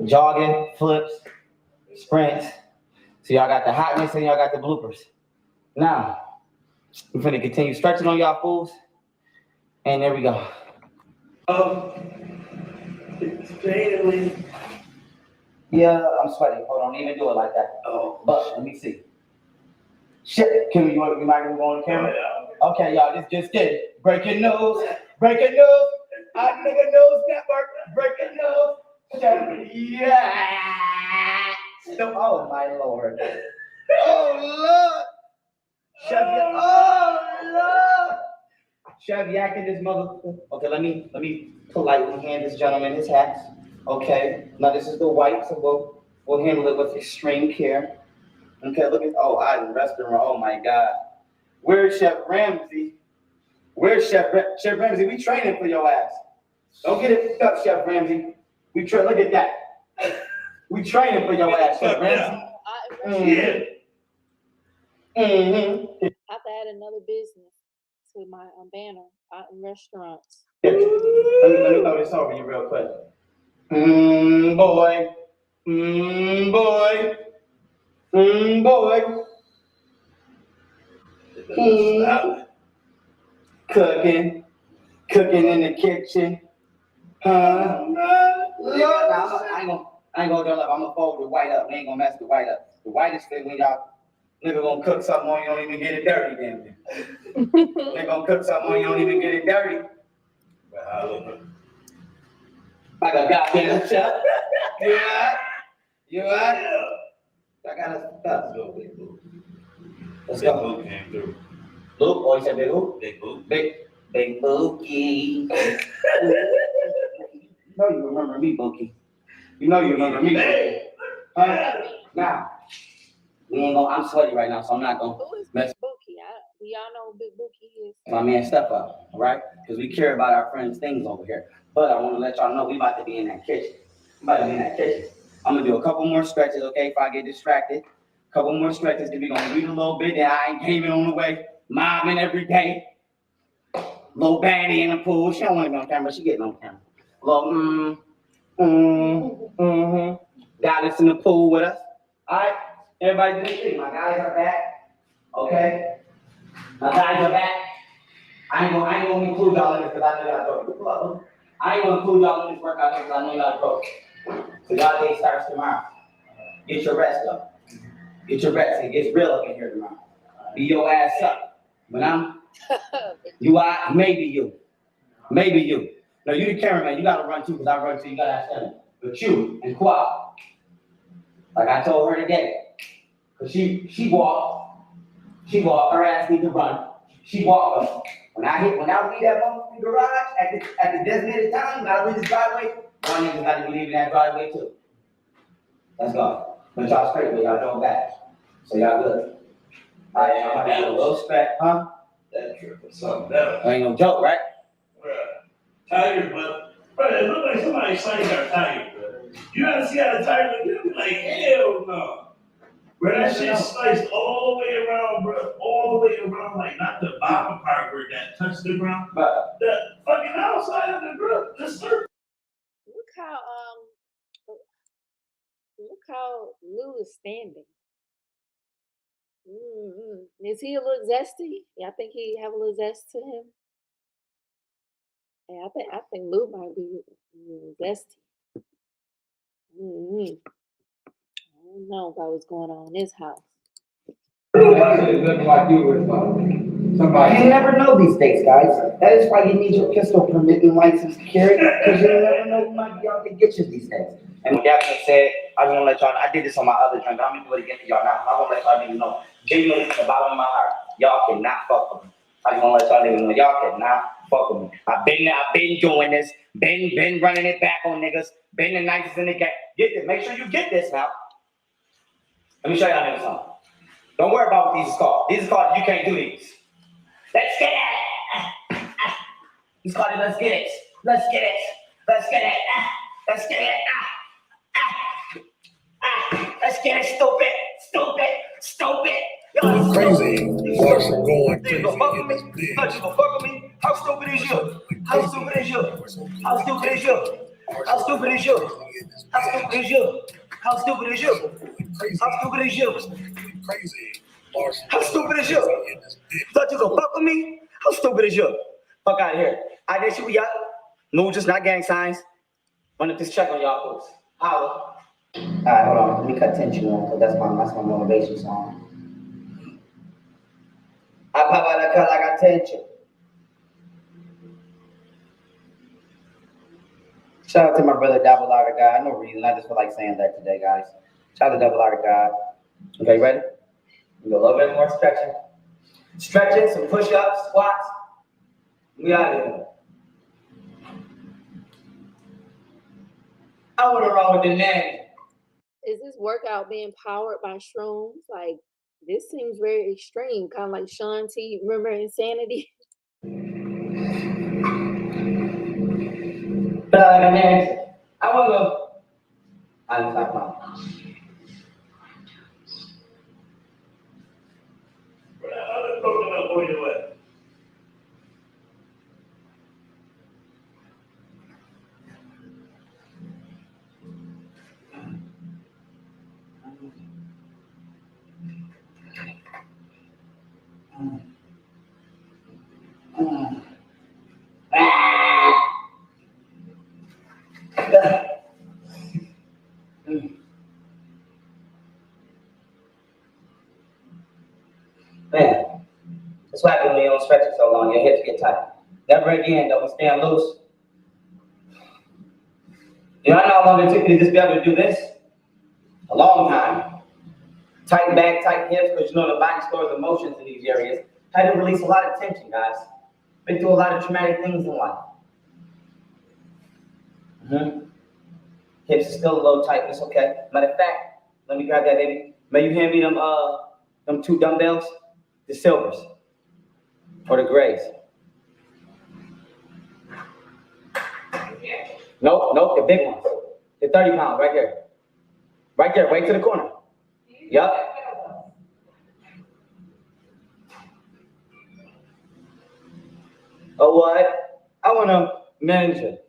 Jogging, flips, sprints. So y'all got the hotness and y'all got the bloopers. Now, we're gonna continue stretching on y'all fools. And there we go. Yeah, I'm sweating. Hold on, don't even do it like that. But let me see. Shit, can we, you might even go on the camera? Okay, y'all, this just kidding. Breaking news. Breaking news. Hot Nigga News Network. Breaking news. Yeah. Oh my Lord. Oh Lord. Chef yakking this motherfucker. Okay, let me politely hand this gentleman his hat. Okay, now this is the white, so we'll handle it with extreme care. Okay, look at I restaurant. Oh my God, where's Chef Ramsay? Where's Chef Ramsay? We training for your ass. Don't get it fucked up, Chef Ramsay. Look at that. We training for your ass, Chef Ramsay. Mm-hmm. I have to add another business to my banner out in restaurants. Let me throw this over you real quick. Boy. Boy. Boy. Cooking in the kitchen. I ain't gonna do it. I'm gonna fold the white up. We ain't gonna mess the white up. The whitest thing when y'all nigga gonna cook something on you, don't even get it dirty, damn it. They gonna cook something on you, don't even get it dirty. Like a goddamn chef. You right? I gotta stop. Let's go. Luke came through. Luke? Oh, you said Big Luke? Big Bookie. You know you remember me, Bookie. You know you remember me, Bookie. Now, we ain't gonna, I'm sweaty right now, so I'm not gonna mess. Bookie, do y'all know who Big Bookie is? My man, step up, all right? Because we care about our friends' things over here. But I want to let y'all know we about to be in that kitchen. I'm gonna do a couple more stretches, okay? If I get distracted, couple more stretches. Then we gonna read a little bit. Then I ain't gaming on the way. Momming every day. Little baddie in the pool. She don't want to be on camera. She getting on camera. Little Got us in the pool with us. All right, everybody do this thing. My guys are back. Okay. My guys are back. I ain't gonna include y'all in this because I know y'all broke. I ain't gonna include y'all in this workout because I know y'all broke. So y'all day starts tomorrow. Get your rest up. Get your rest. It gets real up in here tomorrow. Be your ass up. When you are, maybe you. No, you the cameraman. You gotta run too because I run too. You gotta ask them. But you and Quad, like I told her today, because she walked. Her ass need to run. She walked. When I leave that motherfucking garage at the designated time, when I leave this driveway, one nigga got to be leaving that driveway too. Let's go. But y'all straight, but y'all don't back. So y'all good. All right, y'all have a little respect, huh? That trip was something else. Ain't no joke, right? Tired, but bro, it look like somebody saying they're tired, bro. You gotta see how the tire look. You be like, hell no. Bro, that shit sliced all the way around, bro. All the way around, like not the bottom part where that touched the ground, but the fucking outside of the grill, the surface. Look how Lou is standing. Is he a little zesty? Yeah, I think he have a little zest to him. Yeah, I think Lou might be zesty. I don't know about what's going on in this house. Looking like you was somebody. You never know these days, guys. That is why you need your pistol permit and license to carry, because you never know who might be out to get you these days. And with that being said, I just want to let y'all know, I did this on my other drink, but I'm going to do it again for y'all now. I want to let y'all niggas know, genuinely from the bottom of my heart, y'all cannot fuck with me. I just want to let y'all niggas know, y'all cannot fuck with me. I've been doing this, been running it back on niggas, been the nicest in the game. Get this, make sure you get this now. Let me show y'all niggas something. Don't worry about what these is called. These is called, you can't do these. Let's get it. He's called it, let's get it. Let's get it. Let's get it. Let's get it. Let's get it, stupid. Stupid. Stupid. Going crazy. Marshall going crazy. You gonna fuck with me? You gonna fuck with me? How stupid is you? How stupid is you? How stupid is you? How stupid is you? How stupid is you? How stupid is you? How stupid is you? Crazy. How stupid is you? Thought you gonna fuck with me? How stupid is you? Fuck out of here. I did shoot y'all. No, just not gang signs. Wanted to check on y'all folks. Holla. Alright, hold on. Let me cut tension on, because that's my motivation song. I pop out that cut like I tension. Shout out to my brother Dawight God. No reason. I just feel like saying that today, guys. Shout out to Dawight God. Okay, ready? We go a little bit more stretching. Stretching, some push-ups, squats. We out of here. I want to roll with the name. Is this workout being powered by shrooms? Like, this seems very extreme, kind of like Sean T. Remember Insanity? But like I mentioned, I want to go. I'm talking about. I'm talking about going away. Man, that's what happens when you don't stretch it so long. Your hips get tight. Never again, don't stand loose. You know how long it took me to just be able to do this? A long time. Tight back, tight hips, because you know the body stores emotions in these areas. Had to release a lot of tension, guys. Been through a lot of traumatic things in life. Hips are still a little tight, it's okay. Matter of fact, let me grab that, baby. May you hand me them 2 dumbbells? The silvers. Or the grays. Nope, the big ones. The 30 pounds, right there. Right there, right to the corner. Yup. Oh, what? I want to manage it.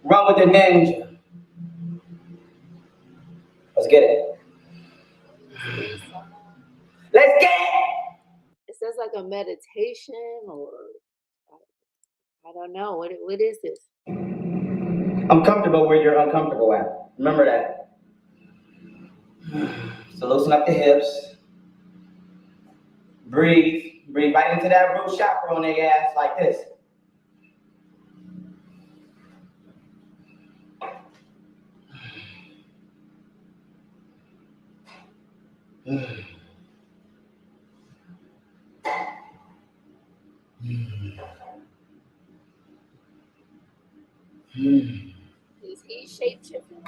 Run with the ninja. Let's get it. Let's get it! It says like a meditation, or I don't know. What is this? I'm comfortable where you're uncomfortable at. Remember that. So loosen up the hips. Breathe. Breathe right into that root chakra on their ass like this. Is he shape shifting?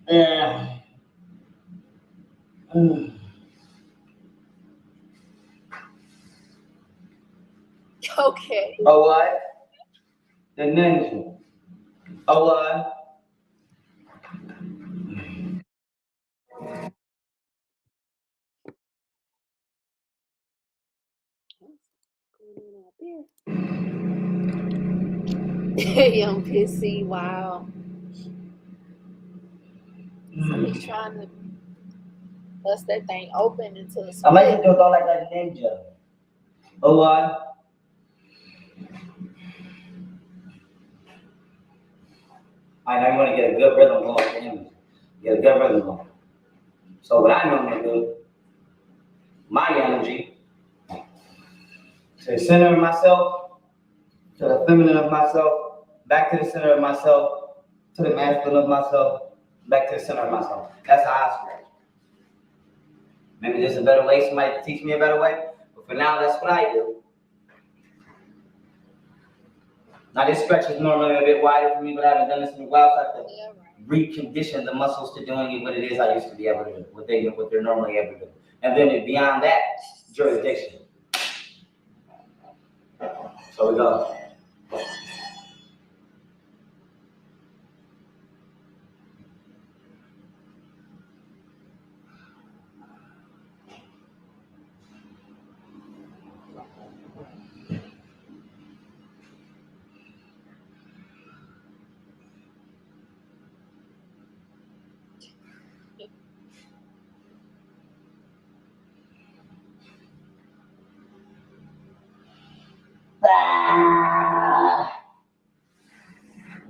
Yeah. Okay. Oh, what? The ninja. Oh, what? Young Pissy, wow. Somebody's trying to bust that thing open into a I like to split. do it like a ninja. Oh, what? I know you want to get a good rhythm going for him. Get a good rhythm going. So what I normally do, my energy, to the center of myself, to the feminine of myself, back to the center of myself, to the masculine of myself, back to the center of myself. That's how I stretch. Maybe there's a better way, somebody can teach me a better way, but for now, that's what I do. Now this stretch is normally a bit wider for me, but I haven't done this in a while, so I have to recondition the muscles to doing it what it is I used to be able to do, what they're normally able to do. And then beyond that, jurisdiction. So we go.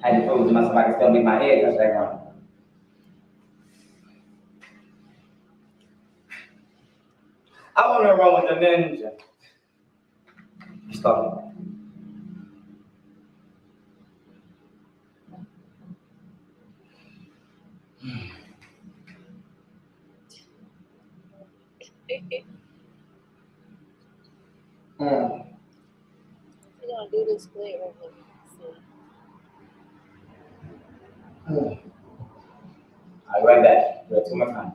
I had to prove to myself I can still beat my head, that's that wrong. I want to run with the ninja. Stop. We're gonna do this split right here. I'll be right back. Do it two more times.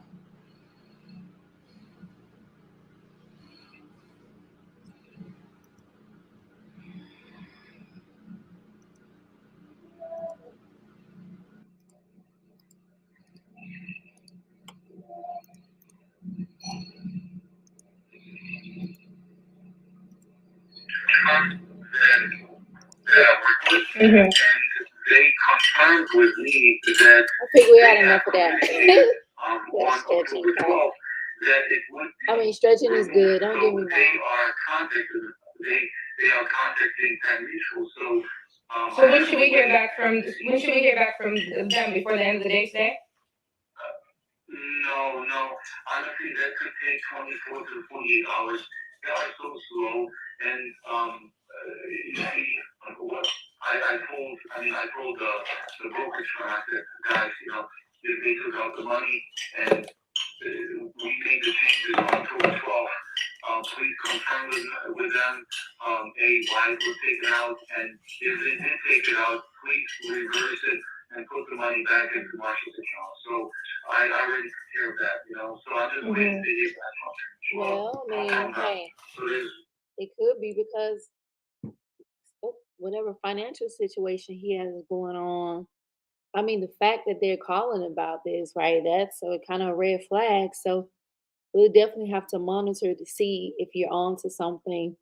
And they confirmed with me that I think we had enough of that. on October 12th, that it would be, I mean, stretching is good. Don't get me wrong. They are contacting Penn Mutual. So when should we hear back from them before the end of the day today? No. Honestly, that could take 24 to 48 hours. They are so slow. And you see, what I told the brokerage firm, I said, guys, they took out the money and we made the changes on October 12th. Please confirm with them, why it was taken out, and if they did take it out, please reverse it and put the money back into Marshall's account. So I already took care of that, so I'm just waiting to hear back from them. Well, I mean, hey, it could be because whatever financial situation he has going on. I mean, the fact that they're calling about this, right? That's a kind of red flag. So we'll definitely have to monitor to see if you're on to something.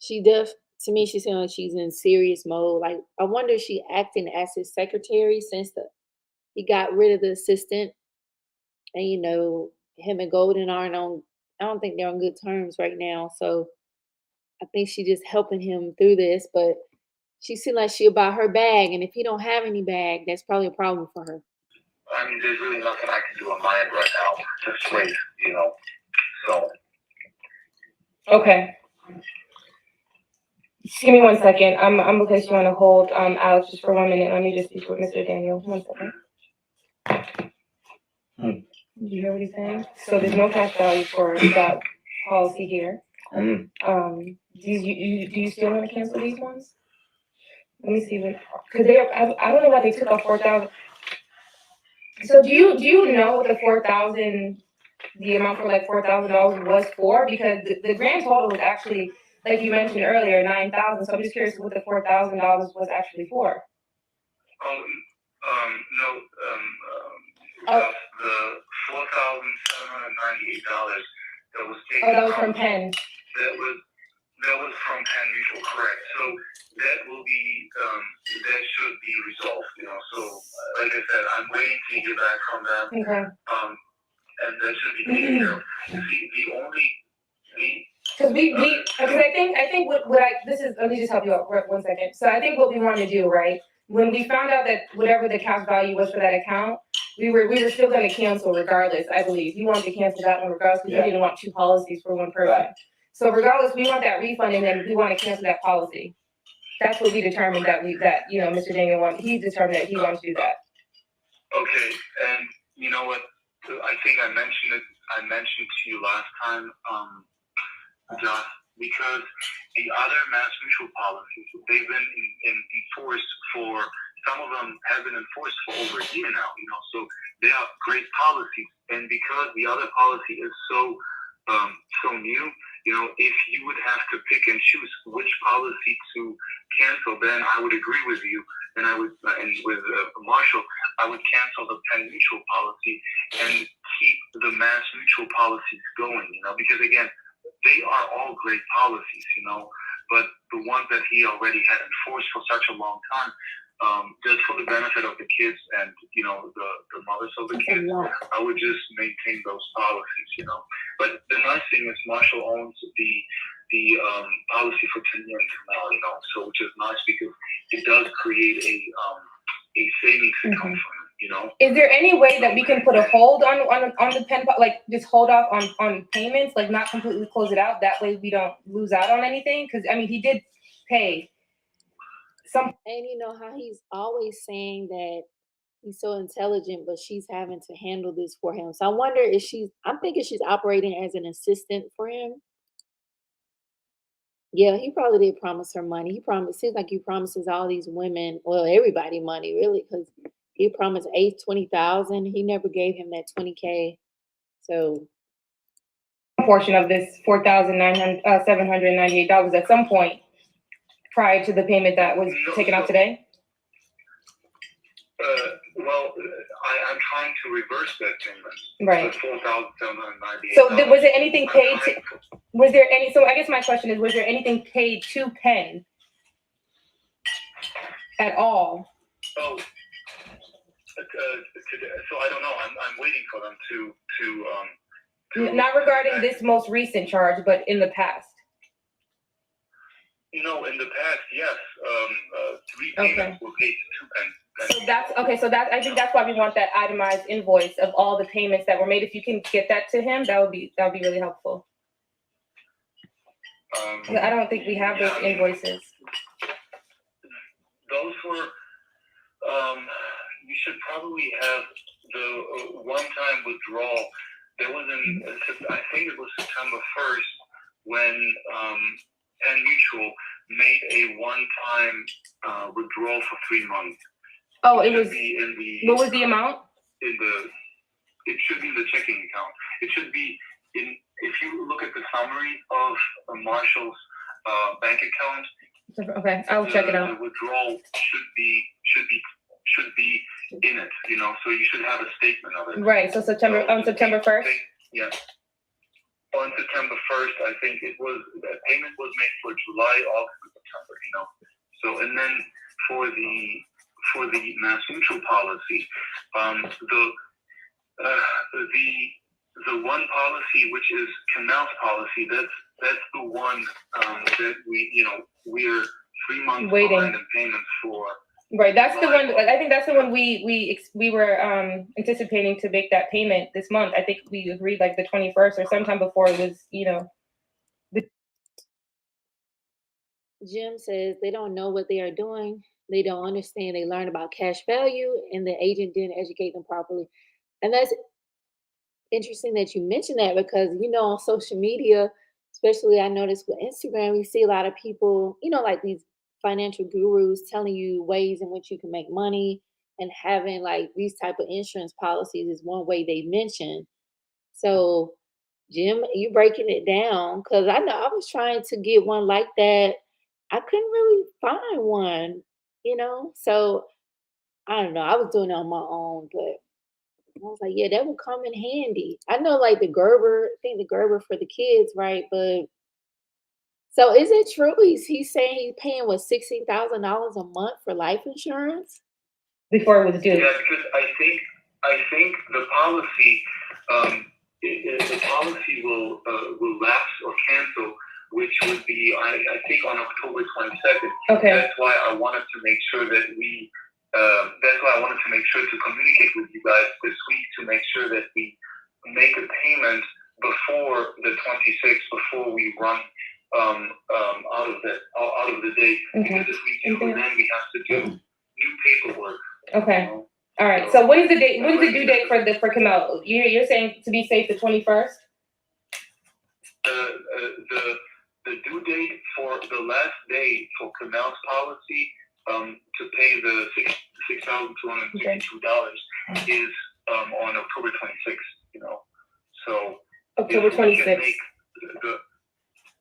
To me, she sounds like she's in serious mode. Like, I wonder if she acting as his secretary since he got rid of the assistant. And, him and Golden aren't on, I don't think they're on good terms right now. So I think she just helping him through this. But she seems like she about her bag. And if he don't have any bag, that's probably a problem for her. I mean, there's really nothing I can do on my end right now. Just wait, so. Okay. Just give me 1 second. I'm gonna place you on a hold, Alex, just for 1 minute. Let me just speak with Mr. Daniel. 1 second. Did you hear what he's saying? So there's no cash value for that policy here. Do you still want to cancel these ones? Let me see because I don't know why they took off 4,000. So do you know what the 4,000, the amount for like $4,000 was for? Because the grand total was actually, like you mentioned earlier, 9,000. So I'm just curious what the $4,000 was actually for. The $4,798 that was taken. Oh, that was from Penn. That was from Penn Mutual, correct. So that will be, that should be resolved, you know. So, like I said, I'm waiting to hear back from them. Okay. And that should be taken care of. See, because I think what this is, let me just help you out for 1 second. So I think what we want to do, right? When we found out that whatever the cash value was for that account, we were still going to cancel regardless, I believe. You wanted to cancel that one regardless because you didn't want 2 policies for 1 person. Right. So regardless, we want that refund and then we want to cancel that policy. That's what we determined that Mr. Daniel he determined that he wanted to do that. Okay, and you know what? I think I mentioned to you last time, Josh, because the other Mass Mutual policies, they've been enforced for, some of them have been enforced for over a year now, you know, so they are great policies. And because the other policy is so new, you know, if you would have to pick and choose which policy to cancel, then I would agree with you, and with Marshall, I would cancel the Penn Mutual policy and keep the Mass Mutual policies going, you know, because again, they are all great policies, you know, but the ones that he already had enforced for such a long time, just for the benefit of the kids and, you know, the mothers of the kids, I would just maintain those policies, you know. But the nice thing is Marshall owns the policy for Kemel, you know, so which is nice because it does create a savings account for him, you know. Is there any way that we can put a hold on the pen, like just hold off on payments, like not completely close it out? That way we don't lose out on anything? Because I mean, he did pay some. And you know how he's always saying that he's so intelligent, but she's having to handle this for him. So I wonder if I'm thinking she's operating as an assistant for him. Yeah, he probably did promise her money. Seems like he promises all these women, well, everybody money, really, because he promised 20,000. He never gave him that 20K. So portion of this $4,798 at some point prior to the payment that was taken out today? Well, I'm trying to reverse that payment. Right. The $4,798. So was there anything paid? So I guess my question is, was there anything paid to Penn at all? Oh, so I don't know. I'm waiting for them to not regarding this most recent charge, but in the past. No, in the past, yes. 3 payments were paid to Penn. So that's okay. So I think that's why we want that itemized invoice of all the payments that were made. If you can get that to him, that would be really helpful. I don't think we have those invoices. Those were. You should probably have the one-time withdrawal. There was I think it was September 1st when Penn Mutual made a one-time withdrawal for 3 months. Oh, it was. What was the amount? It should be in the checking account. It should be in. If you look at the summary of Marshall's bank account. Okay, I'll check it out. The withdrawal should be in it. You know, so you should have a statement of it. Right. So September 1st. Yeah. On September 1st, I think the payment was made for July, August, and September. You know. So and then for the Mass Mutual policy, the one policy which is Kemel's policy, that's the one that we're 3 months behind in payments for. Right, that's the one. I think that's the one we were anticipating to make that payment this month. I think we agreed like the 21st or sometime before it was, Jim says they don't know what they are doing. They don't understand. They learn about cash value, and the agent didn't educate them properly. And that's interesting that you mentioned that because, on social media, especially I noticed with Instagram, we see a lot of people, like these financial gurus telling you ways in which you can make money, and having like these type of insurance policies is one way they mention. So, Jim, you breaking it down because I know I was trying to get one like that. I couldn't really find one, So I don't know. I was doing it on my own, but I was like, yeah, that would come in handy. I know like the Gerber for the kids, right? But So is it true? He's saying he's paying what $16,000 a month for life insurance? Before it was due. Yeah, because I think the policy the policy will lapse or cancel, which would be I think on October 22nd. Okay. That's why I wanted to make sure that we. That's why I wanted to make sure to communicate with you guys this week to make sure that we make a payment before the 26th, before we run out of the date. Okay. Because if we do, then we have to do new paperwork. Okay. You know? All right. So what is the date? What is the due date for Kemel? You're saying to be safe the 21st? The due date for the last day for Kemel's policy to pay the $6,262 is on October 26th. You know, so October 26th. The,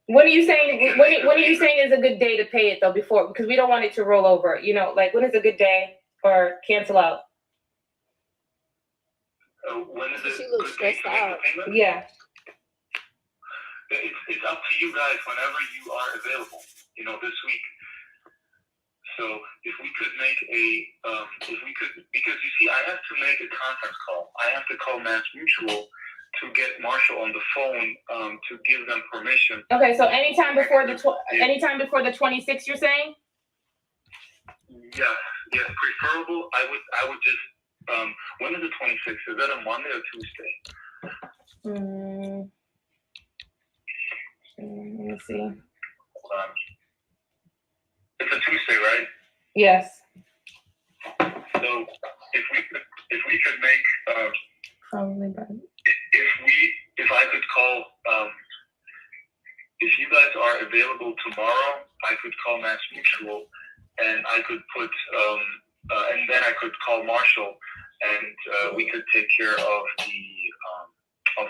What are you saying? When are you saying is a good day to pay it though? Before, because we don't want it to roll over. You know, like when is a good day or cancel out? when is it? She looks good day stressed to make the out. payment? Yeah. It's up to you guys whenever you are available. You know, this week. So if we could make because you see, I have to make a conference call. I have to call Mass Mutual to get Marshall on the phone to give them permission. Okay, so anytime before the 26th, you're saying? Yes, preferable. I would just. When is the 26th? Is that a Monday or Tuesday? Let me see. It's a Tuesday, right? Yes. So if we could make Probably by. if I could call if you guys are available tomorrow, I could call Mass Mutual and I could put and then I could call Marshall and we could take care of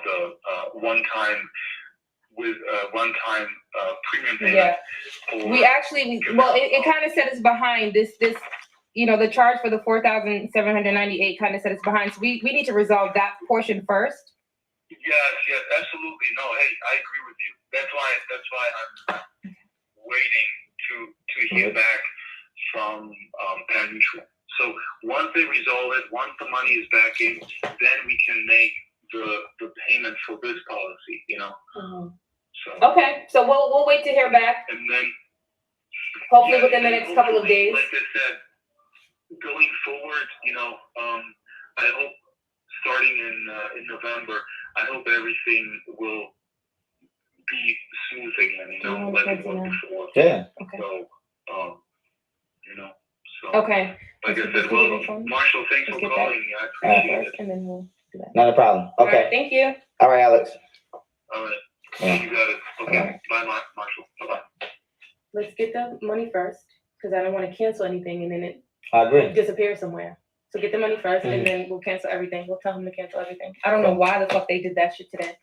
the one-time premium payment. Yeah. We actually, well, it kind of set us behind this, you know, the charge for the $4,798 kind of set us behind. So we need to resolve that portion first. Yes, absolutely. No, hey, I agree with you. That's why I'm waiting to hear back from Penn Mutual. So once they resolve it, once the money is back in, then we can make the payment for this policy, you know. Mm-hmm. So, okay, so we'll wait to hear back. And then hopefully within the next couple of days. Like I said, going forward, you know, I hope starting in November, I hope everything will be smooth again, you know, like it was before. Yeah. Okay. So, you know, so. Okay. Like I said, well, Marshall, thanks for calling me. I appreciate it. And then we'll do that. Not a problem. Okay. All right, thank you. All right, Alex. All right. Yeah. You got it. Okay. All right. Bye, Marshall. Bye-bye. Let's get the money first, because I don't want to cancel anything and then it I agree. disappears somewhere. So get the money 1st and then we'll cancel everything. We'll tell them to cancel everything. I don't know why the fuck they did that shit today.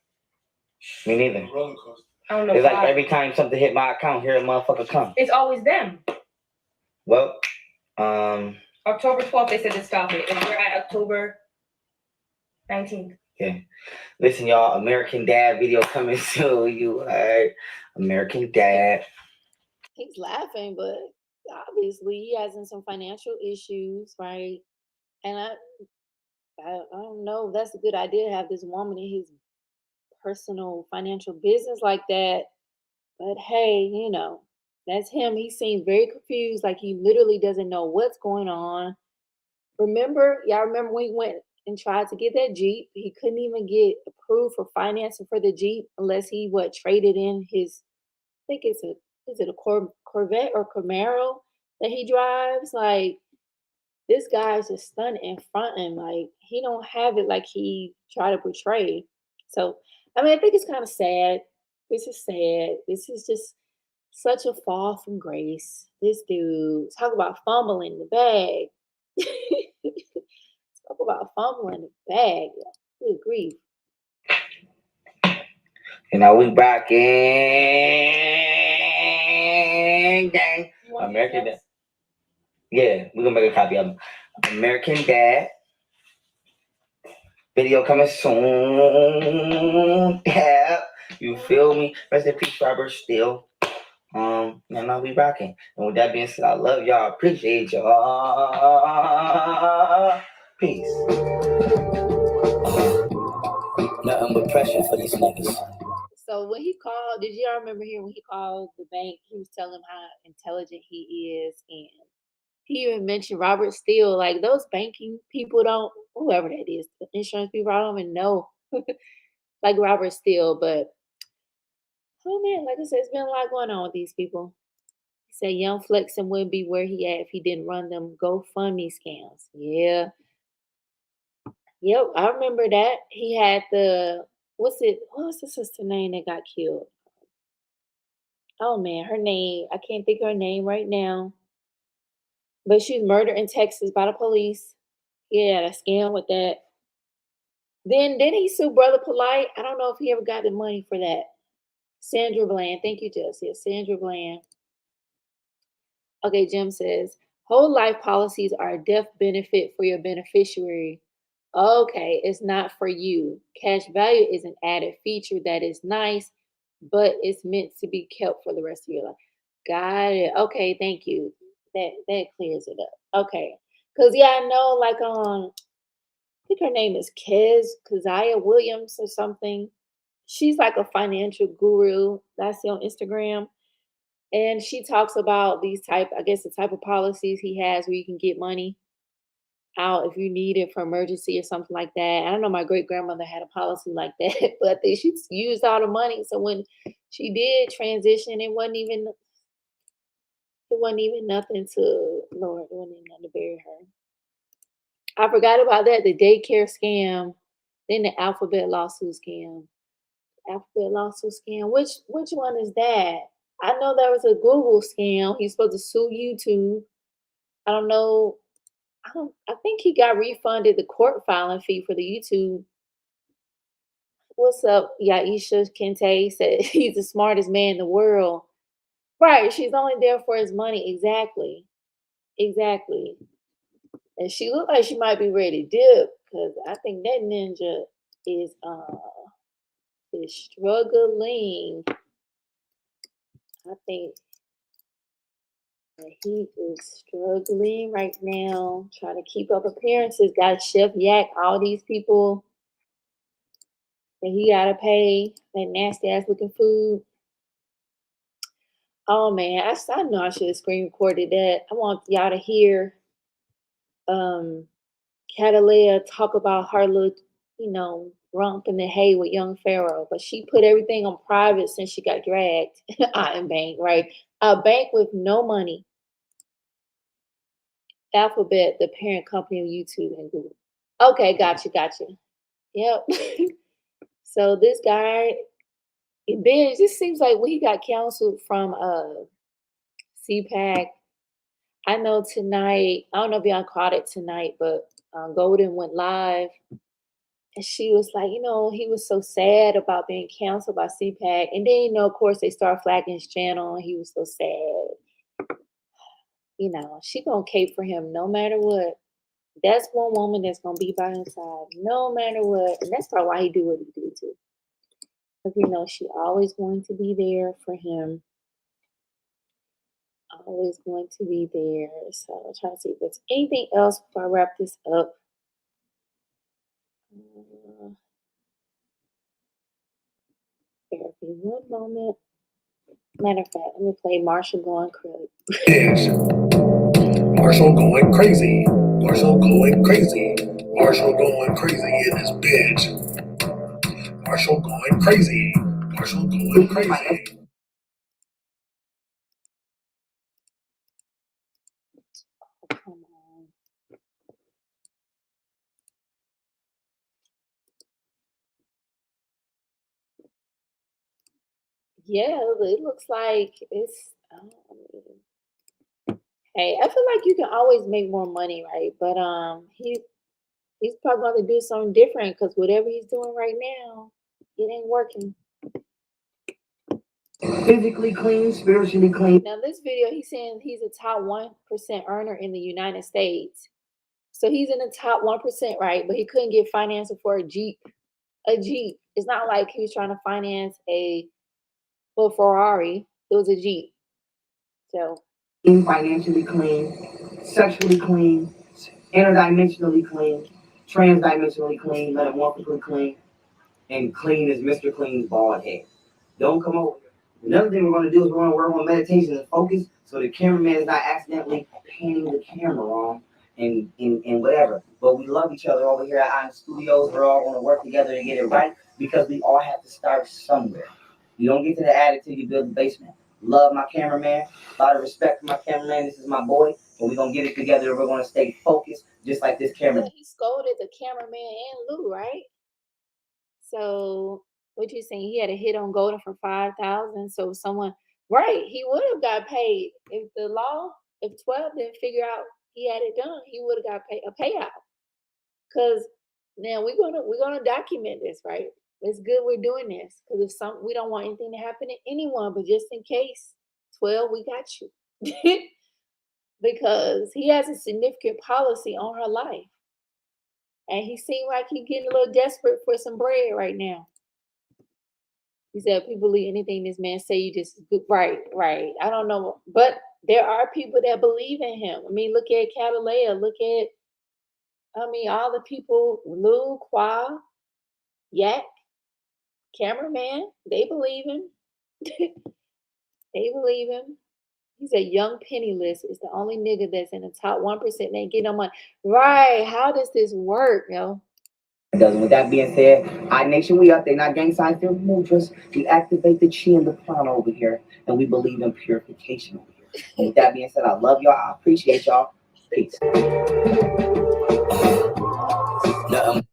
Me neither. I don't know It's why. like every time something hit my account, here a motherfucker come. It's always them. Well, October 12th, they said to stop it. And we're at October 19th. Okay. Listen, y'all, American Dad video coming soon. You alright? American Dad. He's laughing, but obviously he has some financial issues, right? And I don't know if that's a good idea to have this woman in his personal financial business like that. But hey, you know, that's him. He seems very confused, like he literally doesn't know what's going on. Y'all remember when he went and tried to get that Jeep? He couldn't even get approved for financing for the Jeep unless he traded in his, I think is it a Corvette or Camaro that he drives? Like, this guy's just stunting and fronting. Like, he don't have it like he tried to portray. So, I mean, I think it's kind of sad. This is sad. This is just such a fall from grace. This dude, talk about fumbling the bag. Talk about fumbling the bag. Good grief. You know, we back in gang. American Dad. Yeah, we're gonna make a copy of him. American Dad. Video coming soon. Yeah, you feel me? Rest in peace, Robert Steele. And I'll be rocking. And with that being said, I love y'all. Appreciate y'all. Peace. Nothing but pressure for these niggas. So when he called, did y'all remember here when he called the bank, he was telling them how intelligent he is, and he even mentioned Robert Steele. Like those banking people don't, whoever that is, the insurance people, I don't even know, like Robert Steele. But oh man, like I said, it's been a lot going on with these people. He said Young Flexen wouldn't be where he at if he didn't run them GoFundMe scams. Yeah. Yep, I remember that. He had the what's the sister name that got killed? Oh man, her name, I can't think of her name right now. But she's murdered in Texas by the police. Yeah, a scam with that. Then he sue Brother Polite. I don't know if he ever got the money for that. Sandra Bland. Thank you, Jess. Yeah, Sandra Bland. Okay, Jim says, whole life policies are a death benefit for your beneficiary. Okay, it's not for you. Cash value is an added feature that is nice, but it's meant to be kept for the rest of your life. Got it. Okay, thank you. That clears it up. Okay. Cause yeah, I know like I think her name is Keziah Williams or something. She's like a financial guru that I see on Instagram. And she talks about these the type of policies he has where you can get money out if you need it for emergency or something like that. I don't know, my great grandmother had a policy like that, but I think she used all the money. So when she did transition, it wasn't even nothing to Lord, it wasn't even nothing to bury her. I forgot about that, the daycare scam, then the alphabet lawsuit scam. Alphabet lawsuit scam. Which one is that? I know there was a Google scam. He's supposed to sue YouTube. I don't know. I think he got refunded the court filing fee for the YouTube. What's up, Yaisha Kente said he's the smartest man in the world. Right, she's only there for his money. Exactly. Exactly. And she looked like she might be ready to dip because I think that ninja is struggling. I think he is struggling right now, trying to keep up appearances. Got Chef Yak, all these people that he gotta pay, that nasty ass looking food. Oh man, I know I should have screen recorded that. I want y'all to hear Catalea talk about her little, romp in the hay with young Pharaoh, but she put everything on private since she got dragged out in bank, right? A bank with no money. Alphabet, the parent company of YouTube and Google. Okay, gotcha. Yep. So this guy, it just seems like when he got counseled from CPAC, I know tonight, I don't know if y'all caught it tonight, but Golden went live and she was like, he was so sad about being canceled by CPAC. And then, of course, they start flagging his channel and he was so sad. She gonna cape for him no matter what. That's one woman that's gonna be by his side no matter what. And that's probably why he do what he do too. Because she always going to be there for him. Always going to be there. So I'll try to see if there's anything else before I wrap this up. Bear with me one moment. Matter of fact, let me play Marshall going crazy. Marshall going crazy. Marshall going crazy. Marshall going crazy in this bitch. Marshall going crazy. Marshall going crazy. Oh, come on. Yeah, it looks like it's. Hey, I feel like you can always make more money, right? But he's probably going to do something different because whatever he's doing right now, it ain't working. Physically clean, spiritually clean. Now, this video, he's saying he's a top 1% earner in the United States. So he's in the top 1%, right? But he couldn't get financing for a Jeep. A Jeep. It's not like he was trying to finance a Ferrari. It was a Jeep. So Financially clean, sexually clean, interdimensionally clean, transdimensionally clean, metamorphically clean, and clean as Mr. Clean's bald head. Don't come over. Another thing we're going to do is we're going to work on meditation and focus so the cameraman is not accidentally panning the camera wrong and whatever. But we love each other over here at Iron Studios. We're all going to work together to get it right because we all have to start somewhere. You don't get to the attic till you build the basement. Love my cameraman. A lot of respect for my cameraman. This is my boy. And we're going to get it together. We're going to stay focused just like this camera. he scolded the cameraman and Lou, right? So what you saying? He had a hit on Golden for 5,000. So someone, right? He would have got paid if the law, if 12 didn't figure out he had it done. He would have got paid a payout. Cause now we're gonna document this, right? It's good we're doing this because we don't want anything to happen to anyone, but just in case, 12, we got you. Because he has a significant policy on her life. And he seemed like he's getting a little desperate for some bread right now. He said, people believe anything this man say, you just, right. I don't know. But there are people that believe in him. I mean, look at Catalea. Look at, all the people, Lou, Qua, Yak, cameraman, they believe him. They believe him. He said, Young Penniless is the only nigga that's in the top 1%. They ain't getting no money. Right. How does this work, yo? With that being said, our nation, we up. They're not gang signs, they're mudras. We activate the chi and the prana over here, and we believe in purification over here. And with that being said, I love y'all. I appreciate y'all. Peace. We didn't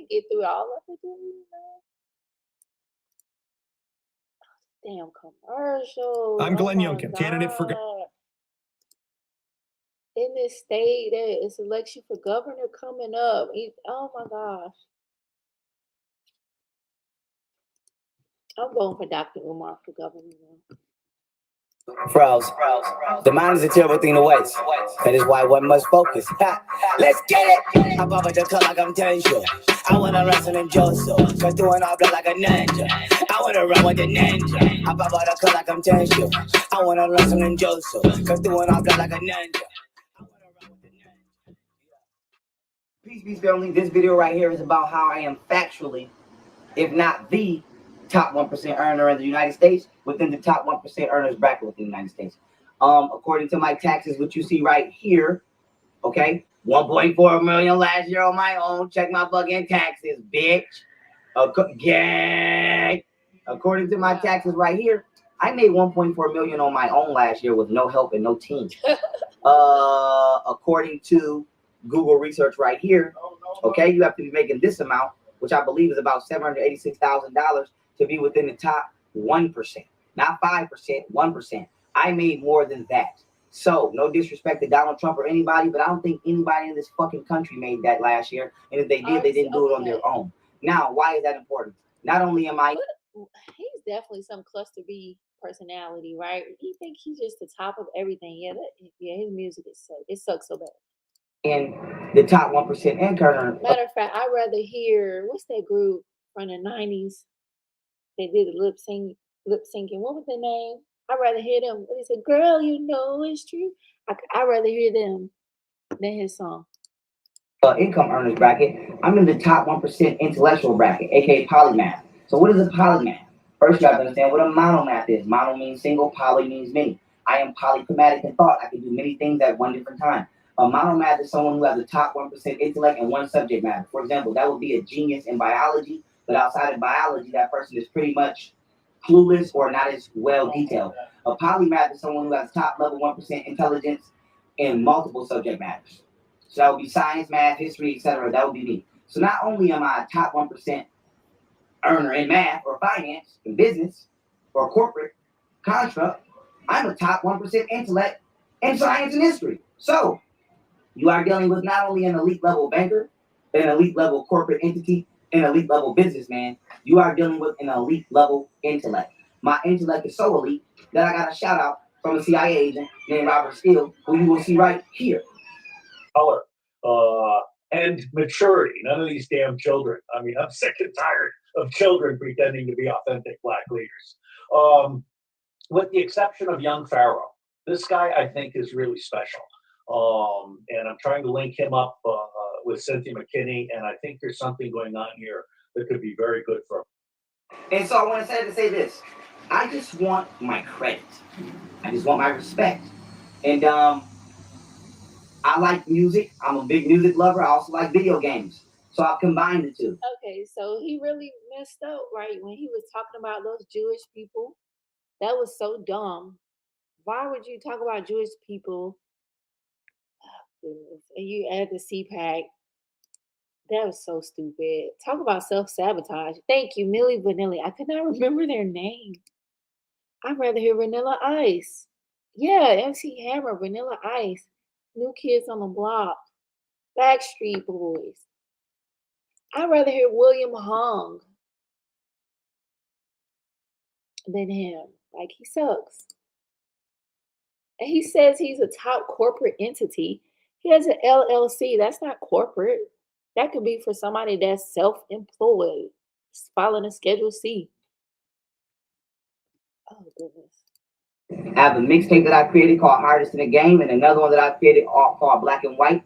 get through all of it, did we? Damn commercial. I'm Glenn Youngkin, candidate for. In this state, there is election for governor coming up. Oh my gosh. I'm going for Dr. Umar for governor now. Froze. The mind is a terrible thing to waste. That is why one must focus. Ha. Let's get it! I pop at the cut like I'm Tension. I wanna wrestle in Joseph. Cause doing all blood like a ninja. I wanna run with the ninja. I pop at the cut like I'm Tension. I wanna wrestle in Joseph. Cause doing all blood like a ninja. Peace, family. This video right here is about how I am factually, if not the top 1% earner in the United States, within the top 1% earners bracket within the United States. According to my taxes, what you see right here, okay, 1.4 million last year on my own. Check my fucking taxes, bitch. Gang. According to my taxes right here, I made 1.4 million on my own last year with no help and no team. According to Google research right here, okay, you have to be making this amount, which I believe is about $786,000 to be within the top 1%, not 5%, 1%. I made more than that. So no disrespect to Donald Trump or anybody, but I don't think anybody in this fucking country made that last year. And if they did, they didn't do it on their own. Now, why is that important? Not only am I... He's definitely some cluster B personality, right? You think he's just the top of everything. Yeah, his music is it sucks so bad. In the top 1% and Turner. Matter of fact, I'd rather hear, what's that group from the 90s? They did the lip syncing. What was their name? I'd rather hear them. They said, girl, you know it's true. I'd rather hear them than his song. Income earners bracket. I'm in the top 1% intellectual bracket, aka polymath. So what is a polymath? First, you have to understand what a monomath is. Mono means single, poly means many. I am polychromatic in thought. I can do many things at one different time. A monomath is someone who has the top 1% intellect and one subject matter. For example, that would be a genius in biology, but outside of biology, that person is pretty much clueless or not as well detailed. A polymath is someone who has top level 1% intelligence in multiple subject matters. So that would be science, math, history, etc. That would be me. So not only am I a top 1% earner in math or finance, in business, or corporate construct, I'm a top 1% intellect in science and history. So you are dealing with not only an elite level banker, an elite level corporate entity, an elite level businessman, you are dealing with an elite level intellect. My intellect is so elite that I got a shout out from a CIA agent named Robert Steele, who you will see right here. Color and maturity. None of these damn children. I mean, I'm sick and tired of children pretending to be authentic black leaders. With the exception of young Pharaoh. This guy, I think, is really special. And I'm trying to link him up with Cynthia McKinney, and I think there's something going on here that could be very good for him. And so I want to say this. I just want my credit. I just want my respect. And I like music. I'm a big music lover. I also like video games. So I've combined the two. Okay, so he really messed up, right? When he was talking about those Jewish people, that was so dumb. Why would you talk about Jewish people? Goodness. And you add the CPAC. That was so stupid. Talk about self-sabotage. Thank you, Milli Vanilli. I could not remember their name. I'd rather hear Vanilla Ice. Yeah, MC Hammer, Vanilla Ice, New Kids on the Block, Backstreet Boys. I'd rather hear William Hung than him. Like, he sucks. And he says he's a top corporate entity. He has an LLC. That's not corporate. That could be for somebody that's self-employed, filing a Schedule C. Oh, goodness. I have a mixtape that I created called Hardest in the Game, and another one that I created called Black and White,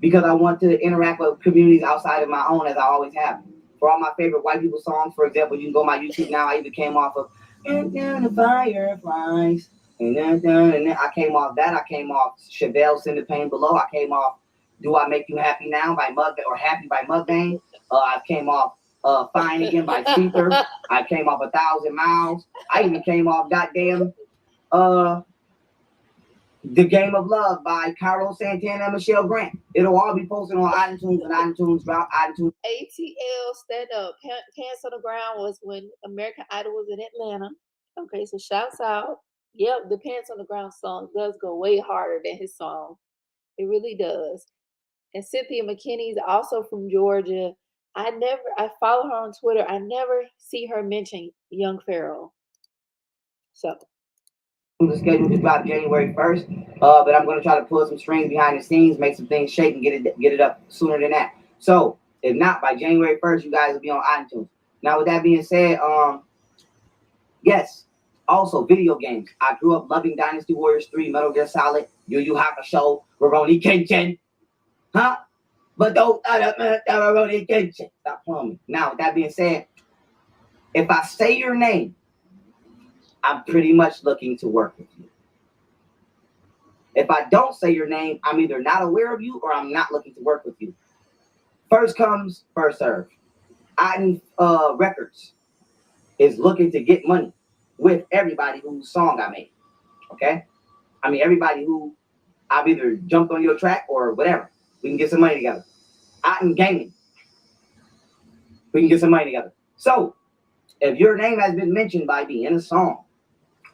because I want to interact with communities outside of my own, as I always have. For all my favorite white people songs, for example, you can go on my YouTube now. I even came off of "And Down the Fireflies." And then I came off that. I came off Chevelle, Send the Pain Below. I came off Do I Make You Happy Now by Happy by Mudvayne. I came off Fine Again by Seether. I came off 1,000 Miles. I even came off goddamn The Game of Love by Carlos Santana and Michelle Grant. It'll all be posted on iTunes and iTunes. ATL Stand Up. Pants on the Ground was when American Idol was in Atlanta. Okay, so shouts out. Yep, the Pants on the Ground song does go way harder than his song. It really does. And Cynthia McKinney is also from Georgia. I follow her on Twitter. I never see her mention Young Pharaoh. So The schedule to drop January 1st, but I'm going to try to pull some strings behind the scenes, make some things shake, and get it up sooner than that. So if not, by January 1st, you guys will be on iTunes. Now, with that being said, yes. Also, video games. I grew up loving Dynasty Warriors 3, Metal Gear Solid, Yu Yu Hakusho, Rurouni Kenshin. Huh? But don't Rurouni Kenshin. Stop playing me. Now, with that being said, if I say your name, I'm pretty much looking to work with you. If I don't say your name, I'm either not aware of you or I'm not looking to work with you. First comes, first serve. Otten Records is looking to get money with everybody whose song I made. Okay? I mean, everybody who I've either jumped on your track or whatever. We can get some money together. Otten Gaming. We can get some money together. So, if your name has been mentioned by me in a song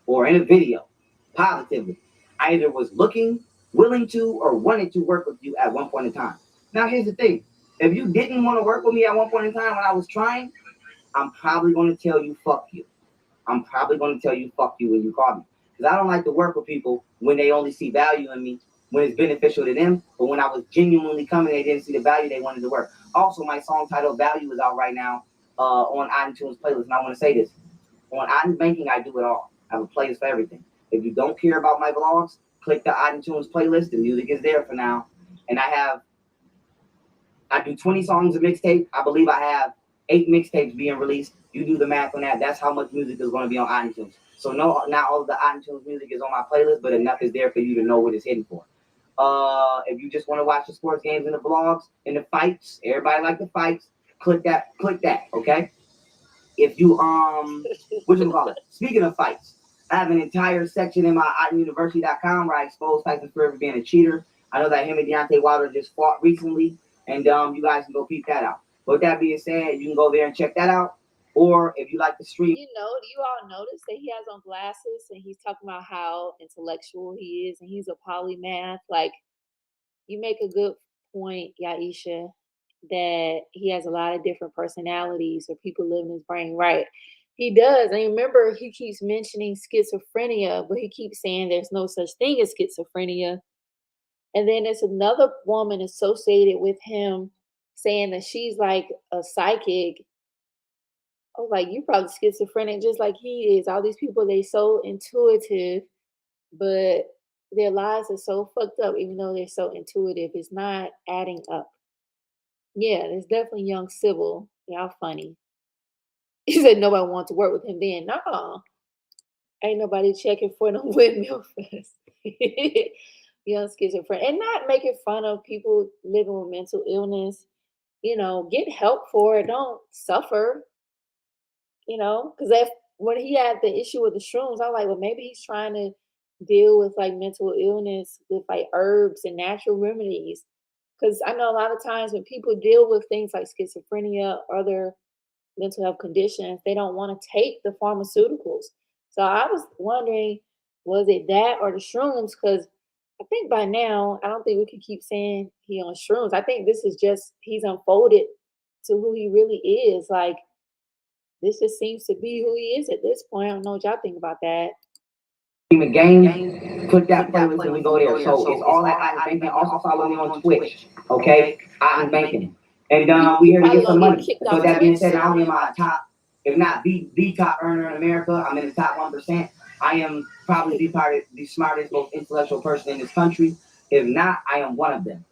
or in a video, positively, I either was looking, willing to, or wanted to work with you at one point in time. Now, here's the thing. If you didn't want to work with me at one point in time when I was trying, I'm probably going to tell you, fuck you. I'm probably going to tell you, fuck you, when you call me. Because I don't like to work with people when they only see value in me, when it's beneficial to them, but when I was genuinely coming, they didn't see the value, they wanted to work. Also, my song titled Value is out right now on iTunes playlist. And I want to say this. On iTunes Banking, I do it all. I have a playlist for everything. If you don't care about my vlogs, click the iTunes playlist. The music is there for now. And I do 20 songs a mixtape. I believe I have 8 mixtapes being released. You do the math on that. That's how much music is going to be on iTunes. So no, not all of the iTunes music is on my playlist, but enough is there for you to know what it's hitting for. If you just want to watch the sports games and the vlogs and the fights, everybody like the fights, click that, okay? If you, speaking of fights, I have an entire section in my IronUniversity.com where I expose Tyson Fury for being a cheater. I know that him and Deontay Wilder just fought recently, and you guys can go peep that out. But with that being said, you can go there and check that out. Or if you like the stream. You know, do you all notice that he has on glasses and he's talking about how intellectual he is and he's a polymath? Like, you make a good point, Yaisha, that he has a lot of different personalities or people live in his brain, right? He does. And remember, he keeps mentioning schizophrenia, but he keeps saying there's no such thing as schizophrenia. And then there's another woman associated with him saying that she's like a psychic. Oh, like, you probably schizophrenic just like he is. All these people, they so intuitive, but their lives are so fucked up, even though they're so intuitive. It's not adding up. Yeah, there's definitely young Sybil. Y'all funny. He said nobody wanted to work with him then. No, ain't nobody checking for no windmill fest. Young schizophrenic. And not making fun of people living with mental illness. Get help for it. Don't suffer. Because if when he had the issue with the shrooms, I'm like, well, maybe he's trying to deal with like mental illness with like herbs and natural remedies. Because I know a lot of times when people deal with things like schizophrenia or other mental health conditions, they don't want to take the pharmaceuticals. So I was wondering, was it that or the shrooms? Because I think by now, I don't think we can keep saying he on shrooms. I think this is just he's unfolded to who he really is. Like this just seems to be who he is at this point. I don't know what y'all think about that. Game, click that playlist and we go there. So it's all that Otten Banking. Also follow me on Twitch, okay? Otten Banking. And we here to get some money. So that being said, I'm in my top, if not the top earner in America. I'm in the top 1%. I am probably the smartest, most intellectual person in this country. If not, I am one of them.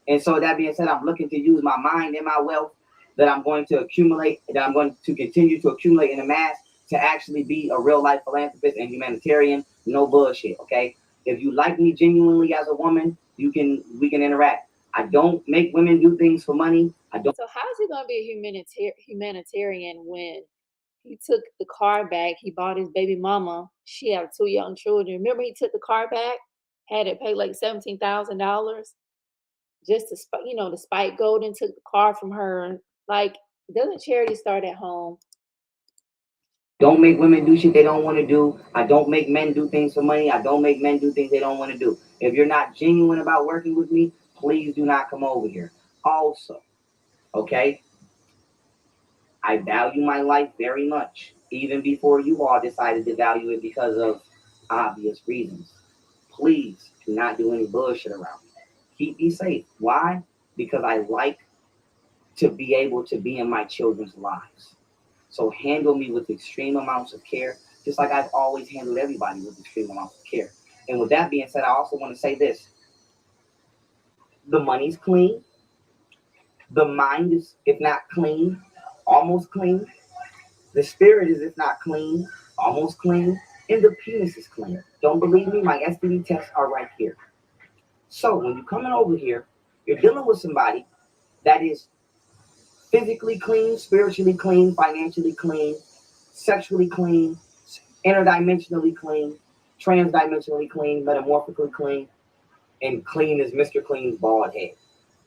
And so that being said, I'm looking to use my mind and my wealth that I'm going to accumulate, that I'm going to continue to accumulate in the mass to actually be a real life philanthropist and humanitarian. No bullshit, okay? If you like me genuinely as a woman, we can interact. I don't make women do things for money. I don't. So how is he gonna be a humanitarian when he took the car back? He bought his baby mama. She had 2 young children. Remember, he took the car back, had it pay like $17,000 just to spite Golden took the car from her. Like, doesn't charity start at home? Don't make women do shit they don't want to do. I don't make men do things for money. I don't make men do things they don't want to do. If you're not genuine about working with me, please do not come over here. Also, okay, I value my life very much, even before you all decided to value it because of obvious reasons. Please do not do any bullshit around me. Keep me safe. Why? Because I like to be able to be in my children's lives. So handle me with extreme amounts of care, just like I've always handled everybody with extreme amounts of care. And with that being said, I also want to say this. The money's clean. The mind is, if not clean, almost clean. The spirit is, if not clean, almost clean. And the penis is clean. Don't believe me? My STD tests are right here. So when you're coming over here, you're dealing with somebody that is physically clean, spiritually clean, financially clean, sexually clean, interdimensionally clean, transdimensionally clean, metamorphically clean, and clean as Mr. Clean's bald head.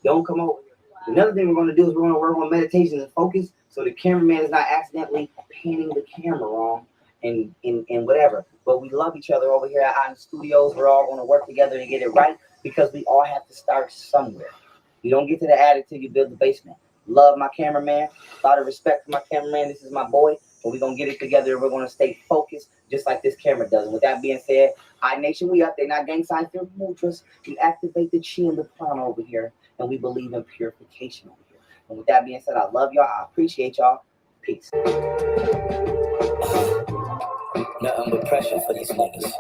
Don't come over here. Another thing we're going to do is we're going to work on meditation and focus so the cameraman is not accidentally panning the camera wrong and whatever. But we love each other over here out in the studios. We're all going to work together to get it right because we all have to start somewhere. You don't get to the attic till you build the basement. Love my cameraman. A lot of respect for my cameraman. This is my boy. But we're going to get it together and we're going to stay focused just like this camera does. And with that being said, Nation, we up. They're not gang signs, they're mudras. We activate the chi and the prana over here. And we believe in purification over here. And with that being said, I love y'all. I appreciate y'all. Peace. Nothing but pressure for these niggas.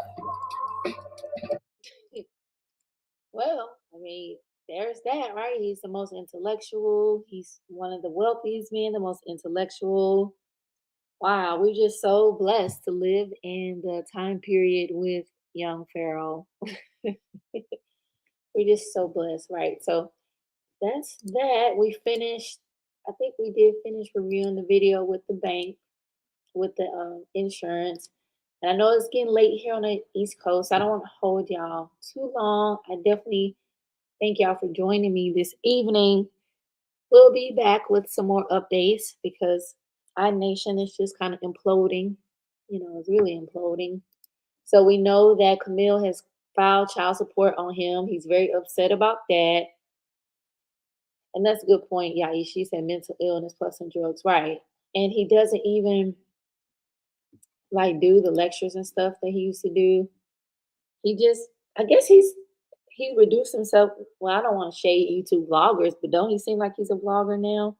Well, I mean, there's that, right? He's the most intellectual. He's one of the wealthiest men, the most intellectual. Wow, we're just so blessed to live in the time period with young Pharaoh. We're just so blessed, right? So that's that. We finished. I think we did finish reviewing the video with the bank, with the insurance. And I know it's getting late here on the East Coast. I don't want to hold y'all too long. I definitely thank y'all for joining me this evening. We'll be back with some more updates because our nation is just kind of imploding. It's really imploding. So we know that Kemel has filed child support on him. He's very upset about that. And that's a good point. Yeah, she said mental illness plus some drugs, right? And he doesn't even like do the lectures and stuff that he used to do. He just, I guess he reduced himself. Well, I don't want to shade YouTube vloggers, but don't he seem like he's a vlogger now?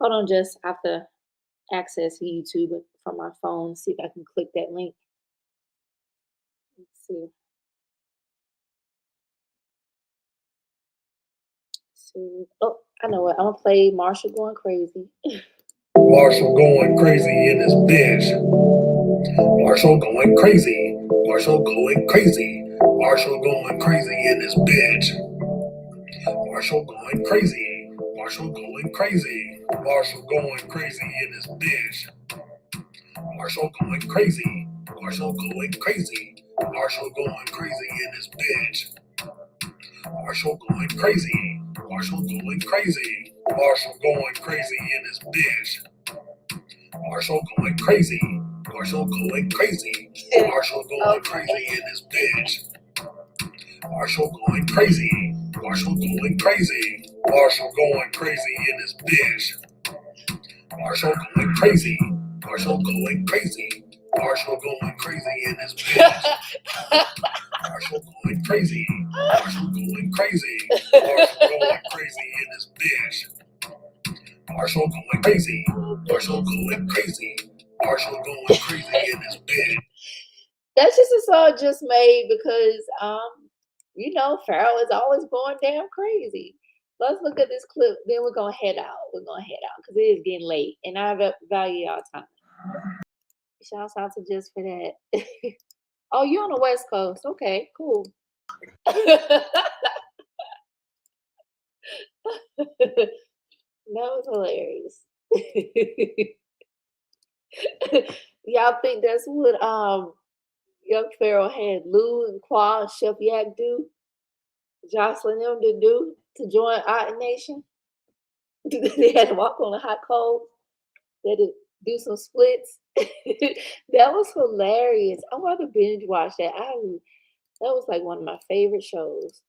Hold on, just I have to access YouTube from my phone. See if I can click that link. Let's see. Oh, I know what. I'm gonna play Marshall going crazy. Marshall going crazy in his bitch. Marshall going crazy. Marshall going crazy. Marshall going crazy in his bitch. Marshall going crazy. Marshall going crazy. Marshall going crazy in his bitch. Marshall going crazy. Marshall going crazy. Marshall going crazy in his bitch. Marshall going crazy. Marshall going crazy. Marshall going crazy in his bitch. Marshall going crazy. Marshall going crazy. Marshall going crazy in his bitch. Marshall going crazy. Marshall going crazy. Marshall going crazy in his bitch. Marshall going crazy. Marshall going crazy. Marshall going crazy in his bitch. Marshall going crazy. Marshall going crazy. Marshall going crazy in his bitch. Marshall going crazy. Marshall going crazy. Marshall going crazy in his bitch. That's just a song just made because Pharaoh is always going damn crazy. Let's look at this clip, then we're gonna head out. We're gonna head out because it is getting late and I value y'all time. Shouts out to just for that. Oh, you're on the West Coast. Okay, cool. That was hilarious. Y'all think that's what young Pharaoh had Lou and Qua and Chef Yak do? Jocelyn them to do to join our nation? They had to walk on a hot coal. They had to do some splits. That was hilarious. I want to binge watch that. That was like one of my favorite shows.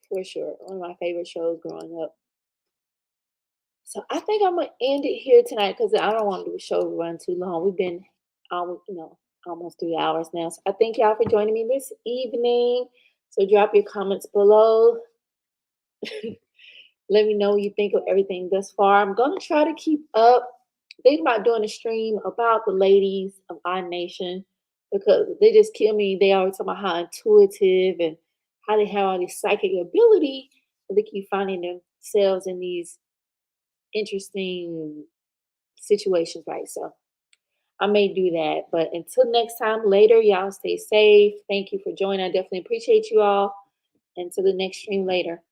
For sure. One of my favorite shows growing up. So I think I'm gonna end it here tonight because I don't want the show to run too long. We've been almost 3 hours now. So I thank y'all for joining me this evening. So drop your comments below. Let me know what you think of everything thus far. I'm gonna try to keep up. Thinking about doing a stream about the ladies of our nation because they just kill me. They always talk about how intuitive and how they have all this psychic ability, but they keep finding themselves in these interesting situations, right? So I may do that. But until next time, later, y'all stay safe. Thank you for joining. I definitely appreciate you all. Until the next stream later.